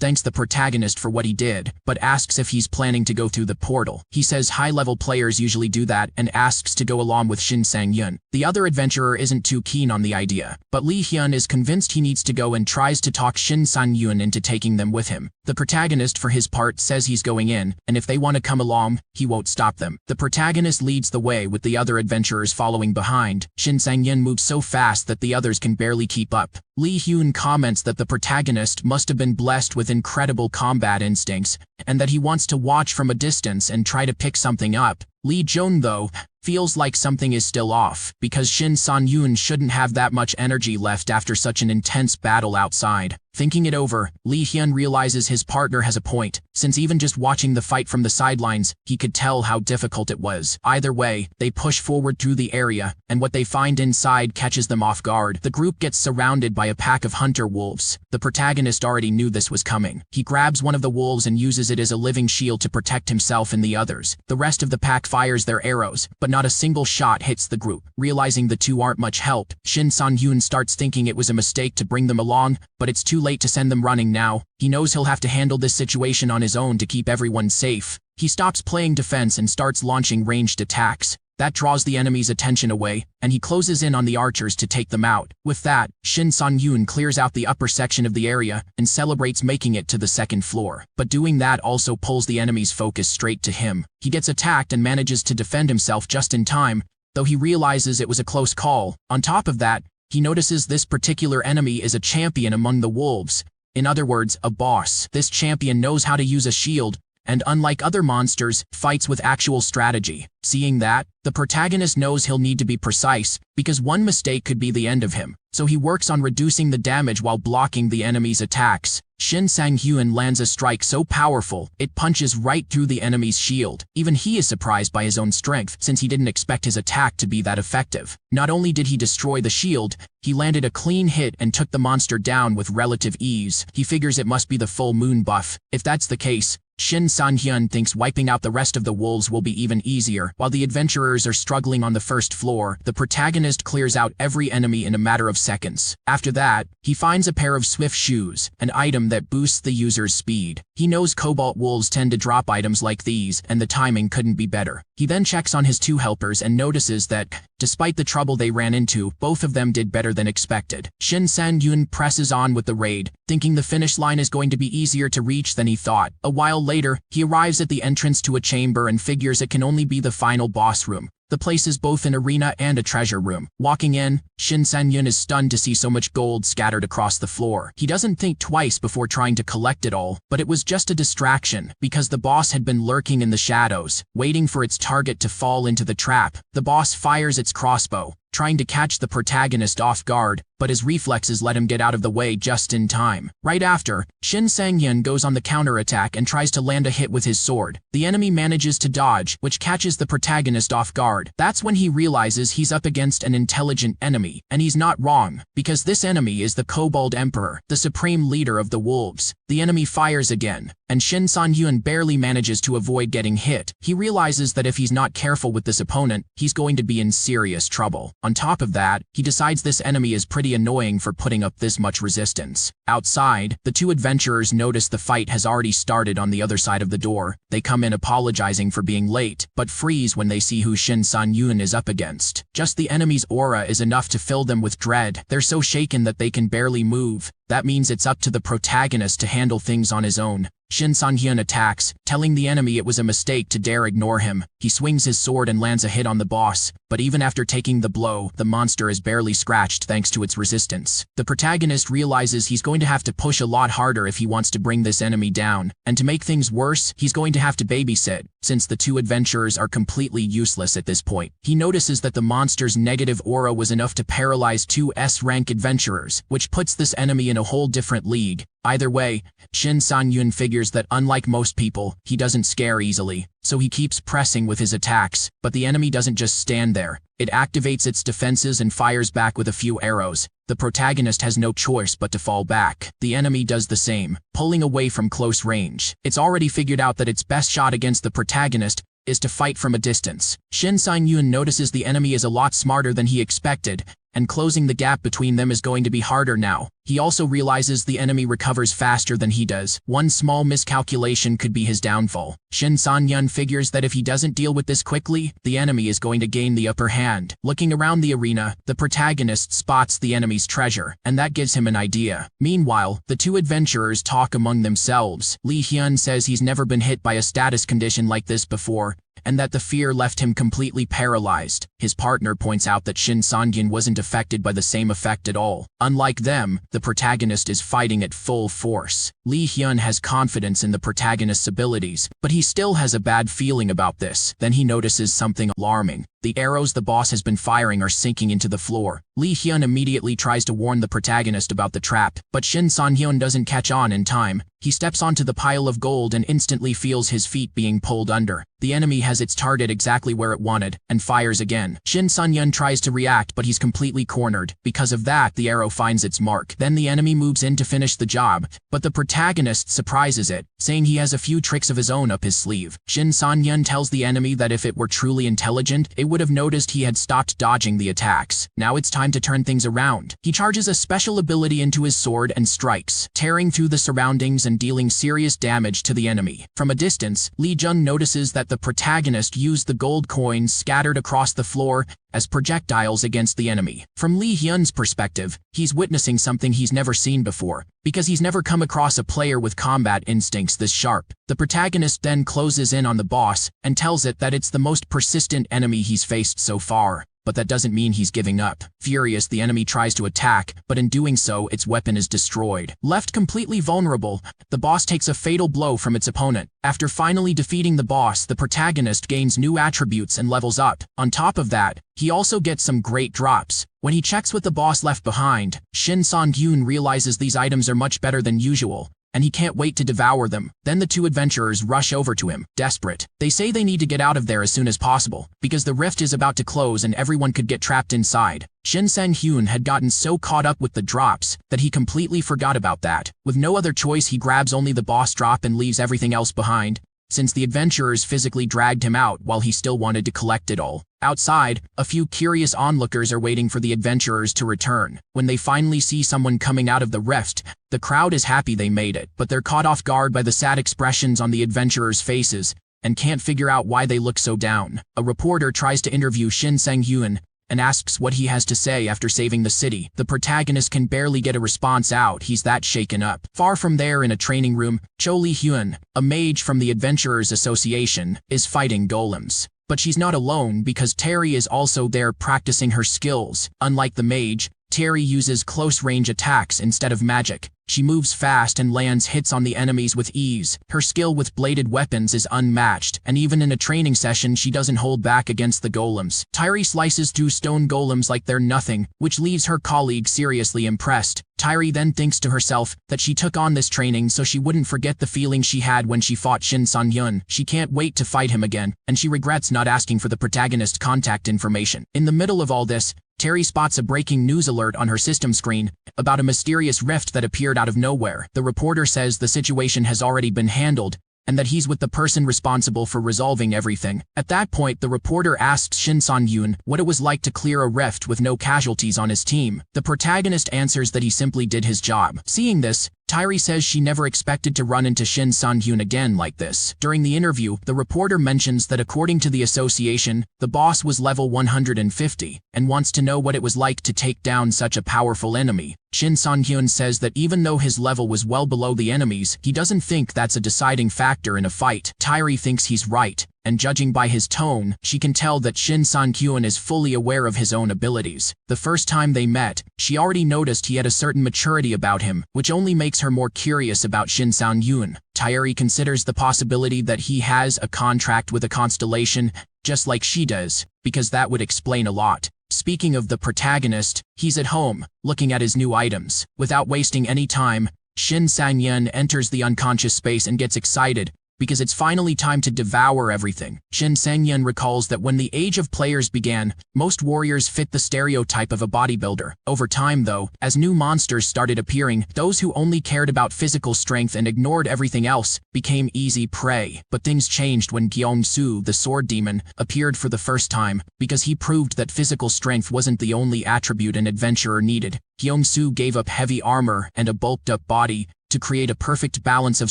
thanks the protagonist for what he did, but asks if he's planning to go through the portal. He says high-level players usually do that and asks to go along with Shin Sang-hyun. The other adventurer isn't too keen on the idea, but Lee Hyun is convinced he needs to go and tries to talk Shin Sang-hyun into taking them with him. The protagonist, for his part, says he's going in, and if they want to come along, he won't stop them. The protagonist leads the way with the other adventurers following behind. Shin Sang-hyun moves so fast that the others can barely keep up. Lee Hyun comments that the protagonist must have been blessed with incredible combat instincts, and that he wants to watch from a distance and try to pick something up. Lee Jong, though, feels like something is still off, because Shin Sang-hyun shouldn't have that much energy left after such an intense battle outside. Thinking it over, Lee Hyun realizes his partner has a point, since even just watching the fight from the sidelines, he could tell how difficult it was. Either way, they push forward through the area, and what they find inside catches them off guard. The group gets surrounded by a pack of hunter wolves. The protagonist already knew this was coming. He grabs one of the wolves and uses it as a living shield to protect himself and the others. The rest of the pack fires their arrows, but not a single shot hits the group. Realizing the two aren't much help, Shin Sang-hyun starts thinking it was a mistake to bring them along, but it's too late to send them running now. He knows he'll have to handle this situation on his own to keep everyone safe. He stops playing defense and starts launching ranged attacks. That draws the enemy's attention away, and he closes in on the archers to take them out. With that, Shin San-yoon clears out the upper section of the area and celebrates making it to the second floor. But doing that also pulls the enemy's focus straight to him. He gets attacked and manages to defend himself just in time, though he realizes it was a close call. On top of that, he notices this particular enemy is a champion among the wolves. In other words, a boss. This champion knows how to use a shield, and unlike other monsters, fights with actual strategy. Seeing that, the protagonist knows he'll need to be precise, because one mistake could be the end of him, so he works on reducing the damage while blocking the enemy's attacks. Shin Sang-hyun lands a strike so powerful, it punches right through the enemy's shield. Even he is surprised by his own strength, since he didn't expect his attack to be that effective. Not only did he destroy the shield, he landed a clean hit and took the monster down with relative ease. He figures it must be the full moon buff. If that's the case, Shin San-hyun thinks wiping out the rest of the wolves will be even easier. While the adventurers are struggling on the first floor, the protagonist clears out every enemy in a matter of seconds. After that, he finds a pair of swift shoes, an item that boosts the user's speed. He knows cobalt wolves tend to drop items like these, and the timing couldn't be better. He then checks on his two helpers and notices that, despite the trouble they ran into, both of them did better than expected. Shin San-yoon presses on with the raid, thinking the finish line is going to be easier to reach than he thought. A while later, he arrives at the entrance to a chamber and figures it can only be the final boss room. The place is both an arena and a treasure room. Walking in, Shin San-yoon is stunned to see so much gold scattered across the floor. He doesn't think twice before trying to collect it all, but it was just a distraction, because the boss had been lurking in the shadows, waiting for its target to fall into the trap. The boss fires its crossbow, trying to catch the protagonist off guard, but his reflexes let him get out of the way just in time. Right after, Shin Sang-hyun goes on the counterattack and tries to land a hit with his sword. The enemy manages to dodge, which catches the protagonist off guard. That's when he realizes he's up against an intelligent enemy, and he's not wrong, because this enemy is the Kobold Emperor, the supreme leader of the wolves. The enemy fires again, and Shin San-hyun barely manages to avoid getting hit. He realizes that if he's not careful with this opponent, he's going to be in serious trouble. On top of that, he decides this enemy is pretty annoying for putting up this much resistance. Outside, the two adventurers notice the fight has already started on the other side of the door. They come in apologizing for being late, but freeze when they see who Shin San-yoon is up against. Just the enemy's aura is enough to fill them with dread. They're so shaken that they can barely move. That means it's up to the protagonist to handle things on his own. Shin San-hyun attacks, telling the enemy it was a mistake to dare ignore him. He swings his sword and lands a hit on the boss, but even after taking the blow, the monster is barely scratched thanks to its resistance. The protagonist realizes he's going to have to push a lot harder if he wants to bring this enemy down, and to make things worse, he's going to have to babysit, since the two adventurers are completely useless at this point. He notices that the monster's negative aura was enough to paralyze two S-rank adventurers, which puts this enemy in a whole different league. Either way, Shin San-yoon figures that unlike most people, he doesn't scare easily, so he keeps pressing with his attacks, but the enemy doesn't just stand there. It activates its defenses and fires back with a few arrows. The protagonist has no choice but to fall back. The enemy does the same, pulling away from close range. It's already figured out that its best shot against the protagonist is to fight from a distance. Shin San-yoon notices the enemy is a lot smarter than he expected, and closing the gap between them is going to be harder now. He also realizes the enemy recovers faster than he does. One small miscalculation could be his downfall. Shin San-hyun figures that if he doesn't deal with this quickly, the enemy is going to gain the upper hand. Looking around the arena, the protagonist spots the enemy's treasure, and that gives him an idea. Meanwhile, the two adventurers talk among themselves. Lee Hyun says he's never been hit by a status condition like this before, and that the fear left him completely paralyzed. His partner points out that Shin San-hyun wasn't affected by the same effect at all. Unlike them, the protagonist is fighting at full force. Lee Hyun has confidence in the protagonist's abilities, but he still has a bad feeling about this. Then he notices something alarming. The arrows the boss has been firing are sinking into the floor. Lee Hyun immediately tries to warn the protagonist about the trap, but Shin San-hyun doesn't catch on in time. He steps onto the pile of gold and instantly feels his feet being pulled under. The enemy has its target exactly where it wanted, and fires again. Shin San-hyun tries to react, but he's completely cornered. Because of that, the arrow finds its mark. Then the enemy moves in to finish the job, but the protagonist surprises it, saying he has a few tricks of his own up his sleeve. Shin San-hyun tells the enemy that if it were truly intelligent, it would would have noticed he had stopped dodging the attacks. Now it's time to turn things around. He charges a special ability into his sword and strikes, tearing through the surroundings and dealing serious damage to the enemy. From a distance, Lee Jung notices that the protagonist used the gold coins scattered across the floor as projectiles against the enemy. From Lee Hyun's perspective, he's witnessing something he's never seen before, because he's never come across a player with combat instincts this sharp. The protagonist then closes in on the boss and tells it that it's the most persistent enemy he's faced so far. But that doesn't mean he's giving up. Furious, the enemy tries to attack, but in doing so, its weapon is destroyed. Left completely vulnerable, the boss takes a fatal blow from its opponent. After finally defeating the boss, the protagonist gains new attributes and levels up. On top of that, he also gets some great drops. When he checks with the boss left behind, Shin Sang-hyun realizes these items are much better than usual, and he can't wait to devour them. Then the two adventurers rush over to him, desperate. They say they need to get out of there as soon as possible, because the rift is about to close and everyone could get trapped inside. Shin Sang-hyun had gotten so caught up with the drops that he completely forgot about that. With no other choice, he grabs only the boss drop and leaves everything else behind, since the adventurers physically dragged him out while he still wanted to collect it all. Outside, a few curious onlookers are waiting for the adventurers to return. When they finally see someone coming out of the rift, the crowd is happy they made it, but they're caught off guard by the sad expressions on the adventurers' faces and can't figure out why they look so down. A reporter tries to interview Shin Sang-hyun and asks what he has to say after saving the city. The protagonist can barely get a response out, he's that shaken up. Far from there, in a training room, Cho Lee-hyun, a mage from the Adventurers Association, is fighting golems. But she's not alone, because Terry is also there practicing her skills. Unlike the mage, Terry uses close-range attacks instead of magic. She moves fast and lands hits on the enemies with ease. Her skill with bladed weapons is unmatched, and even in a training session she doesn't hold back against the golems. Tyri slices through stone golems like they're nothing, which leaves her colleague seriously impressed. Tyri then thinks to herself that she took on this training so she wouldn't forget the feeling she had when she fought Shin Sang-hyun. She can't wait to fight him again, and she regrets not asking for the protagonist's contact information. In the middle of all this, Terry spots a breaking news alert on her system screen about a mysterious rift that appeared out of nowhere. The reporter says the situation has already been handled, and that he's with the person responsible for resolving everything. At that point, the reporter asks Shin Sang-hyun what it was like to clear a rift with no casualties on his team. The protagonist answers that he simply did his job. Seeing this, Tyri says she never expected to run into Shin Sang-hyun again like this. During the interview, the reporter mentions that according to the association, the boss was level 150, and wants to know what it was like to take down such a powerful enemy. Shin Sang-hyun says that even though his level was well below the enemy's, he doesn't think that's a deciding factor in a fight. Tyri thinks he's right, and judging by his tone, she can tell that Shin Sang-hyun is fully aware of his own abilities. The first time they met, she already noticed he had a certain maturity about him, which only makes her more curious about Shin Sang-hyun. Tyri considers the possibility that he has a contract with a constellation, just like she does, because that would explain a lot. Speaking of the protagonist, he's at home, looking at his new items. Without wasting any time, Shin Sang-hyun enters the unconscious space and gets excited, because it's finally time to devour everything. Shin Sang-hyun recalls that when the age of players began, most warriors fit the stereotype of a bodybuilder. Over time, though, as new monsters started appearing, those who only cared about physical strength and ignored everything else became easy prey. But things changed when Gyeong-soo, the sword demon, appeared for the first time, because he proved that physical strength wasn't the only attribute an adventurer needed. Gyeong-soo gave up heavy armor and a bulked-up body to create a perfect balance of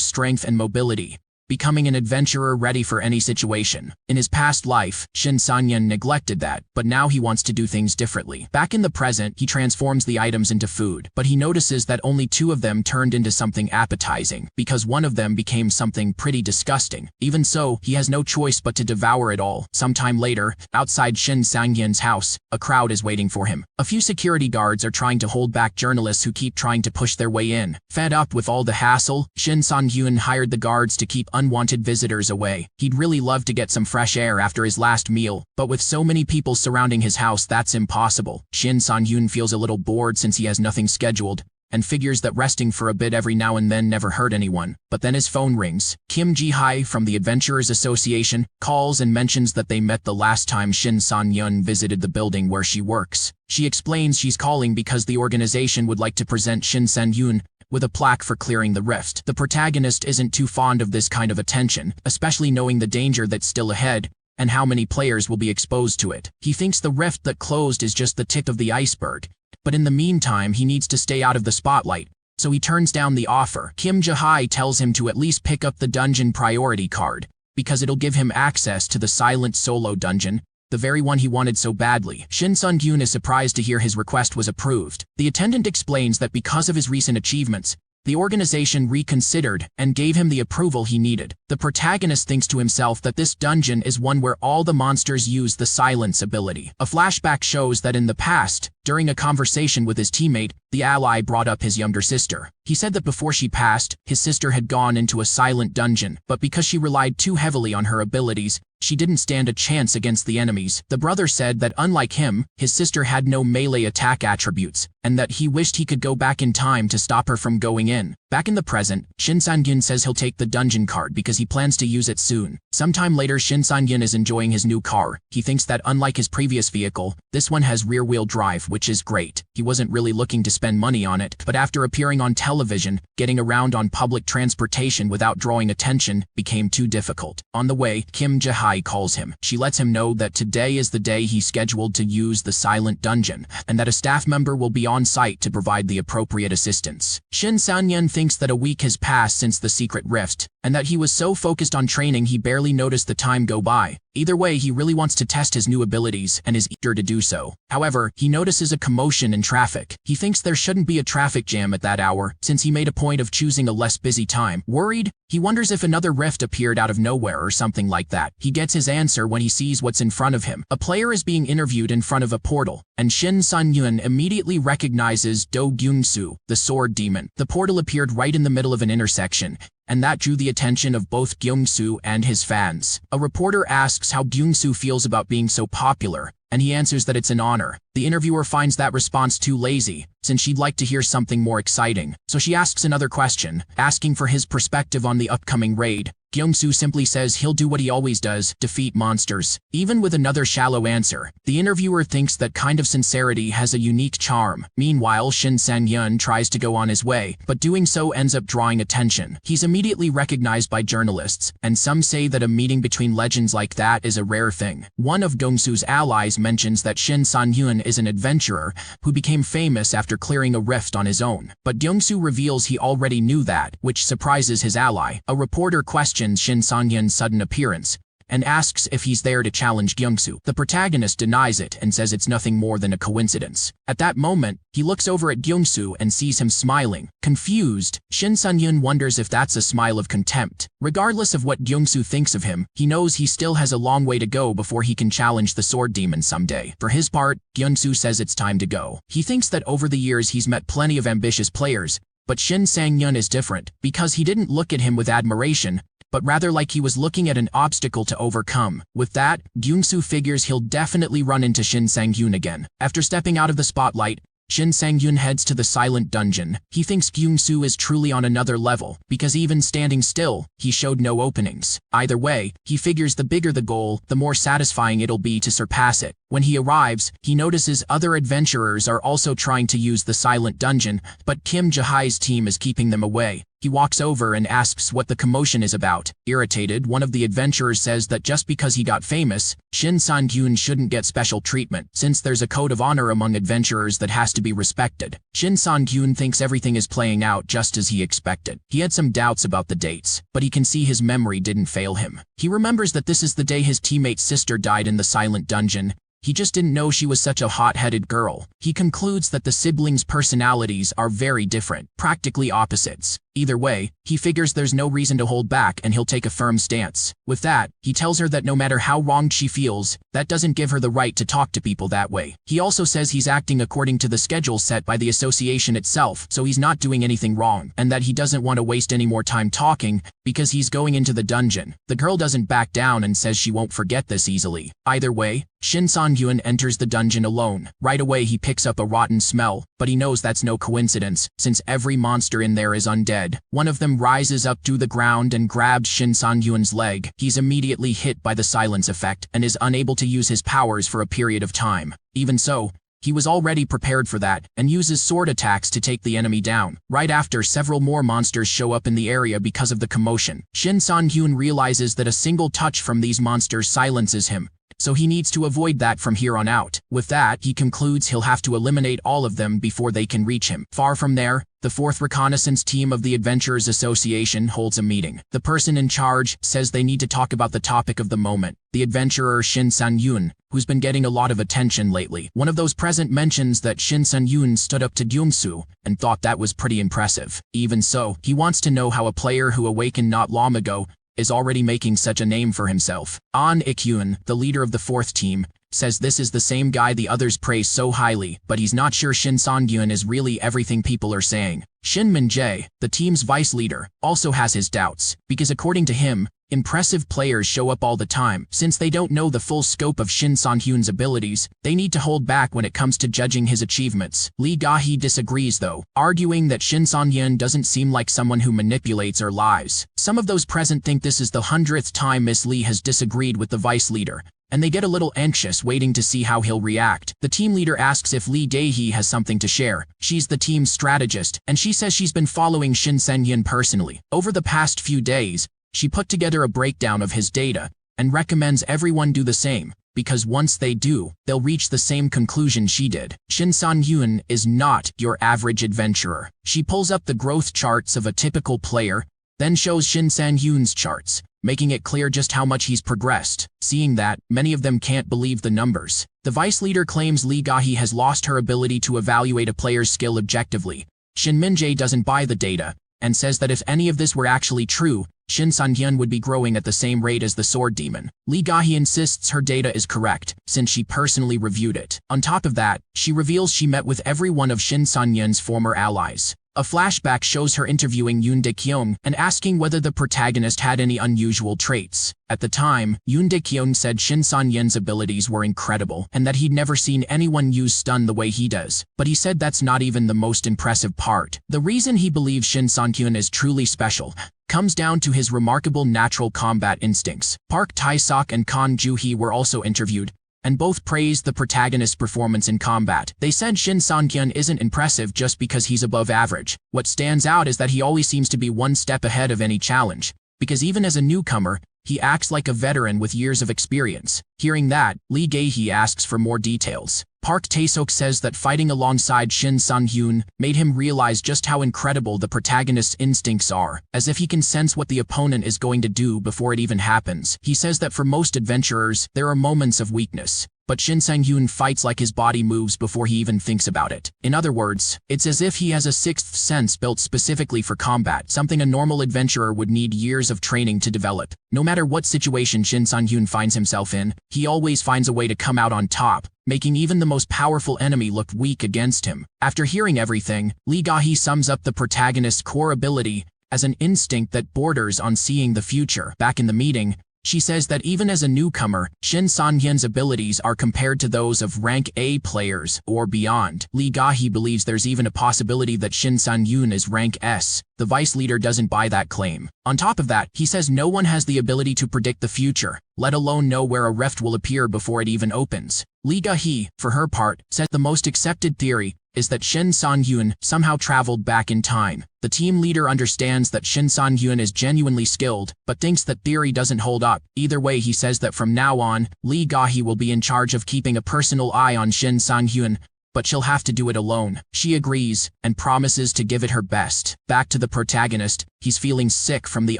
strength and mobility, becoming an adventurer ready for any situation. In his past life, Shin Sang-hyun neglected that, but now he wants to do things differently. Back in the present, he transforms the items into food, but he notices that only 2 of them turned into something appetizing, because one of them became something pretty disgusting. Even so, he has no choice but to devour it all. Sometime later, outside Shin Sang-hyun's house, a crowd is waiting for him. A few security guards are trying to hold back journalists who keep trying to push their way in. Fed up with all the hassle, Shin Sang-hyun hired the guards to keep unwanted visitors away. He'd really love to get some fresh air after his last meal, but with so many people surrounding his house, that's impossible. Shin Sang-hyun feels a little bored since he has nothing scheduled, and figures that resting for a bit every now and then never hurt anyone. But then his phone rings. Kim Ji-hae from the Adventurers Association calls and mentions that they met the last time Shin Sang-hyun visited the building where she works. She explains she's calling because the organization would like to present Shin Sang-hyun with a plaque for clearing the rift. The protagonist isn't too fond of this kind of attention, especially knowing the danger that's still ahead, and how many players will be exposed to it. He thinks the rift that closed is just the tip of the iceberg, but in the meantime he needs to stay out of the spotlight, so he turns down the offer. Kim Jae-hye tells him to at least pick up the dungeon priority card, because it'll give him access to the silent solo dungeon, the very one he wanted so badly. Shin Sun-gyun is surprised to hear his request was approved. The attendant explains that because of his recent achievements, the organization reconsidered and gave him the approval he needed. The protagonist thinks to himself that this dungeon is one where all the monsters use the silence ability. A flashback shows that in the past, during a conversation with his teammate, the ally brought up his younger sister. He said that before she passed, his sister had gone into a silent dungeon, but because she relied too heavily on her abilities, she didn't stand a chance against the enemies. The brother said that unlike him, his sister had no melee attack attributes, and that he wished he could go back in time to stop her from going in. Back in the present, Shin Sang-gyun says he'll take the dungeon card because he plans to use it soon. Sometime later, Shin Sang-gyun is enjoying his new car. He thinks that unlike his previous vehicle, this one has rear-wheel drive, which is great. He wasn't really looking to spend money on it, but after appearing on television, getting around on public transportation without drawing attention became too difficult. On the way, Kim Jae-hye calls him. She lets him know that today is the day he scheduled to use the silent dungeon, and that a staff member will be on site to provide the appropriate assistance. Shin Sang-gyun thinks that a week has passed since the secret rift, and that he was so focused on training he barely noticed the time go by. Either way, he really wants to test his new abilities and is eager to do so. However, he notices a commotion in traffic. He thinks there shouldn't be a traffic jam at that hour, since he made a point of choosing a less busy time. Worried, he wonders if another rift appeared out of nowhere or something like that. He gets his answer when he sees what's in front of him. A player is being interviewed in front of a portal, and Shin Sun-gyun immediately recognizes Do Gyung-soo, the sword demon. The portal appeared right in the middle of an intersection, and that drew the attention of both Gyung-soo and his fans. A reporter asks how Gyung-soo feels about being so popular, and he answers that it's an honor. The interviewer finds that response too lazy, since she'd like to hear something more exciting. So she asks another question, asking for his perspective on the upcoming raid. Gyung-soo simply says he'll do what he always does, defeat monsters. Even with another shallow answer, the interviewer thinks that kind of sincerity has a unique charm. Meanwhile, Shin Sang-gyun tries to go on his way, but doing so ends up drawing attention. He's immediately recognized by journalists, and some say that a meeting between legends like that is a rare thing. One of Gyung-soo's allies mentions that Shin Sang-gyun is an adventurer who became famous after clearing a rift on his own. But Gyung-soo reveals he already knew that, which surprises his ally. A reporter questions Shin Sang-gyun's sudden appearance and asks if he's there to challenge Gyung-soo. The protagonist denies it and says it's nothing more than a coincidence. At that moment, he looks over at Gyung-soo and sees him smiling. Confused, Shin Sang-gyun wonders if that's a smile of contempt. Regardless of what Gyung-soo thinks of him, he knows he still has a long way to go before he can challenge the sword demon someday. For his part, Gyung-soo says it's time to go. He thinks that over the years he's met plenty of ambitious players, but Shin Sang-gyun is different, because he didn't look at him with admiration, but rather like he was looking at an obstacle to overcome. With that, Gyung-soo figures he'll definitely run into Shin Sang-gyun again. After stepping out of the spotlight, Shin Sang-gyun heads to the silent dungeon. He thinks Gyung-soo is truly on another level, because even standing still, he showed no openings. Either way, he figures the bigger the goal, the more satisfying it'll be to surpass it. When he arrives, he notices other adventurers are also trying to use the silent dungeon, but Kim Jae-hye's team is keeping them away. He walks over and asks what the commotion is about. Irritated, one of the adventurers says that just because he got famous, Shin Sang-gyun shouldn't get special treatment, since there's a code of honor among adventurers that has to be respected. Shin Sang-gyun thinks everything is playing out just as he expected. He had some doubts about the dates, but he can see his memory didn't fail him. He remembers that this is the day his teammate's sister died in the silent dungeon. He just didn't know she was such a hot-headed girl. He concludes that the siblings' personalities are very different, practically opposites. Either way, he figures there's no reason to hold back and he'll take a firm stance. With that, he tells her that no matter how wronged she feels, that doesn't give her the right to talk to people that way. He also says he's acting according to the schedule set by the association itself, so he's not doing anything wrong, and that he doesn't want to waste any more time talking because he's going into the dungeon. The girl doesn't back down and says she won't forget this easily. Either way, Shin Sang-gyun enters the dungeon alone. Right away he picks up a rotten smell, but he knows that's no coincidence, since every monster in there is undead. One of them rises up to the ground and grabs Shin Sang-gyun's leg. He's immediately hit by the silence effect and is unable to use his powers for a period of time. Even so, He was already prepared for that, and uses sword attacks to take the enemy down. Right after, several more monsters show up in the area because of the commotion. Shin San-hyun realizes that a single touch from these monsters silences him, so he needs to avoid that from here on out. With that, he concludes he'll have to eliminate all of them before they can reach him. Far from there, the 4th Reconnaissance Team of the Adventurers Association holds a meeting. The person in charge says they need to talk about the topic of the moment, the adventurer Shin San-hyun, who's been getting a lot of attention lately. One of those present mentions that Shin San-hyun stood up to Gyumsu and thought that was pretty impressive. Even so, he wants to know how a player who awakened not long ago is already making such a name for himself. An Ik-hyun, the leader of the 4th team, says this is the same guy the others praise so highly, but he's not sure Shin Sang-hyun is really everything people are saying. Shin Min-jae, the team's vice leader, also has his doubts, because according to him, impressive players show up all the time. Since they don't know the full scope of Shin Sang-hyun's abilities, they need to hold back when it comes to judging his achievements. Lee Ga-hee disagrees though, arguing that Shin Sang-hyun doesn't seem like someone who manipulates or lies. Some of those present think this is the 100th time Miss Lee has disagreed with the vice leader, and they get a little anxious waiting to see how he'll react. The team leader asks if Lee Dae-hee has something to share. She's the team's strategist, and she says she's been following Shin Sang-hyun personally. Over the past few days, she put together a breakdown of his data and recommends everyone do the same, because once they do, they'll reach the same conclusion she did. Shin Sang-hyun is not your average adventurer. She pulls up the growth charts of a typical player, then shows Shin Sang-hyun's charts, making it clear just how much he's progressed. Seeing that, many of them can't believe the numbers. The vice leader claims Lee Ga-hee has lost her ability to evaluate a player's skill objectively. Shin Min-jae doesn't buy the data, and says that if any of this were actually true, Shin Sang-hyun would be growing at the same rate as the Sword Demon. Lee Ga-hee insists her data is correct, since she personally reviewed it. On top of that, she reveals she met with every one of Shin Sang-hyun's former allies. A flashback shows her interviewing Yoon De-kyung and asking whether the protagonist had any unusual traits. At the time, Yoon De-kyung said Shin Sang-hyun's abilities were incredible and that he'd never seen anyone use stun the way he does. But he said that's not even the most impressive part. The reason he believes Shin Sang-hyun is truly special comes down to his remarkable natural combat instincts. Park Tae-sok and Kan Joo-hee were also interviewed, and both praised the protagonist's performance in combat. They said Shin Sang-hyun isn't impressive just because he's above average. What stands out is that he always seems to be one step ahead of any challenge, because even as a newcomer, he acts like a veteran with years of experience. Hearing that, Lee Ga-hee asks for more details. Park Tae-sok says that fighting alongside Shin Sang-hyun made him realize just how incredible the protagonist's instincts are, as if he can sense what the opponent is going to do before it even happens. He says that for most adventurers, there are moments of weakness, but Shin Sang-hyun fights like his body moves before he even thinks about it. In other words, it's as if he has a sixth sense built specifically for combat, something a normal adventurer would need years of training to develop. No matter what situation Shin Sang-hyun finds himself in, he always finds a way to come out on top, making even the most powerful enemy look weak against him. After hearing everything, Lee Ga-hee sums up the protagonist's core ability as an instinct that borders on seeing the future. Back in the meeting, she says that even as a newcomer, Shin Sang-hyun's abilities are compared to those of rank A players or beyond. Lee Ga-hee believes there's even a possibility that Shin Sang-hyun is rank S. The vice leader doesn't buy that claim. On top of that, he says no one has the ability to predict the future, let alone know where a rift will appear before it even opens. Lee Ga-hee, for her part, says the most accepted theory is that Shin Sang-hyun somehow traveled back in time. The team leader understands that Shin Sang-hyun is genuinely skilled, but thinks that theory doesn't hold up. Either way, he says that from now on, Lee Ga-hee will be in charge of keeping a personal eye on Shin Sang-hyun, but she'll have to do it alone. She agrees, and promises to give it her best. Back to the protagonist, he's feeling sick from the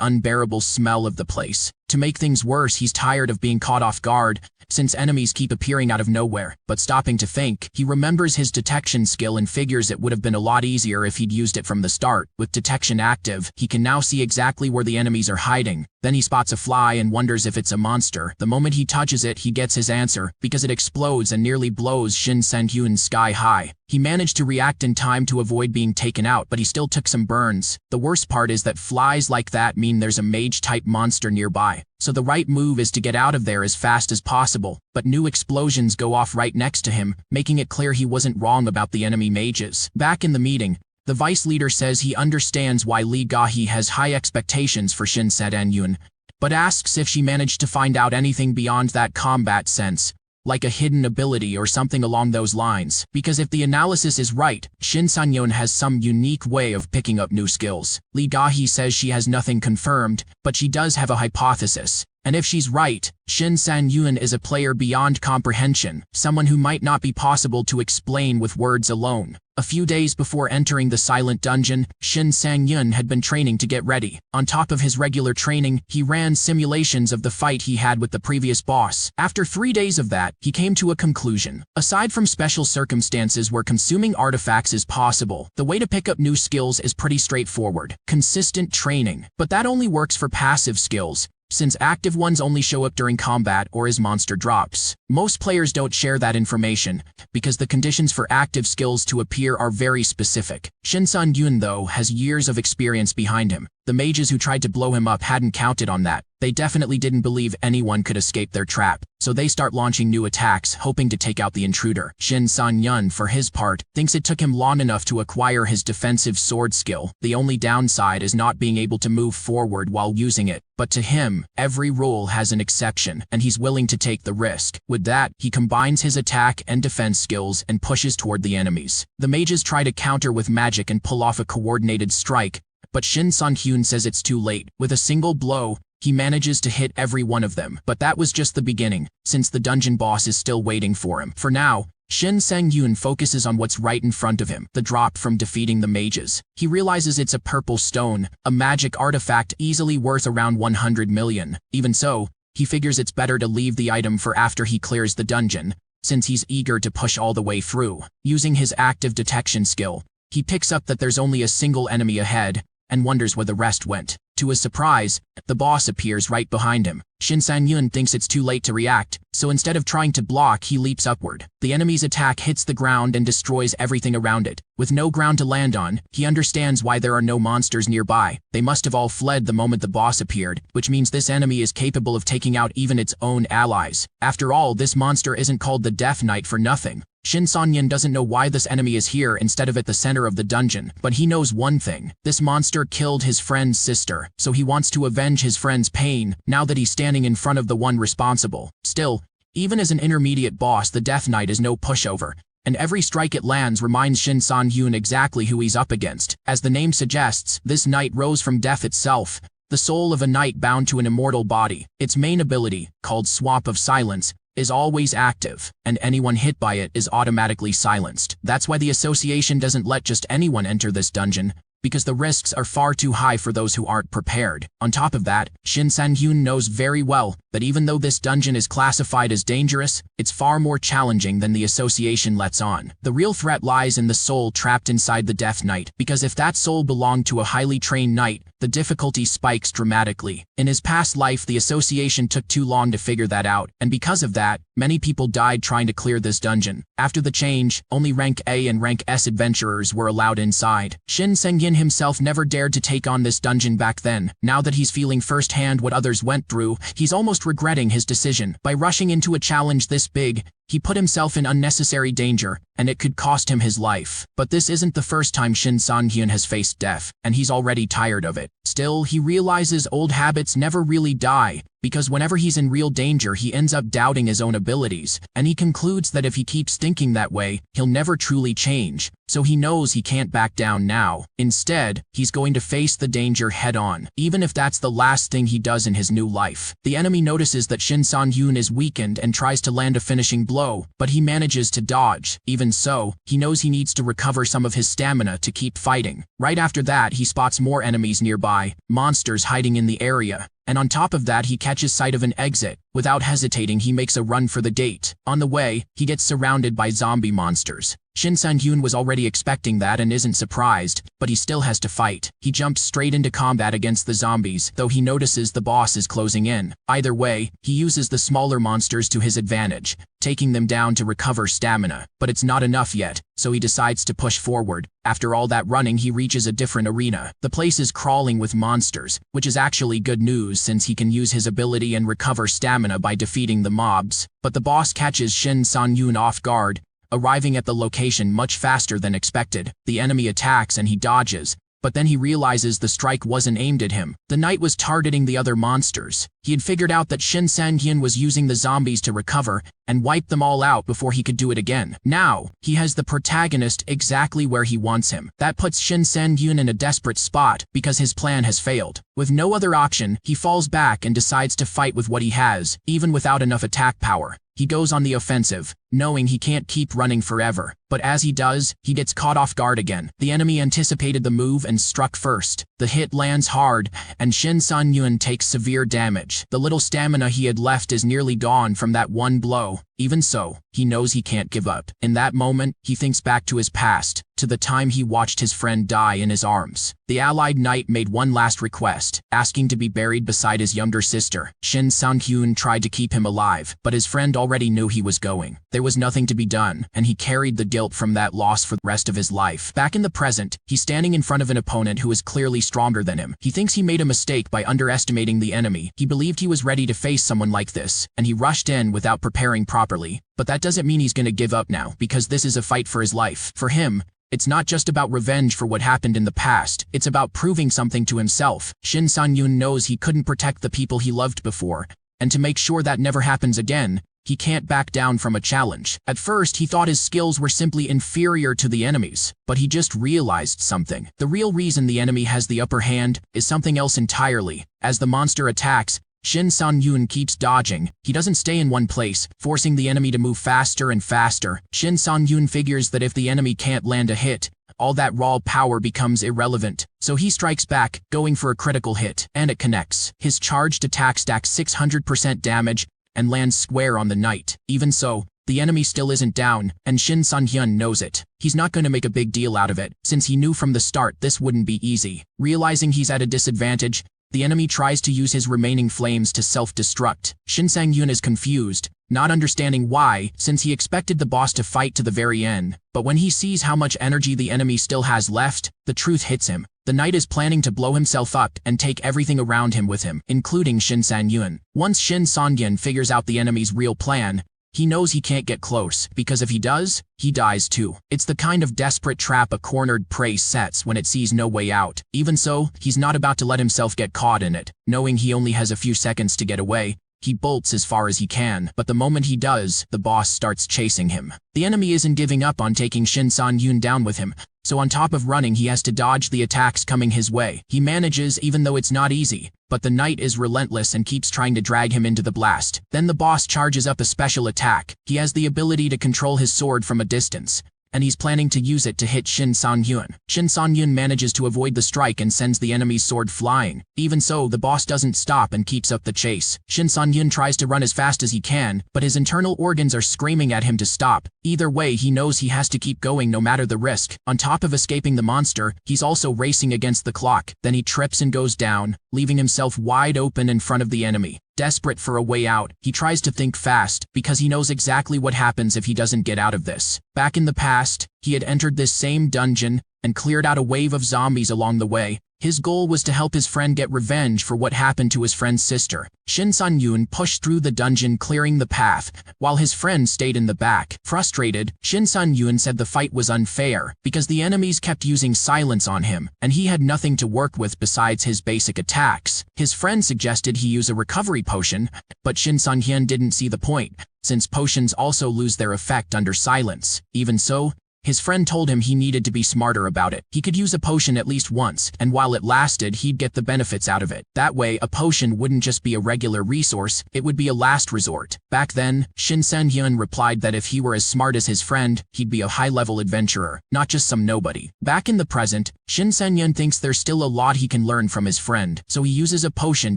unbearable smell of the place. To make things worse, he's tired of being caught off guard, since enemies keep appearing out of nowhere. But stopping to think, he remembers his detection skill and figures it would have been a lot easier if he'd used it from the start. With detection active, he can now see exactly where the enemies are hiding. Then he spots a fly and wonders if it's a monster. The moment he touches it, he gets his answer, because it explodes and nearly blows Shin Sang-hyun sky high. He managed to react in time to avoid being taken out, but he still took some burns. The worst part is that flies like that mean there's a mage-type monster nearby, so the right move is to get out of there as fast as possible. But new explosions go off right next to him, making it clear he wasn't wrong about the enemy mages. Back in the meeting, the vice leader says he understands why Lee Ga-hee has high expectations for Shin Sang-hyun, but asks if she managed to find out anything beyond that combat sense, like a hidden ability or something along those lines. Because if the analysis is right, Shin Sang-yeon has some unique way of picking up new skills. Lee Ga-hee says she has nothing confirmed, but she does have a hypothesis. And if she's right, Shin Sang-yeon is a player beyond comprehension, someone who might not be possible to explain with words alone. A few days before entering the silent dungeon, Shin Sang-yeon had been training to get ready. On top of his regular training, he ran simulations of the fight he had with the previous boss. After 3 days of that, he came to a conclusion. Aside from special circumstances where consuming artifacts is possible, the way to pick up new skills is pretty straightforward. Consistent training. But that only works for passive skills, since active ones only show up during combat or as monster drops. Most players don't share that information, because the conditions for active skills to appear are very specific. Shin Sang-yeon, though, has years of experience behind him. The mages who tried to blow him up hadn't counted on that. They definitely didn't believe anyone could escape their trap, so they start launching new attacks, hoping to take out the intruder. Shin Sang-yeon, for his part, thinks it took him long enough to acquire his defensive sword skill. The only downside is not being able to move forward while using it. But to him, every rule has an exception, and he's willing to take the risk. With that, he combines his attack and defense skills and pushes toward the enemies. The mages try to counter with magic and pull off a coordinated strike, but Shin Sang-yeon says it's too late. With a single blow, he manages to hit every one of them. But that was just the beginning, since the dungeon boss is still waiting for him. For now, Shin Sang-yeon focuses on what's right in front of him, the drop from defeating the mages. He realizes it's a purple stone, a magic artifact easily worth around 100 million. Even so, he figures it's better to leave the item for after he clears the dungeon, since he's eager to push all the way through. Using his active detection skill, he picks up that there's only a single enemy ahead, and wonders where the rest went. To his surprise, the boss appears right behind him. Shin Sang-yeon thinks it's too late to react, so instead of trying to block, he leaps upward. The enemy's attack hits the ground and destroys everything around it. With no ground to land on, he understands why there are no monsters nearby. They must have all fled the moment the boss appeared, which means this enemy is capable of taking out even its own allies. After all, this monster isn't called the Death Knight for nothing. Shin Sang-yeon doesn't know why this enemy is here instead of at the center of the dungeon, but he knows one thing. This monster killed his friend's sister, so he wants to avenge his friend's pain now that he's standing in front of the one responsible. Still, even as an intermediate boss, the Death Knight is no pushover, and every strike it lands reminds Shin Sang-yeon exactly who he's up against. As the name suggests, this knight rose from death itself, the soul of a knight bound to an immortal body. Its main ability, called Swap of Silence, is always active, and anyone hit by it is automatically silenced. That's why the association doesn't let just anyone enter this dungeon, because the risks are far too high for those who aren't prepared. On top of that, Shin Sang-yeon knows very well that even though this dungeon is classified as dangerous, it's far more challenging than the association lets on. The real threat lies in the soul trapped inside the Death Knight, because if that soul belonged to a highly trained knight, the difficulty spikes dramatically. In his past life, the association took too long to figure that out, and because of that, many people died trying to clear this dungeon. After the change, only rank A and rank S adventurers were allowed inside. Shin Sang-yeon himself never dared to take on this dungeon back then. Now that he's feeling firsthand what others went through, he's almost regretting his decision. By rushing into a challenge this big, he put himself in unnecessary danger, and it could cost him his life. But this isn't the first time Shin Sang-yeon has faced death, and he's already tired of it. Still, he realizes old habits never really die, because whenever he's in real danger, he ends up doubting his own abilities, and he concludes that if he keeps thinking that way, he'll never truly change. So he knows he can't back down now. Instead, he's going to face the danger head-on, even if that's the last thing he does in his new life. The enemy notices that Shin Sang-yeon is weakened and tries to land a finishing blow, but he manages to dodge. Even so, he knows he needs to recover some of his stamina to keep fighting. Right after that, he spots more enemies nearby, monsters hiding in the area. And on top of that, he catches sight of an exit. Without hesitating, he makes a run for the gate. On the way, he gets surrounded by zombie monsters. Shin Sang-yeon was already expecting that and isn't surprised, but he still has to fight. He jumps straight into combat against the zombies, though he notices the boss is closing in. Either way, he uses the smaller monsters to his advantage, taking them down to recover stamina. But it's not enough yet, so he decides to push forward. After all that running, he reaches a different arena. The place is crawling with monsters, which is actually good news since he can use his ability and recover stamina by defeating the mobs. But the boss catches Shin Sang-yeon off guard, arriving at the location much faster than expected. The enemy attacks and he dodges, but then he realizes the strike wasn't aimed at him. The knight was targeting the other monsters. He had figured out that Shin Sang-hyun was using the zombies to recover and wipe them all out before he could do it again. Now, he has the protagonist exactly where he wants him. That puts Shin Sang-hyun in a desperate spot because his plan has failed. With no other option, he falls back and decides to fight with what he has, even without enough attack power. He goes on the offensive, knowing he can't keep running forever. But as he does, he gets caught off guard again. The enemy anticipated the move and struck first. The hit lands hard, and Shin Sang-hyun takes severe damage. The little stamina he had left is nearly gone from that one blow. Even so, he knows he can't give up. In that moment, he thinks back to his past, to the time he watched his friend die in his arms. The allied knight made one last request, asking to be buried beside his younger sister. Shin Sang-hyun tried to keep him alive, but his friend already knew he was going. There was nothing to be done, and he carried the guilt from that loss for the rest of his life. Back in the present, he's standing in front of an opponent who is clearly stronger than him. He thinks he made a mistake by underestimating the enemy. He believed he was ready to face someone like this, and he rushed in without preparing properly. But that doesn't mean he's gonna give up now, because this is a fight for his life. For him, it's not just about revenge for what happened in the past, it's about proving something to himself. Shin Sang-hyun knows he couldn't protect the people he loved before, and to make sure that never happens again, he can't back down from a challenge. At first, he thought his skills were simply inferior to the enemy's, but he just realized something. The real reason the enemy has the upper hand is something else entirely. As the monster attacks, Shin Sang-hyun keeps dodging. He doesn't stay in one place, forcing the enemy to move faster and faster. Shin Sang-hyun figures that if the enemy can't land a hit, all that raw power becomes irrelevant. So he strikes back, going for a critical hit, and it connects. His charged attack stacks 600% damage and lands square on the knight. Even so, the enemy still isn't down, and Shin Sang-hyun knows it. He's not going to make a big deal out of it, since he knew from the start this wouldn't be easy. Realizing he's at a disadvantage, the enemy tries to use his remaining flames to self-destruct. Shin Sang-hyun is confused, not understanding why, since he expected the boss to fight to the very end. But when he sees how much energy the enemy still has left, the truth hits him. The knight is planning to blow himself up and take everything around him with him, including Shin Sang-hyun. Once Shin Sang-hyun figures out the enemy's real plan, he knows he can't get close, because if he does, he dies too. It's the kind of desperate trap a cornered prey sets when it sees no way out. Even so, he's not about to let himself get caught in it. Knowing he only has a few seconds to get away, he bolts as far as he can, but the moment he does, the boss starts chasing him. The enemy isn't giving up on taking Shin Sang-hyun down with him, so on top of running he has to dodge the attacks coming his way. He manages even though it's not easy, but the knight is relentless and keeps trying to drag him into the blast. Then the boss charges up a special attack. He has the ability to control his sword from a distance, and he's planning to use it to hit Shin Sang-hyun. Shin Sang-hyun manages to avoid the strike and sends the enemy's sword flying. Even so, the boss doesn't stop and keeps up the chase. Shin Sang-hyun tries to run as fast as he can, but his internal organs are screaming at him to stop. Either way, he knows he has to keep going no matter the risk. On top of escaping the monster, he's also racing against the clock. Then he trips and goes down, leaving himself wide open in front of the enemy. Desperate for a way out, he tries to think fast, because he knows exactly what happens if he doesn't get out of this. Back in the past, he had entered this same dungeon and cleared out a wave of zombies along the way. His goal was to help his friend get revenge for what happened to his friend's sister. Shin Sang-hyun pushed through the dungeon, clearing the path, while his friend stayed in the back. Frustrated, Shin Sang-hyun said the fight was unfair, because the enemies kept using silence on him, and he had nothing to work with besides his basic attacks. His friend suggested he use a recovery potion, but Shin Sang-hyun didn't see the point, since potions also lose their effect under silence. Even so, his friend told him he needed to be smarter about it. He could use a potion at least once, and while it lasted, he'd get the benefits out of it. That way, a potion wouldn't just be a regular resource, it would be a last resort. Back then, Shin Sang-hyun replied that if he were as smart as his friend, he'd be a high-level adventurer, not just some nobody. Back in the present, Shin Sang-hyun thinks there's still a lot he can learn from his friend, so he uses a potion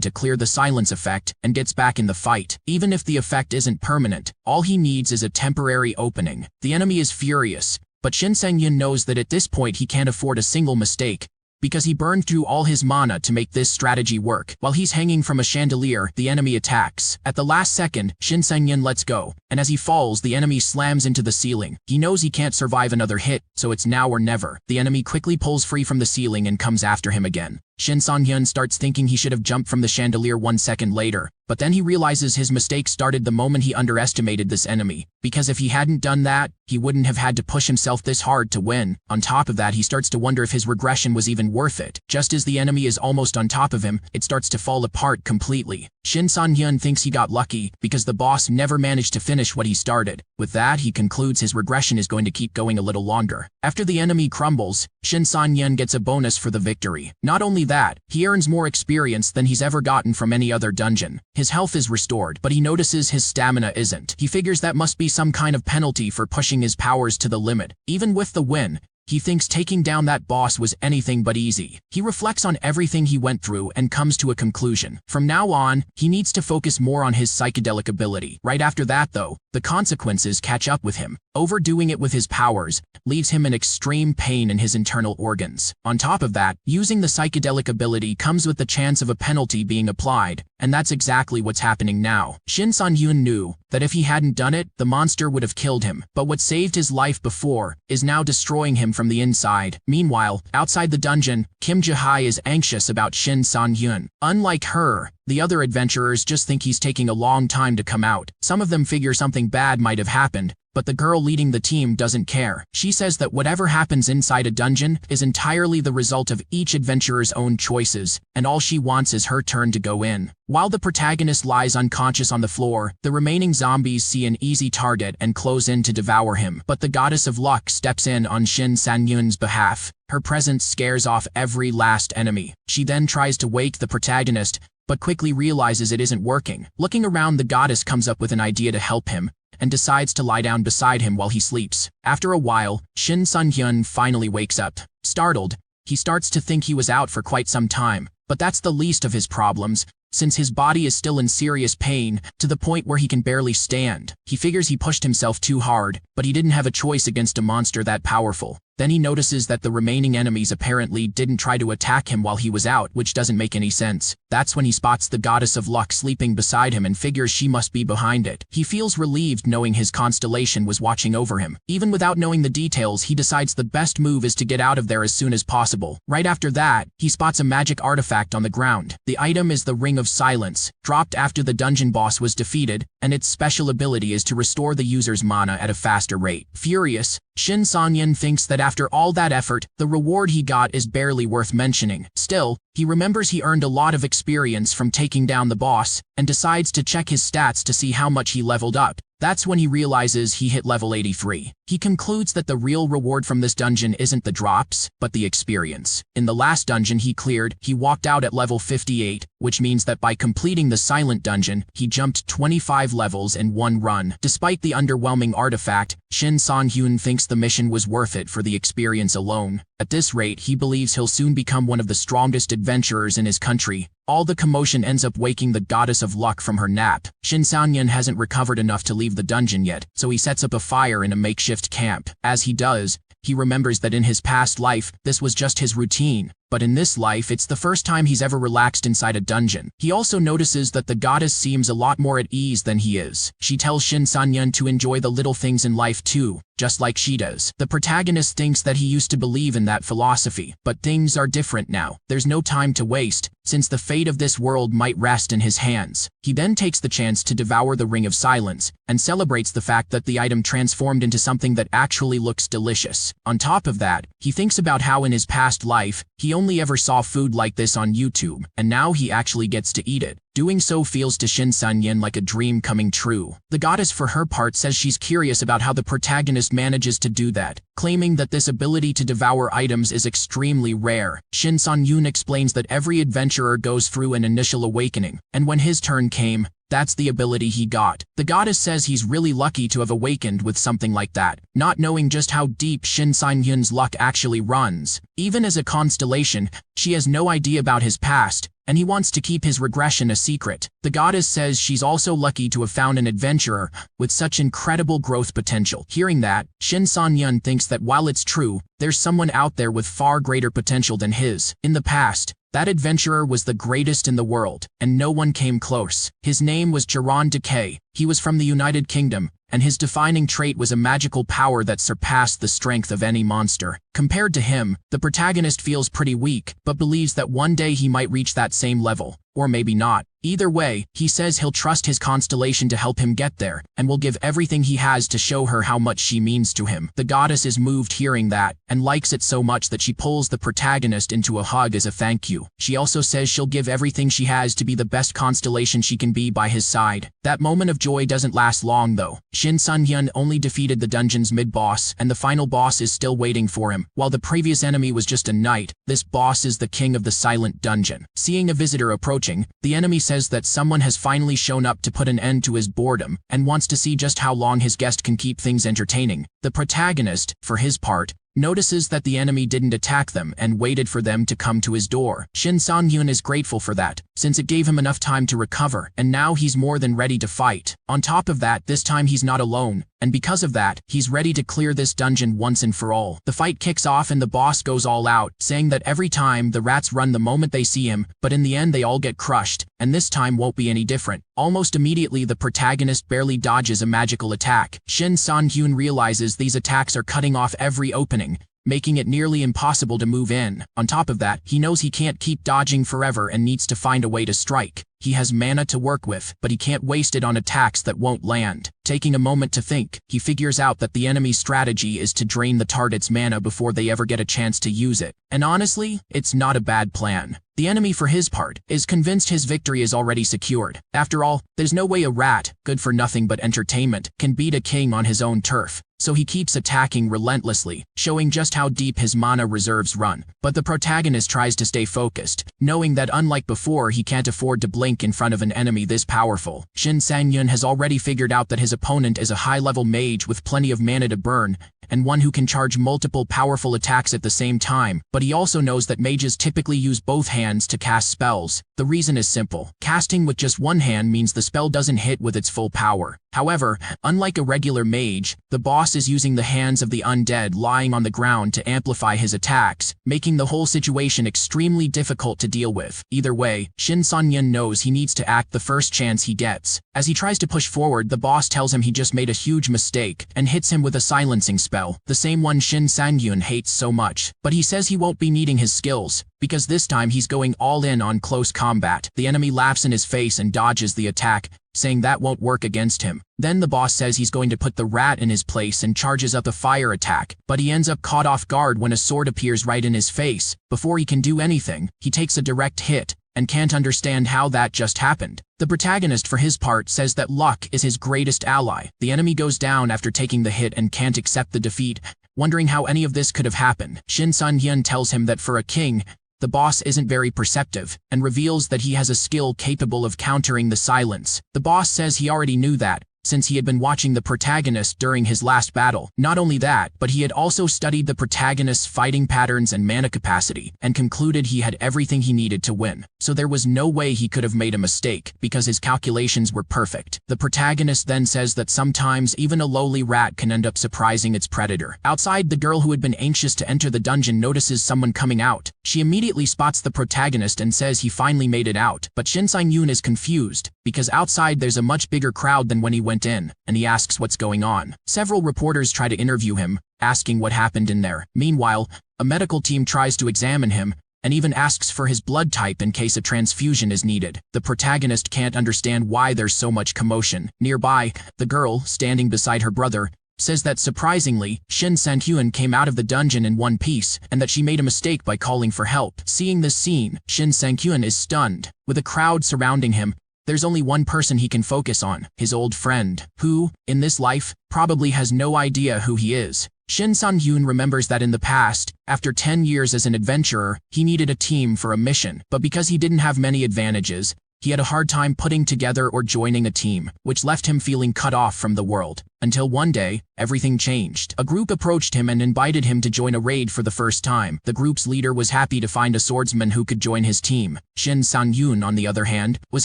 to clear the silence effect and gets back in the fight. Even if the effect isn't permanent, all he needs is a temporary opening. The enemy is furious, but Shin Sang-hyun knows that at this point he can't afford a single mistake, because he burned through all his mana to make this strategy work. While he's hanging from a chandelier, the enemy attacks. At the last second, Shin Sang-hyun lets go, and as he falls, the enemy slams into the ceiling. He knows he can't survive another hit, so it's now or never. The enemy quickly pulls free from the ceiling and comes after him again. Shin Sang-hyun starts thinking he should have jumped from the chandelier 1 second later, but then he realizes his mistake started the moment he underestimated this enemy, because if he hadn't done that, he wouldn't have had to push himself this hard to win. On top of that, he starts to wonder if his regression was even worth it. Just as the enemy is almost on top of him, it starts to fall apart completely. Shin Sang-hyun thinks he got lucky because the boss never managed to finish what he started. With that, he concludes his regression is going to keep going a little longer. After the enemy crumbles, Shin Sang-hyun gets a bonus for the victory. Not only that, he earns more experience than he's ever gotten from any other dungeon. His health is restored, but he notices his stamina isn't. He figures that must be some kind of penalty for pushing his powers to the limit. Even with the win, he thinks taking down that boss was anything but easy. He reflects on everything he went through and comes to a conclusion. From now on, he needs to focus more on his psychedelic ability. Right after that, though, the consequences catch up with him. Overdoing it with his powers leaves him in extreme pain in his internal organs. On top of that, using the psychedelic ability comes with the chance of a penalty being applied, and that's exactly what's happening now. Shin Sang-hyun knew that if he hadn't done it, the monster would have killed him, but what saved his life before is now destroying him from the inside. Meanwhile, outside the dungeon, Kim Jae-hai is anxious about Shin Sang-hyun. Unlike her, the other adventurers just think he's taking a long time to come out. Some of them figure something bad might have happened, but the girl leading the team doesn't care. She says that whatever happens inside a dungeon is entirely the result of each adventurer's own choices, and all she wants is her turn to go in. While the protagonist lies unconscious on the floor, the remaining zombies see an easy target and close in to devour him. But the goddess of luck steps in on Shin Sang-hyun's behalf. Her presence scares off every last enemy. She then tries to wake the protagonist, but quickly realizes it isn't working. Looking around, the goddess comes up with an idea to help him, and decides to lie down beside him while he sleeps. After a while, Shin Sang-hyun finally wakes up. Startled, he starts to think he was out for quite some time, but that's the least of his problems, since his body is still in serious pain, to the point where he can barely stand. He figures he pushed himself too hard, but he didn't have a choice against a monster that powerful. Then he notices that the remaining enemies apparently didn't try to attack him while he was out, which doesn't make any sense. That's when he spots the goddess of luck sleeping beside him and figures she must be behind it. He feels relieved knowing his constellation was watching over him. Even without knowing the details, he decides the best move is to get out of there as soon as possible. Right after that, he spots a magic artifact on the ground. The item is the Ring of Silence, dropped after the dungeon boss was defeated, and its special ability is to restore the user's mana at a faster rate. Furious, Shin Sang-hyun thinks that after all that effort, the reward he got is barely worth mentioning. Still, he remembers he earned a lot of experience from taking down the boss, and decides to check his stats to see how much he leveled up. That's when he realizes he hit level 83. He concludes that the real reward from this dungeon isn't the drops, but the experience. In the last dungeon he cleared, he walked out at level 58, which means that by completing the silent dungeon, he jumped 25 levels in one run. Despite the underwhelming artifact, Shin Sang-hyun thinks the mission was worth it for the experience alone. At this rate, he believes he'll soon become one of the strongest adventurers in his country. All the commotion ends up waking the goddess of luck from her nap. Shin Sang-hyun hasn't recovered enough to leave the dungeon yet, so he sets up a fire in a makeshift camp. As he does, he remembers that in his past life, this was just his routine. But in this life, it's the first time he's ever relaxed inside a dungeon. He also notices that the goddess seems a lot more at ease than he is. She tells Shin Sang-hyun to enjoy the little things in life too, just like she does. The protagonist thinks that he used to believe in that philosophy, but things are different now. There's no time to waste, since the fate of this world might rest in his hands. He then takes the chance to devour the Ring of Silence, and celebrates the fact that the item transformed into something that actually looks delicious. On top of that, he thinks about how in his past life, he only ever saw food like this on YouTube, and now he actually gets to eat it. Doing so feels to Shin Sang-hyun like a dream coming true. The goddess for her part says she's curious about how the protagonist manages to do that, claiming that this ability to devour items is extremely rare. Shin Sang-hyun explains that every adventurer goes through an initial awakening, and when his turn came, that's the ability he got. The goddess says he's really lucky to have awakened with something like that, not knowing just how deep Shin Sang-hyun's luck actually runs. Even as a constellation, she has no idea about his past, and he wants to keep his regression a secret. The goddess says she's also lucky to have found an adventurer with such incredible growth potential. Hearing that, Shin Sang-hyun thinks that while it's true, there's someone out there with far greater potential than his. In the past, That adventurer was the greatest in the world, and no one came close. His name was Jiran Decay. He was from the United Kingdom, and his defining trait was a magical power that surpassed the strength of any monster. Compared to him, the protagonist feels pretty weak, but believes that one day he might reach that same level. Or maybe not. Either way, he says he'll trust his constellation to help him get there, and will give everything he has to show her how much she means to him. The goddess is moved hearing that, and likes it so much that she pulls the protagonist into a hug as a thank you. She also says she'll give everything she has to be the best constellation she can be by his side. That moment of joy doesn't last long though. Shin Sun-hyun only defeated the dungeon's mid-boss, and the final boss is still waiting for him. While the previous enemy was just a knight, this boss is the king of the silent dungeon. Seeing a visitor approaching, the enemy says that someone has finally shown up to put an end to his boredom, and wants to see just how long his guest can keep things entertaining. The protagonist, for his part, notices that the enemy didn't attack them and waited for them to come to his door. Shin Sang-hyun is grateful for that, since it gave him enough time to recover, and now he's more than ready to fight. On top of that, this time he's not alone, and because of that, he's ready to clear this dungeon once and for all. The fight kicks off and the boss goes all out, saying that every time the rats run the moment they see him, but in the end they all get crushed, and this time won't be any different. Almost immediately the protagonist barely dodges a magical attack. Shin Sang-hyun realizes these attacks are cutting off every opening, making it nearly impossible to move in. On top of that, he knows he can't keep dodging forever and needs to find a way to strike. He has mana to work with, but he can't waste it on attacks that won't land. Taking a moment to think, he figures out that the enemy's strategy is to drain the target's mana before they ever get a chance to use it. And honestly, it's not a bad plan. The enemy, for his part, is convinced his victory is already secured. After all, there's no way a rat, good for nothing but entertainment, can beat a king on his own turf. So he keeps attacking relentlessly, showing just how deep his mana reserves run. But the protagonist tries to stay focused, knowing that unlike before, he can't afford to blink in front of an enemy this powerful. Shin Sang-hyun has already figured out that his opponent is a high-level mage with plenty of mana to burn, and one who can charge multiple powerful attacks at the same time, but he also knows that mages typically use both hands to cast spells. The reason is simple. Casting with just one hand means the spell doesn't hit with its full power. However, unlike a regular mage, the boss is using the hands of the undead lying on the ground to amplify his attacks, making the whole situation extremely difficult to deal with. Either way, Shin Sang-hyun knows he needs to act the first chance he gets. As he tries to push forward, the boss tells him he just made a huge mistake and hits him with a silencing spell, the same one Shin Sang-hyun hates so much. But he says he won't be needing his skills, because this time he's going all in on close combat. The enemy laughs in his face and dodges the attack, saying that won't work against him. Then the boss says he's going to put the rat in his place and charges up a fire attack, but he ends up caught off guard when a sword appears right in his face. Before he can do anything, he takes a direct hit, and can't understand how that just happened. The protagonist, for his part, says that luck is his greatest ally. The enemy goes down after taking the hit and can't accept the defeat, wondering how any of this could have happened. Shin Sun-hyun tells him that for a king, the boss isn't very perceptive, and reveals that he has a skill capable of countering the silence. The boss says he already knew that, since he had been watching the protagonist during his last battle. Not only that, but he had also studied the protagonist's fighting patterns and mana capacity, and concluded he had everything he needed to win. So there was no way he could have made a mistake, because his calculations were perfect. The protagonist then says that sometimes even a lowly rat can end up surprising its predator. Outside, the girl who had been anxious to enter the dungeon notices someone coming out. She immediately spots the protagonist and says he finally made it out. But Shin Sang-hyun is confused, because outside there's a much bigger crowd than when he went in, and he asks what's going on. Several reporters try to interview him, asking what happened in there. Meanwhile, a medical team tries to examine him, and even asks for his blood type in case a transfusion is needed. The protagonist can't understand why there's so much commotion. Nearby, the girl, standing beside her brother, says that surprisingly, Shin Sang-hyun came out of the dungeon in one piece, and that she made a mistake by calling for help. Seeing this scene, Shin Sang-hyun is stunned. With a crowd surrounding him, there's only one person he can focus on, his old friend, who, in this life, probably has no idea who he is. Shin Sang-hyun remembers that in the past, after 10 years as an adventurer, he needed a team for a mission, but because he didn't have many advantages, he had a hard time putting together or joining a team, which left him feeling cut off from the world. Until one day, everything changed. A group approached him and invited him to join a raid for the first time. The group's leader was happy to find a swordsman who could join his team. Shin Sang-hyun, on the other hand, was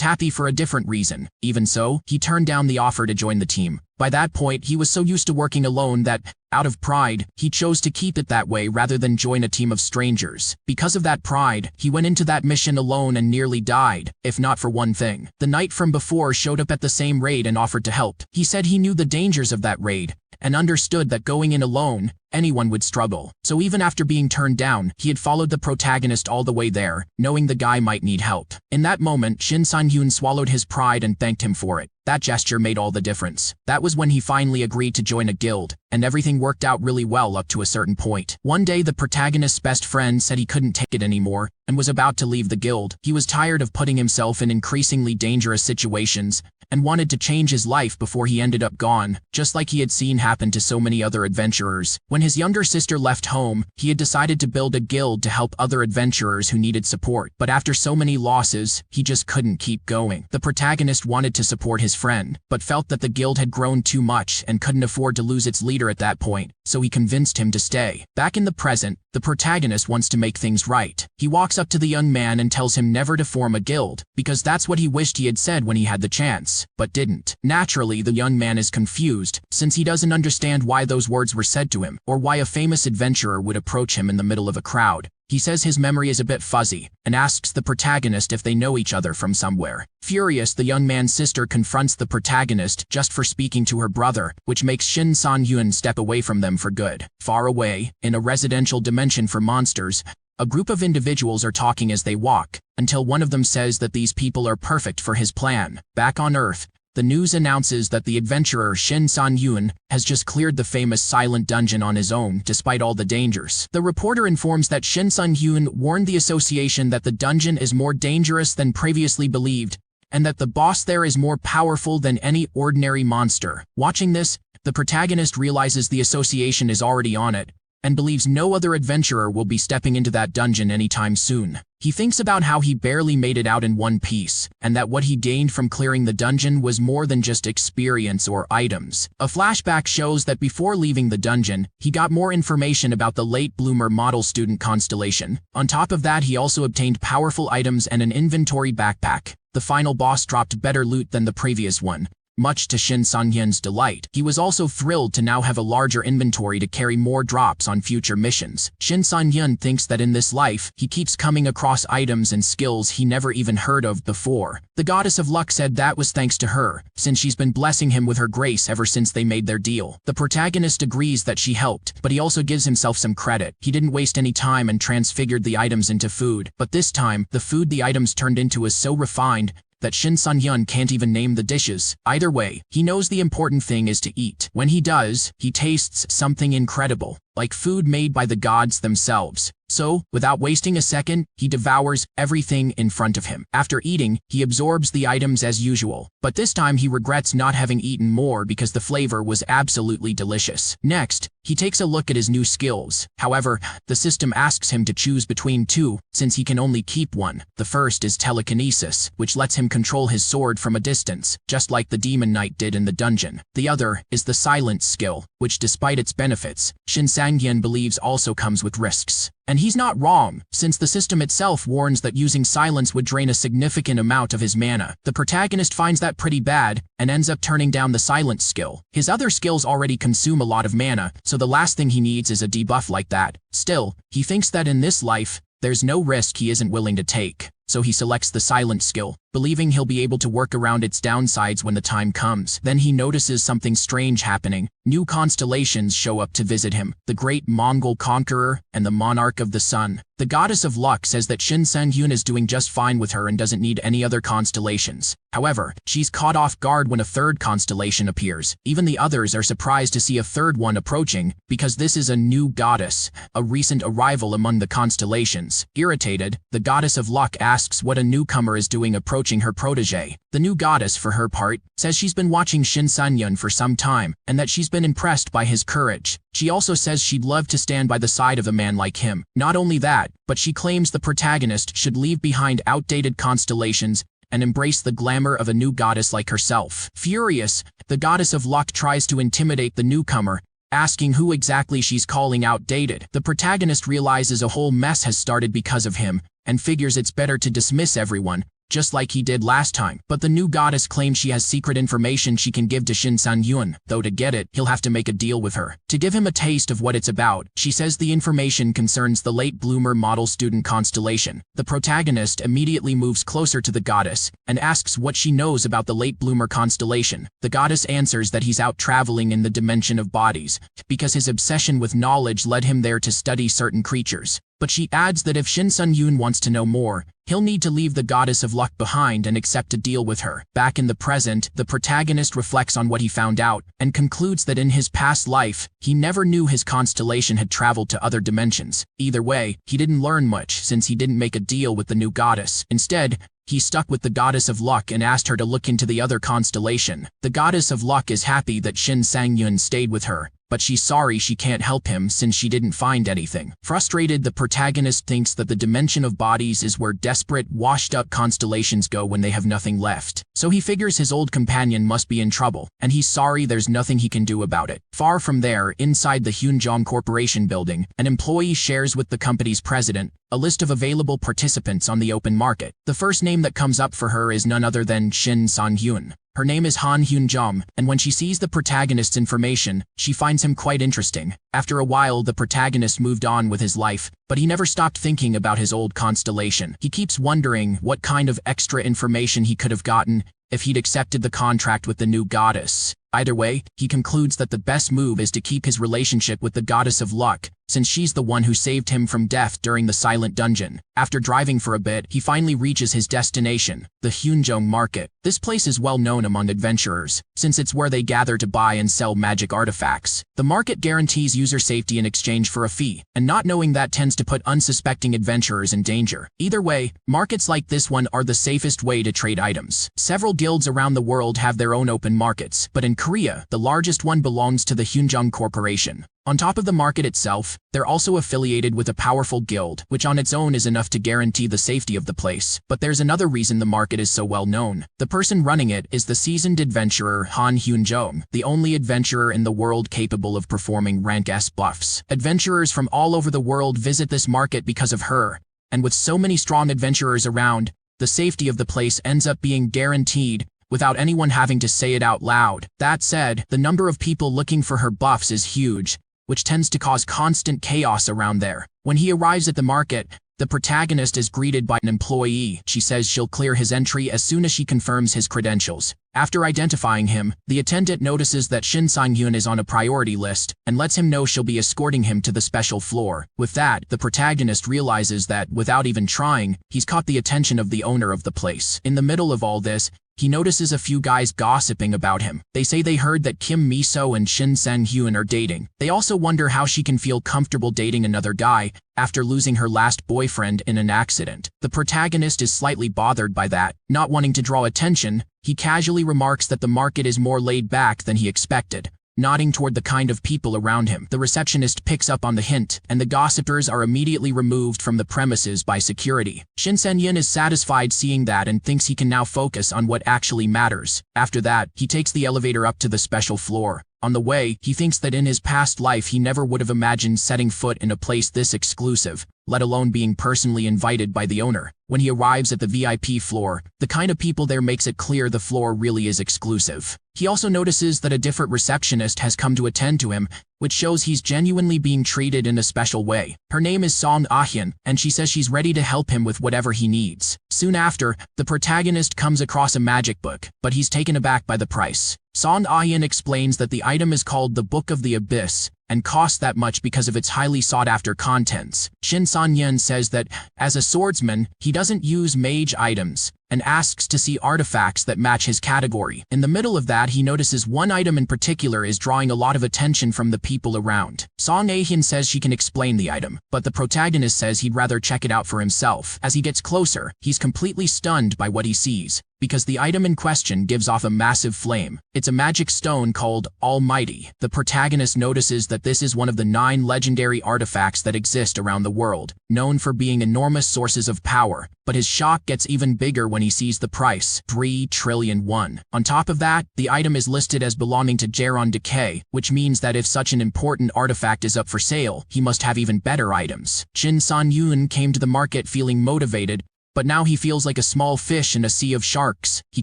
happy for a different reason. Even so, he turned down the offer to join the team. By that point, he was so used to working alone that, Out of pride, he chose to keep it that way rather than join a team of strangers. Because of that pride, he went into that mission alone and nearly died, if not for one thing. The knight from before showed up at the same raid and offered to help. He said he knew the dangers of that raid, and understood that going in alone, anyone would struggle. So even after being turned down, he had followed the protagonist all the way there, knowing the guy might need help. In that moment, Shin Sang-hyun swallowed his pride and thanked him for it. That gesture made all the difference. That was when he finally agreed to join a guild, and everything worked out really well up to a certain point. One day, the protagonist's best friend said he couldn't take it anymore and was about to leave the guild. He was tired of putting himself in increasingly dangerous situations and wanted to change his life before he ended up gone, just like he had seen happen to so many other adventurers. When his younger sister left home, he had decided to build a guild to help other adventurers who needed support. But after so many losses, he just couldn't keep going. The protagonist wanted to support his friend, but felt that the guild had grown too much and couldn't afford to lose its leader at that point, so he convinced him to stay. Back in the present, the protagonist wants to make things right. He walks up to the young man and tells him never to form a guild, because that's what he wished he had said when he had the chance, but didn't. Naturally, the young man is confused, since he doesn't understand why those words were said to him, or why a famous adventurer would approach him in the middle of a crowd. He says his memory is a bit fuzzy, and asks the protagonist if they know each other from somewhere. Furious, the young man's sister confronts the protagonist just for speaking to her brother, which makes Shin Sang-hyun step away from them for good. Far away, in a residential dimension for monsters, a group of individuals are talking as they walk, until one of them says that these people are perfect for his plan. Back on Earth, the news announces that the adventurer Shin Sang-hyun has just cleared the famous silent dungeon on his own, despite all the dangers. The reporter informs that Shin Sang-hyun warned the association that the dungeon is more dangerous than previously believed, and that the boss there is more powerful than any ordinary monster. Watching this, the protagonist realizes the association is already on it, and believes no other adventurer will be stepping into that dungeon anytime soon. He thinks about how he barely made it out in one piece, and that what he gained from clearing the dungeon was more than just experience or items. A flashback shows that before leaving the dungeon, he got more information about the late bloomer model student constellation. On top of that, he also obtained powerful items and an inventory backpack. The final boss dropped better loot than the previous one, much to Shin Sang-hyun's delight. He was also thrilled to now have a larger inventory to carry more drops on future missions. Shin Sang-hyun thinks that in this life, he keeps coming across items and skills he never even heard of before. The goddess of luck said that was thanks to her, since she's been blessing him with her grace ever since they made their deal. The protagonist agrees that she helped, but he also gives himself some credit. He didn't waste any time and transfigured the items into food, but this time, the food the items turned into is so refined that Shin Sang-hyun can't even name the dishes. Either way, he knows the important thing is to eat. When he does, he tastes something incredible, like food made by the gods themselves. So, without wasting a second, he devours everything in front of him. After eating, he absorbs the items as usual, but this time he regrets not having eaten more because the flavor was absolutely delicious. Next, he takes a look at his new skills. However, the system asks him to choose between two, since he can only keep one. The first is telekinesis, which lets him control his sword from a distance, just like the demon knight did in the dungeon. The other is the silence skill, which despite its benefits, Shin Sang-hyun believes also comes with risks. And he's not wrong, since the system itself warns that using silence would drain a significant amount of his mana. The protagonist finds that pretty bad, and ends up turning down the silence skill. His other skills already consume a lot of mana, so the last thing he needs is a debuff like that. Still, he thinks that in this life, there's no risk he isn't willing to take, so he selects the silent skill, believing he'll be able to work around its downsides when the time comes. Then he notices something strange happening. New constellations show up to visit him, the great Mongol conqueror and the monarch of the sun. The goddess of luck says that Shin Sang-hyun is doing just fine with her and doesn't need any other constellations. However, she's caught off guard when a third constellation appears. Even the others are surprised to see a third one approaching, because this is a new goddess, a recent arrival among the constellations. Irritated, the goddess of luck asks what a newcomer is doing approaching her protege. The new goddess, for her part, says she's been watching Shin Sang-hyun for some time, and that she's been impressed by his courage. She also says she'd love to stand by the side of a man like him. Not only that, but she claims the protagonist should leave behind outdated constellations and embrace the glamour of a new goddess like herself. Furious, the goddess of luck tries to intimidate the newcomer, asking who exactly she's calling outdated. The protagonist realizes a whole mess has started because of him, and figures it's better to dismiss everyone, just like he did last time. But the new goddess claims she has secret information she can give to Shin Sang-yoon, though to get it, he'll have to make a deal with her. To give him a taste of what it's about, she says the information concerns the late bloomer model student constellation. The protagonist immediately moves closer to the goddess and asks what she knows about the late bloomer constellation. The goddess answers that he's out traveling in the dimension of bodies, because his obsession with knowledge led him there to study certain creatures. But she adds that if Shin Sun-yoon wants to know more, he'll need to leave the goddess of luck behind and accept a deal with her. Back in the present, the protagonist reflects on what he found out and concludes that in his past life, he never knew his constellation had traveled to other dimensions. Either way, he didn't learn much since he didn't make a deal with the new goddess. Instead, he stuck with the goddess of luck and asked her to look into the other constellation. The goddess of luck is happy that Shin Sang-yoon stayed with her, but she's sorry she can't help him since she didn't find anything. Frustrated, the protagonist thinks that the dimension of bodies is where desperate, washed-up constellations go when they have nothing left. So he figures his old companion must be in trouble, and he's sorry there's nothing he can do about it. Far from there, inside the Hyunjong Corporation building, an employee shares with the company's president a list of available participants on the open market. The first name that comes up for her is none other than Shin Sang-hyun. Her name is Han Hyun-jom, and when she sees the protagonist's information, she finds him quite interesting. After a while, the protagonist moved on with his life, but he never stopped thinking about his old constellation. He keeps wondering what kind of extra information he could have gotten if he'd accepted the contract with the new goddess. Either way, he concludes that the best move is to keep his relationship with the goddess of luck, since she's the one who saved him from death during the silent dungeon. After driving for a bit, he finally reaches his destination, the Hyunjong Market. This place is well known among adventurers, since it's where they gather to buy and sell magic artifacts. The market guarantees user safety in exchange for a fee, and not knowing that tends to put unsuspecting adventurers in danger. Either way, markets like this one are the safest way to trade items. Several guilds around the world have their own open markets, but in Korea, the largest one belongs to the Hyunjong Corporation. On top of the market itself, they're also affiliated with a powerful guild, which on its own is enough to guarantee the safety of the place. But there's another reason the market is so well known. The person running it is the seasoned adventurer Han Hyun-jong, the only adventurer in the world capable of performing rank S buffs. Adventurers from all over the world visit this market because of her, and with so many strong adventurers around, the safety of the place ends up being guaranteed without anyone having to say it out loud. That said, the number of people looking for her buffs is huge, which tends to cause constant chaos around there. When he arrives at the market, the protagonist is greeted by an employee. She says she'll clear his entry as soon as she confirms his credentials. After identifying him, the attendant notices that Shin Sang-hyun is on a priority list and lets him know she'll be escorting him to the special floor. With that, the protagonist realizes that, without even trying, he's caught the attention of the owner of the place. In the middle of all this, he notices a few guys gossiping about him. They say they heard that Kim Miso and Shin Sang-hyun are dating. They also wonder how she can feel comfortable dating another guy after losing her last boyfriend in an accident. The protagonist is slightly bothered by that. Not wanting to draw attention, he casually remarks that the market is more laid back than he expected, nodding toward the kind of people around him. The receptionist picks up on the hint, and the gossipers are immediately removed from the premises by security. Shin Sang-hyun is satisfied seeing that and thinks he can now focus on what actually matters. After that, he takes the elevator up to the special floor. On the way, he thinks that in his past life he never would have imagined setting foot in a place this exclusive, let alone being personally invited by the owner. When he arrives at the VIP floor, the kind of people there makes it clear the floor really is exclusive. He also notices that a different receptionist has come to attend to him, which shows he's genuinely being treated in a special way. Her name is Song Ah-hyun, and she says she's ready to help him with whatever he needs. Soon after, the protagonist comes across a magic book, but he's taken aback by the price. Song Ah-hyun explains that the item is called the Book of the Abyss, and costs that much because of its highly sought-after contents. Shin Sang-hyun says that, as a swordsman, he doesn't use mage items, and asks to see artifacts that match his category. In the middle of that, he notices one item in particular is drawing a lot of attention from the people around. Song Ah-hyun says she can explain the item, but the protagonist says he'd rather check it out for himself. As he gets closer, he's completely stunned by what he sees, because the item in question gives off a massive flame. It's a magic stone called Almighty. The protagonist notices that this is one of the 9 legendary artifacts that exist around the world, known for being enormous sources of power, but his shock gets even bigger when he sees the price, 3 trillion won. On top of that, the item is listed as belonging to Jeron Decay, which means that if such an important artifact is up for sale, he must have even better items. Shin Sang-hyun came to the market feeling motivated, but now he feels like a small fish in a sea of sharks. He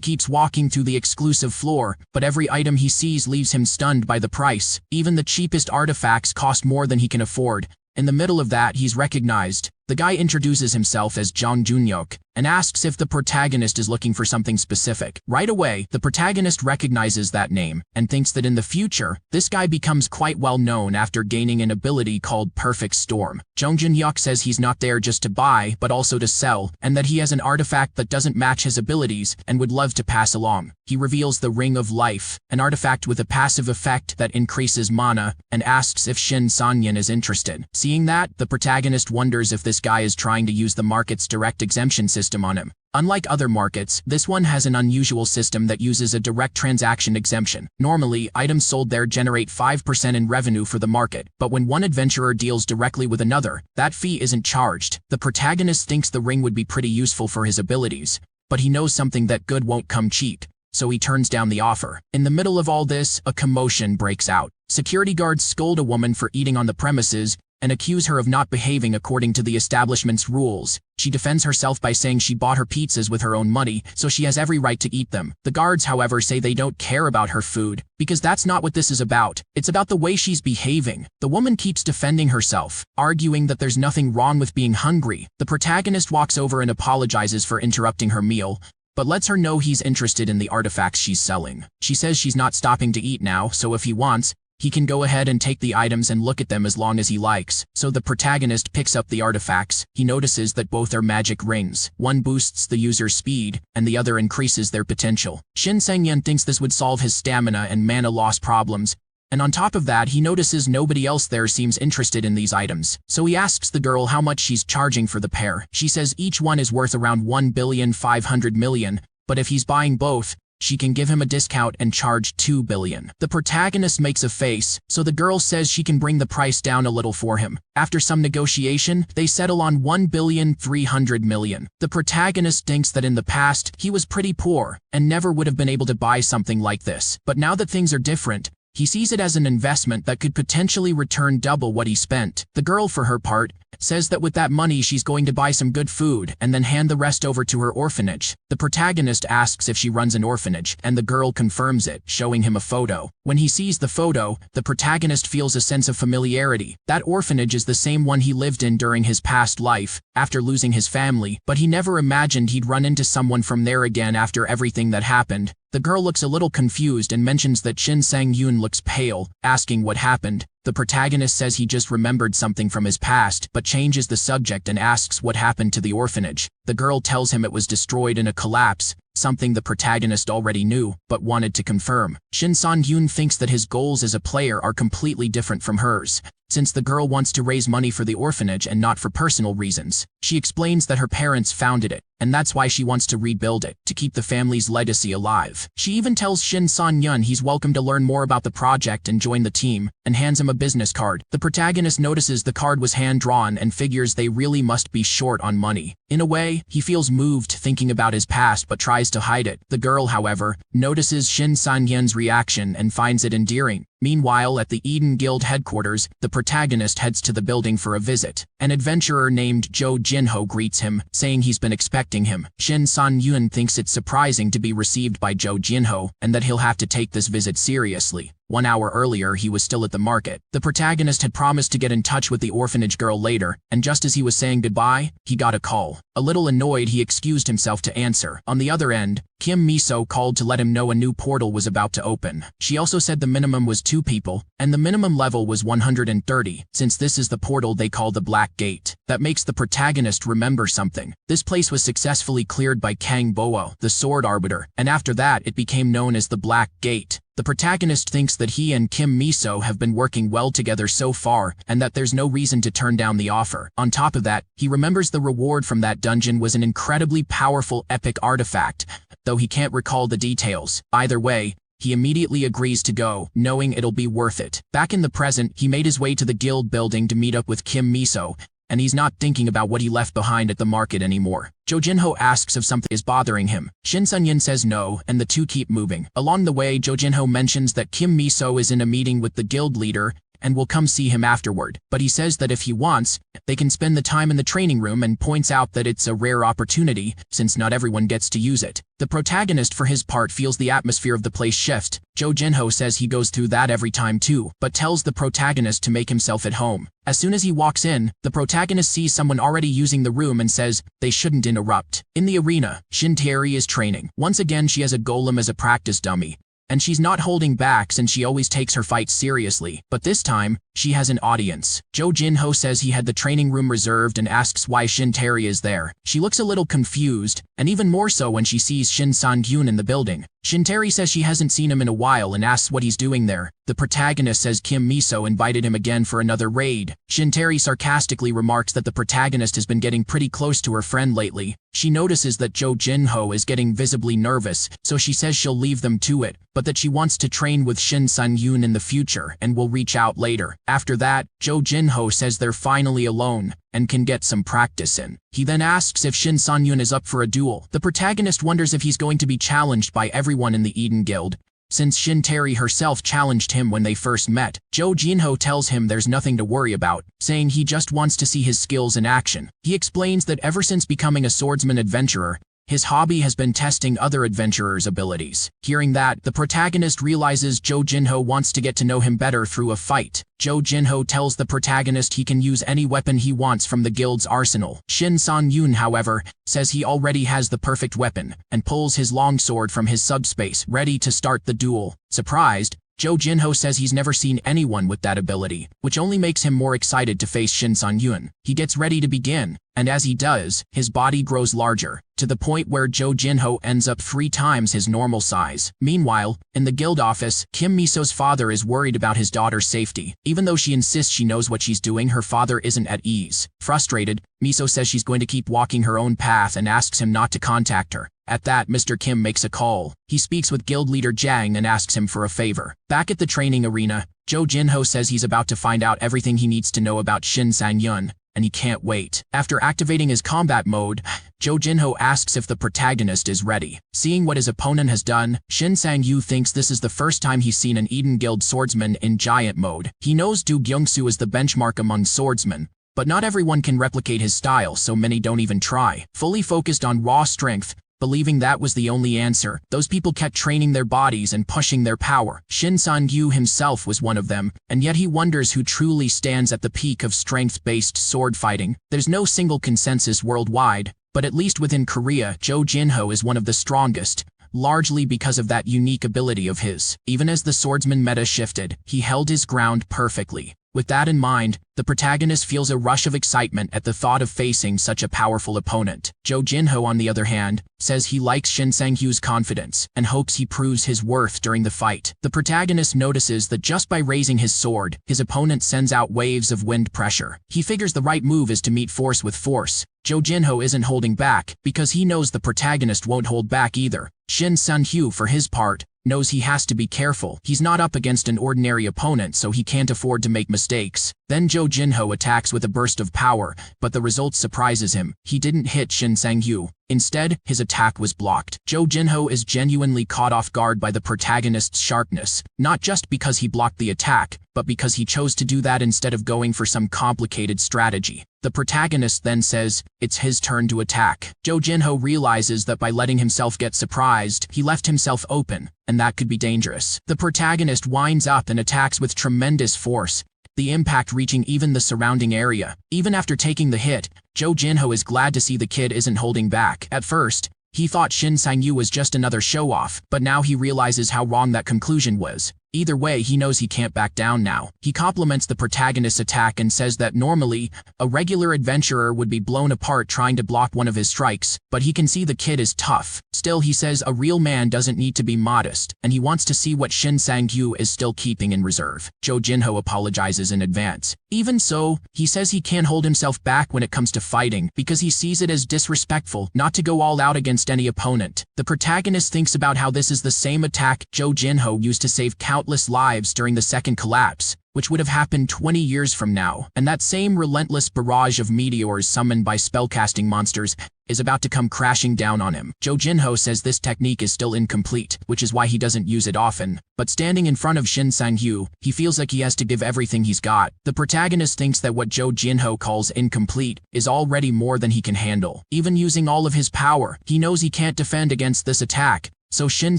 keeps walking through the exclusive floor, but every item he sees leaves him stunned by the price. Even the cheapest artifacts cost more than he can afford. In the middle of that, he's recognized. The guy introduces himself as Jang Junhyuk and asks if the protagonist is looking for something specific. Right away, the protagonist recognizes that name and thinks that in the future, this guy becomes quite well known after gaining an ability called Perfect Storm. Jang Junhyuk says he's not there just to buy, but also to sell, and that he has an artifact that doesn't match his abilities and would love to pass along. He reveals the Ring of Life, an artifact with a passive effect that increases mana, and asks if Shin Sanyin is interested. Seeing that, the protagonist wonders if this guy is trying to use the market's direct exemption system on him. Unlike other markets, this one has an unusual system that uses a direct transaction exemption. Normally, items sold there generate 5% in revenue for the market, but when one adventurer deals directly with another, that fee isn't charged. The protagonist thinks the ring would be pretty useful for his abilities, but he knows something that good won't come cheap, so he turns down the offer. In the middle of all this, a commotion breaks out. Security guards scold a woman for eating on the premises and accuse her of not behaving according to the establishment's rules. She defends herself by saying she bought her pizzas with her own money, so she has every right to eat them. The guards, however, say they don't care about her food, because that's not what this is about. It's about the way she's behaving. The woman keeps defending herself, arguing that there's nothing wrong with being hungry. The protagonist walks over and apologizes for interrupting her meal, but lets her know he's interested in the artifacts she's selling. She says she's not stopping to eat now, so if he wants, he can go ahead and take the items and look at them as long as he likes. So the protagonist picks up the artifacts. He notices that both are magic rings. One boosts the user's speed, and the other increases their potential. Shin Sanyin thinks this would solve his stamina and mana loss problems, and on top of that, he notices nobody else there seems interested in these items. So he asks the girl how much she's charging for the pair. She says each one is worth around 1,500,000,000, but if he's buying both, she can give him a discount and charge 2 billion. The protagonist makes a face, so the girl says she can bring the price down a little for him. After some negotiation, they settle on 1,300,000,000. The protagonist thinks that in the past, he was pretty poor and never would have been able to buy something like this. But now that things are different, he sees it as an investment that could potentially return double what he spent. The girl, for her part, says that with that money she's going to buy some good food and then hand the rest over to her orphanage. The protagonist asks if she runs an orphanage, and the girl confirms it, showing him a photo. When he sees the photo, the protagonist feels a sense of familiarity. That orphanage is the same one he lived in during his past life, after losing his family, but he never imagined he'd run into someone from there again after everything that happened. The girl looks a little confused and mentions that Shin Sang-yoon looks pale, asking what happened. The protagonist says he just remembered something from his past, but changes the subject and asks what happened to the orphanage. The girl tells him it was destroyed in a collapse, something the protagonist already knew, but wanted to confirm. Shin Sang-yoon thinks that his goals as a player are completely different from hers, since the girl wants to raise money for the orphanage and not for personal reasons. She explains that her parents founded it, and that's why she wants to rebuild it, to keep the family's legacy alive. She even tells Shin Sang-yoon he's welcome to learn more about the project and join the team, and hands him a business card. The protagonist notices the card was hand-drawn and figures they really must be short on money. In a way, he feels moved thinking about his past but tries to hide it. The girl, however, notices Shin Sang-yoon's reaction and finds it endearing. Meanwhile, at the Eden Guild headquarters, the protagonist heads to the building for a visit. An adventurer named Jo Jinho greets him, saying he's been expecting him. Shin Sang-yoon thinks it's surprising to be received by Jo Jinho, and that he'll have to take this visit seriously. 1 hour earlier, he was still at the market. The protagonist had promised to get in touch with the orphanage girl later, and just as he was saying goodbye, he got a call. A little annoyed, he excused himself to answer. On the other end, Kim Miso called to let him know a new portal was about to open. She also said the minimum was 2 people, and the minimum level was 130, since this is the portal they call the Black Gate. That makes the protagonist remember something. This place was successfully cleared by Kang Boa, the Sword Arbiter, and after that it became known as the Black Gate. The protagonist thinks that he and Kim Miso have been working well together so far, and that there's no reason to turn down the offer. On top of that, he remembers the reward from that dungeon was an incredibly powerful epic artifact, though he can't recall the details. Either way, he immediately agrees to go, knowing it'll be worth it. Back in the present, he made his way to the guild building to meet up with Kim Miso, and he's not thinking about what he left behind at the market anymore. Jo Jinho asks if something is bothering him. Shin Sang-yoon says no, and the two keep moving. Along the way, Jo Jinho mentions that Kim Miso is in a meeting with the guild leader, and will come see him afterward, but he says that if he wants, they can spend the time in the training room and points out that it's a rare opportunity, since not everyone gets to use it. The protagonist for his part feels the atmosphere of the place shift. Jo Jinho says he goes through that every time too, but tells the protagonist to make himself at home. As soon as he walks in, the protagonist sees someone already using the room and says they shouldn't interrupt. In the arena, Shintari is training. Once again, she has a golem as a practice dummy. And she's not holding back since she always takes her fights seriously. But this time, she has an audience. Jo Jinho says he had the training room reserved and asks why Shintari is there. She looks a little confused, and even more so when she sees Shin Sang-gyun in the building. Shintari says she hasn't seen him in a while and asks what he's doing there. The protagonist says Kim Miso invited him again for another raid. Shintari sarcastically remarks that the protagonist has been getting pretty close to her friend lately. She notices that Jo Jinho is getting visibly nervous, so she says she'll leave them to it, but that she wants to train with Shin Sang-gyun in the future and will reach out later. After that, Jo Jinho says they're finally alone and can get some practice in. He then asks if Shin Sang-gyun is up for a duel. The protagonist wonders if he's going to be challenged by everyone in the Eden Guild, since Shintari herself challenged him when they first met. Jo Jinho tells him there's nothing to worry about, saying he just wants to see his skills in action. He explains that ever since becoming a swordsman adventurer, his hobby has been testing other adventurers' abilities. Hearing that, the protagonist realizes Jo Jinho wants to get to know him better through a fight. Jo Jinho tells the protagonist he can use any weapon he wants from the guild's arsenal. Shin Sang-gyun, however, says he already has the perfect weapon, and pulls his longsword from his subspace, ready to start the duel. Surprised, Jo Jinho says he's never seen anyone with that ability, which only makes him more excited to face Shin Sang-gyun. He gets ready to begin, and as he does, his body grows larger, to the point where Jo Jinho ends up 3 times his normal size. Meanwhile, in the guild office, Kim Miso's father is worried about his daughter's safety. Even though she insists she knows what she's doing, her father isn't at ease. Frustrated, Miso says she's going to keep walking her own path and asks him not to contact her. At that, Mr. Kim makes a call. He speaks with guild leader Jang and asks him for a favor. Back at the training arena, Jo Jinho says he's about to find out everything he needs to know about Shin Sang-gyun, and he can't wait. After activating his combat mode, Jo Jinho asks if the protagonist is ready. Seeing what his opponent has done, Shin Sang-gyun thinks this is the first time he's seen an Eden Guild swordsman in giant mode. He knows Do Gyungsu is the benchmark among swordsmen, but not everyone can replicate his style, so many don't even try. Fully focused on raw strength, believing that was the only answer, those people kept training their bodies and pushing their power. Shin Sang-gyun himself was one of them, and yet he wonders who truly stands at the peak of strength-based sword fighting. There's no single consensus worldwide, but at least within Korea, Jo Jinho is one of the strongest, largely because of that unique ability of his. Even as the swordsman meta shifted, he held his ground perfectly. With that in mind, the protagonist feels a rush of excitement at the thought of facing such a powerful opponent. Jo Jinho, on the other hand, says he likes Shin Sang-gyun's confidence and hopes he proves his worth during the fight. The protagonist notices that just by raising his sword, his opponent sends out waves of wind pressure. He figures the right move is to meet force with force. Jo Jinho isn't holding back, because he knows the protagonist won't hold back either. Shin Sang-gyun, for his part, knows he has to be careful. He's not up against an ordinary opponent, so he can't afford to make mistakes. Then Jo Jinho attacks with a burst of power, but the result surprises him. He didn't hit Shin Sang-gyun. Instead, his attack was blocked. Jo Jinho is genuinely caught off guard by the protagonist's sharpness, not just because he blocked the attack, but because he chose to do that instead of going for some complicated strategy. The protagonist then says it's his turn to attack. Jo Jinho realizes that by letting himself get surprised, he left himself open, and that could be dangerous. The protagonist winds up and attacks with tremendous force, the impact reaching even the surrounding area. Even after taking the hit, Jo Jinho is glad to see the kid isn't holding back. At first, he thought Shin Sang-gyun was just another show-off, but now he realizes how wrong that conclusion was. Either way, he knows he can't back down now. He compliments the protagonist's attack and says that normally, a regular adventurer would be blown apart trying to block one of his strikes, but he can see the kid is tough. Still, he says a real man doesn't need to be modest, and he wants to see what Shin Sang-gyun is still keeping in reserve. Jo Jinho apologizes in advance. Even so, he says he can't hold himself back when it comes to fighting, because he sees it as disrespectful not to go all out against any opponent. The protagonist thinks about how this is the same attack Jo Jinho used to save countless countless lives during the second collapse, which would have happened 20 years from now, and that same relentless barrage of meteors summoned by spellcasting monsters is about to come crashing down on him. Jo Jinho says this technique is still incomplete, which is why he doesn't use it often, but standing in front of Shin Sang-yu, he feels like he has to give everything he's got. The protagonist thinks that what Jo Jinho calls incomplete is already more than he can handle. Even using all of his power, he knows he can't defend against this attack, so Shin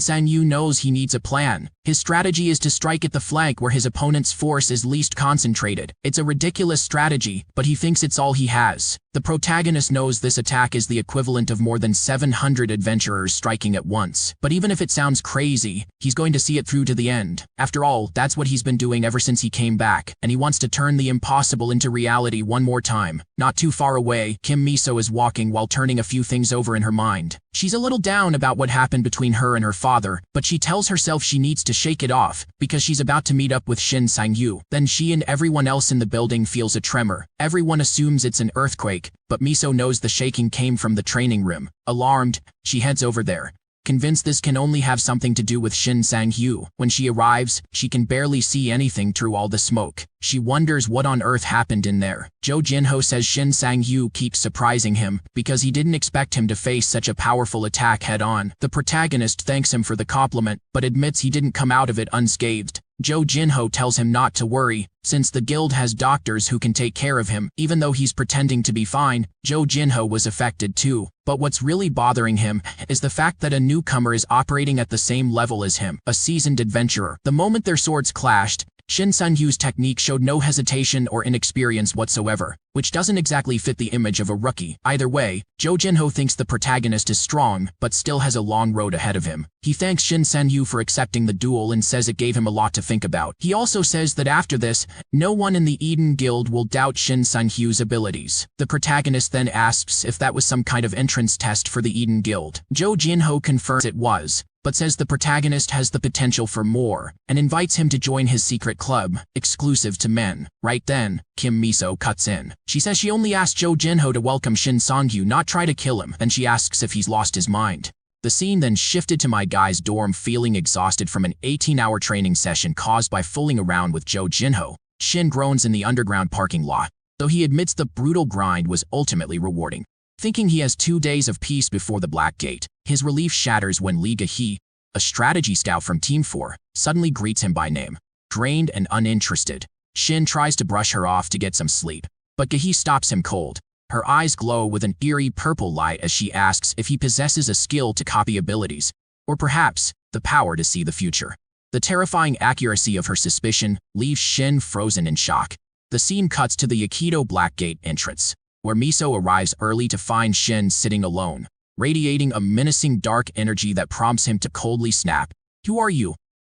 Sang-yu knows he needs a plan. His strategy is to strike at the flank where his opponent's force is least concentrated. It's a ridiculous strategy, but he thinks it's all he has. The protagonist knows this attack is the equivalent of more than 700 adventurers striking at once. But even if it sounds crazy, he's going to see it through to the end. After all, that's what he's been doing ever since he came back, and he wants to turn the impossible into reality one more time. Not too far away, Kim Miso is walking while turning a few things over in her mind. She's a little down about what happened between her and her father, but she tells herself she needs to shake it off because she's about to meet up with Shin Sang-yu. Then she and everyone else in the building feels a tremor. Everyone assumes it's an earthquake, but Miso knows the shaking came from the training room. Alarmed, she heads over there, convinced this can only have something to do with Shin Sang-yu. When she arrives, she can barely see anything through all the smoke. She wonders what on earth happened in there. Jo Jinho says Shin Sang-yu keeps surprising him because he didn't expect him to face such a powerful attack head-on. The protagonist thanks him for the compliment, but admits he didn't come out of it unscathed. Jo Jinho tells him not to worry, since the guild has doctors who can take care of him. Even though he's pretending to be fine, Jo Jinho was affected too. But what's really bothering him is the fact that a newcomer is operating at the same level as him, a seasoned adventurer. The moment their swords clashed, Shin Sang-yu's technique showed no hesitation or inexperience whatsoever, which doesn't exactly fit the image of a rookie. Either way, Jo Jinho thinks the protagonist is strong, but still has a long road ahead of him. He thanks Shin Sang-yu for accepting the duel and says it gave him a lot to think about. He also says that after this, no one in the Eden Guild will doubt Shin Sang-yu's abilities. The protagonist then asks if that was some kind of entrance test for the Eden Guild. Jo Jinho confirms it was, but says the protagonist has the potential for more, and invites him to join his secret club, exclusive to men. Right then, Kim Miso cuts in. She says she only asked Jo Jinho to welcome Shin Sang-yu, not try to kill him, and she asks if he's lost his mind. The scene then shifted to my guy's dorm feeling exhausted from an 18-hour training session caused by fooling around with Jo Jinho. Shin groans in the underground parking lot, though he admits the brutal grind was ultimately rewarding. Thinking he has 2 days of peace before the Black Gate, his relief shatters when Lee Ga-hee, a strategy scout from Team 4, suddenly greets him by name. Drained and uninterested, Shin tries to brush her off to get some sleep, but Ga-hee stops him cold. Her eyes glow with an eerie purple light as she asks if he possesses a skill to copy abilities, or perhaps the power to see the future. The terrifying accuracy of her suspicion leaves Shin frozen in shock. The scene cuts to the Aikido Blackgate entrance, where Miso arrives early to find Shin sitting alone, radiating a menacing dark energy that prompts him to coldly snap, "Who are you?"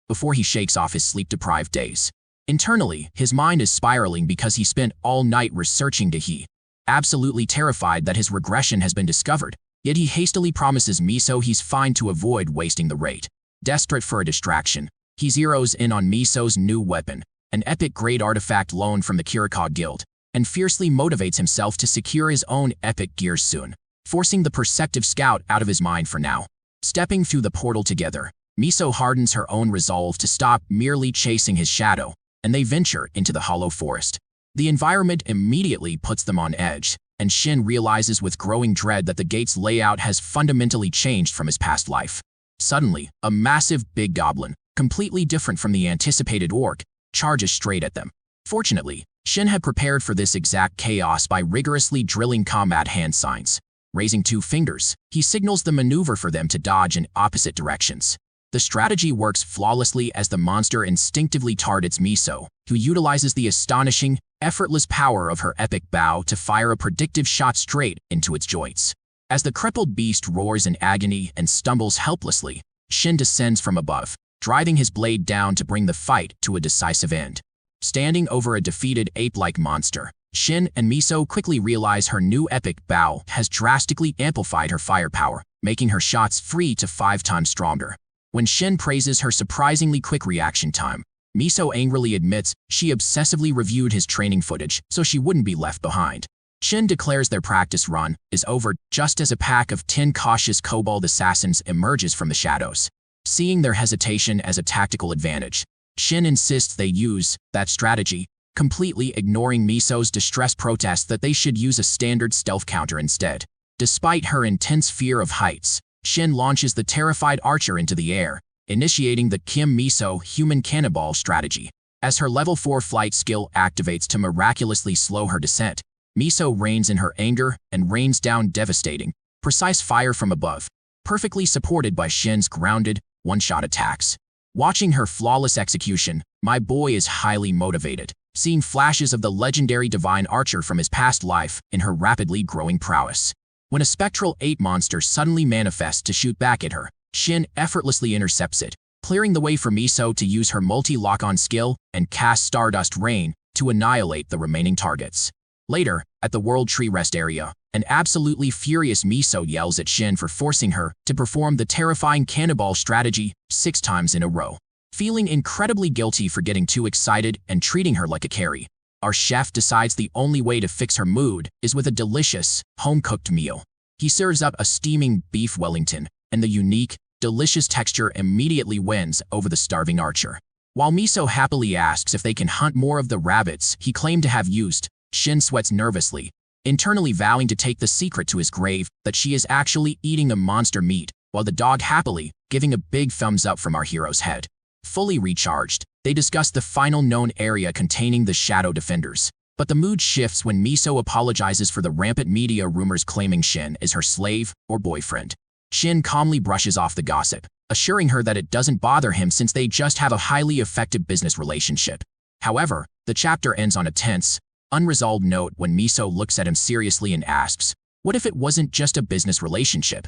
before he shakes off his sleep-deprived days. Internally, his mind is spiraling because he spent all night researching Ga-hee, absolutely terrified that his regression has been discovered. Yet he hastily promises Miso he's fine to avoid wasting the rate. Desperate for a distraction, he zeroes in on Miso's new weapon, an epic-grade artifact loaned from the Kiriko Guild, and fiercely motivates himself to secure his own epic gears soon, forcing the perceptive scout out of his mind for now. Stepping through the portal together, Miso hardens her own resolve to stop merely chasing his shadow, and they venture into the hollow forest. The environment immediately puts them on edge, and Shin realizes with growing dread that the gate's layout has fundamentally changed from his past life. Suddenly, a massive big goblin, completely different from the anticipated orc, charges straight at them. Fortunately, Shin had prepared for this exact chaos by rigorously drilling combat hand signs. Raising 2 fingers, he signals the maneuver for them to dodge in opposite directions. The strategy works flawlessly as the monster instinctively targets Miso, who utilizes the astonishing, effortless power of her epic bow to fire a predictive shot straight into its joints. As the crippled beast roars in agony and stumbles helplessly, Shin descends from above, driving his blade down to bring the fight to a decisive end. Standing over a defeated ape-like monster, Shin and Miso quickly realize her new epic bow has drastically amplified her firepower, making her shots 3 to 5 times stronger. When Shin praises her surprisingly quick reaction time, Miso angrily admits she obsessively reviewed his training footage so she wouldn't be left behind. Shin declares their practice run is over just as a pack of 10 cautious kobold assassins emerges from the shadows. Seeing their hesitation as a tactical advantage, Shin insists they use that strategy, completely ignoring Miso's distressed protest that they should use a standard stealth counter instead. Despite her intense fear of heights, Shin launches the terrified archer into the air, initiating the Kim Miso human cannonball strategy. As her level 4 flight skill activates to miraculously slow her descent, Miso reigns in her anger and rains down devastating, precise fire from above, perfectly supported by Shin's grounded, one-shot attacks. Watching her flawless execution, my boy is highly motivated, seeing flashes of the legendary divine archer from his past life in her rapidly growing prowess. When a spectral ape monster suddenly manifests to shoot back at her, Shin effortlessly intercepts it, clearing the way for Miso to use her multi-lock-on skill and cast Stardust Rain to annihilate the remaining targets. Later, at the World Tree Rest area, an absolutely furious Miso yells at Shin for forcing her to perform the terrifying cannonball strategy 6 times in a row. Feeling incredibly guilty for getting too excited and treating her like a carry, our chef decides the only way to fix her mood is with a delicious, home-cooked meal. He serves up a steaming beef Wellington, and the unique, delicious texture immediately wins over the starving archer. While Miso happily asks if they can hunt more of the rabbits he claimed to have used, Shin sweats nervously, internally vowing to take the secret to his grave that she is actually eating the monster meat, while the dog happily giving a big thumbs up from our hero's head. Fully recharged, they discuss the final known area containing the Shadow Defenders. But the mood shifts when Miso apologizes for the rampant media rumors claiming Shin is her slave or boyfriend. Shin calmly brushes off the gossip, assuring her that it doesn't bother him since they just have a highly effective business relationship. However, the chapter ends on a tense, unresolved note when Miso looks at him seriously and asks, "What if it wasn't just a business relationship?"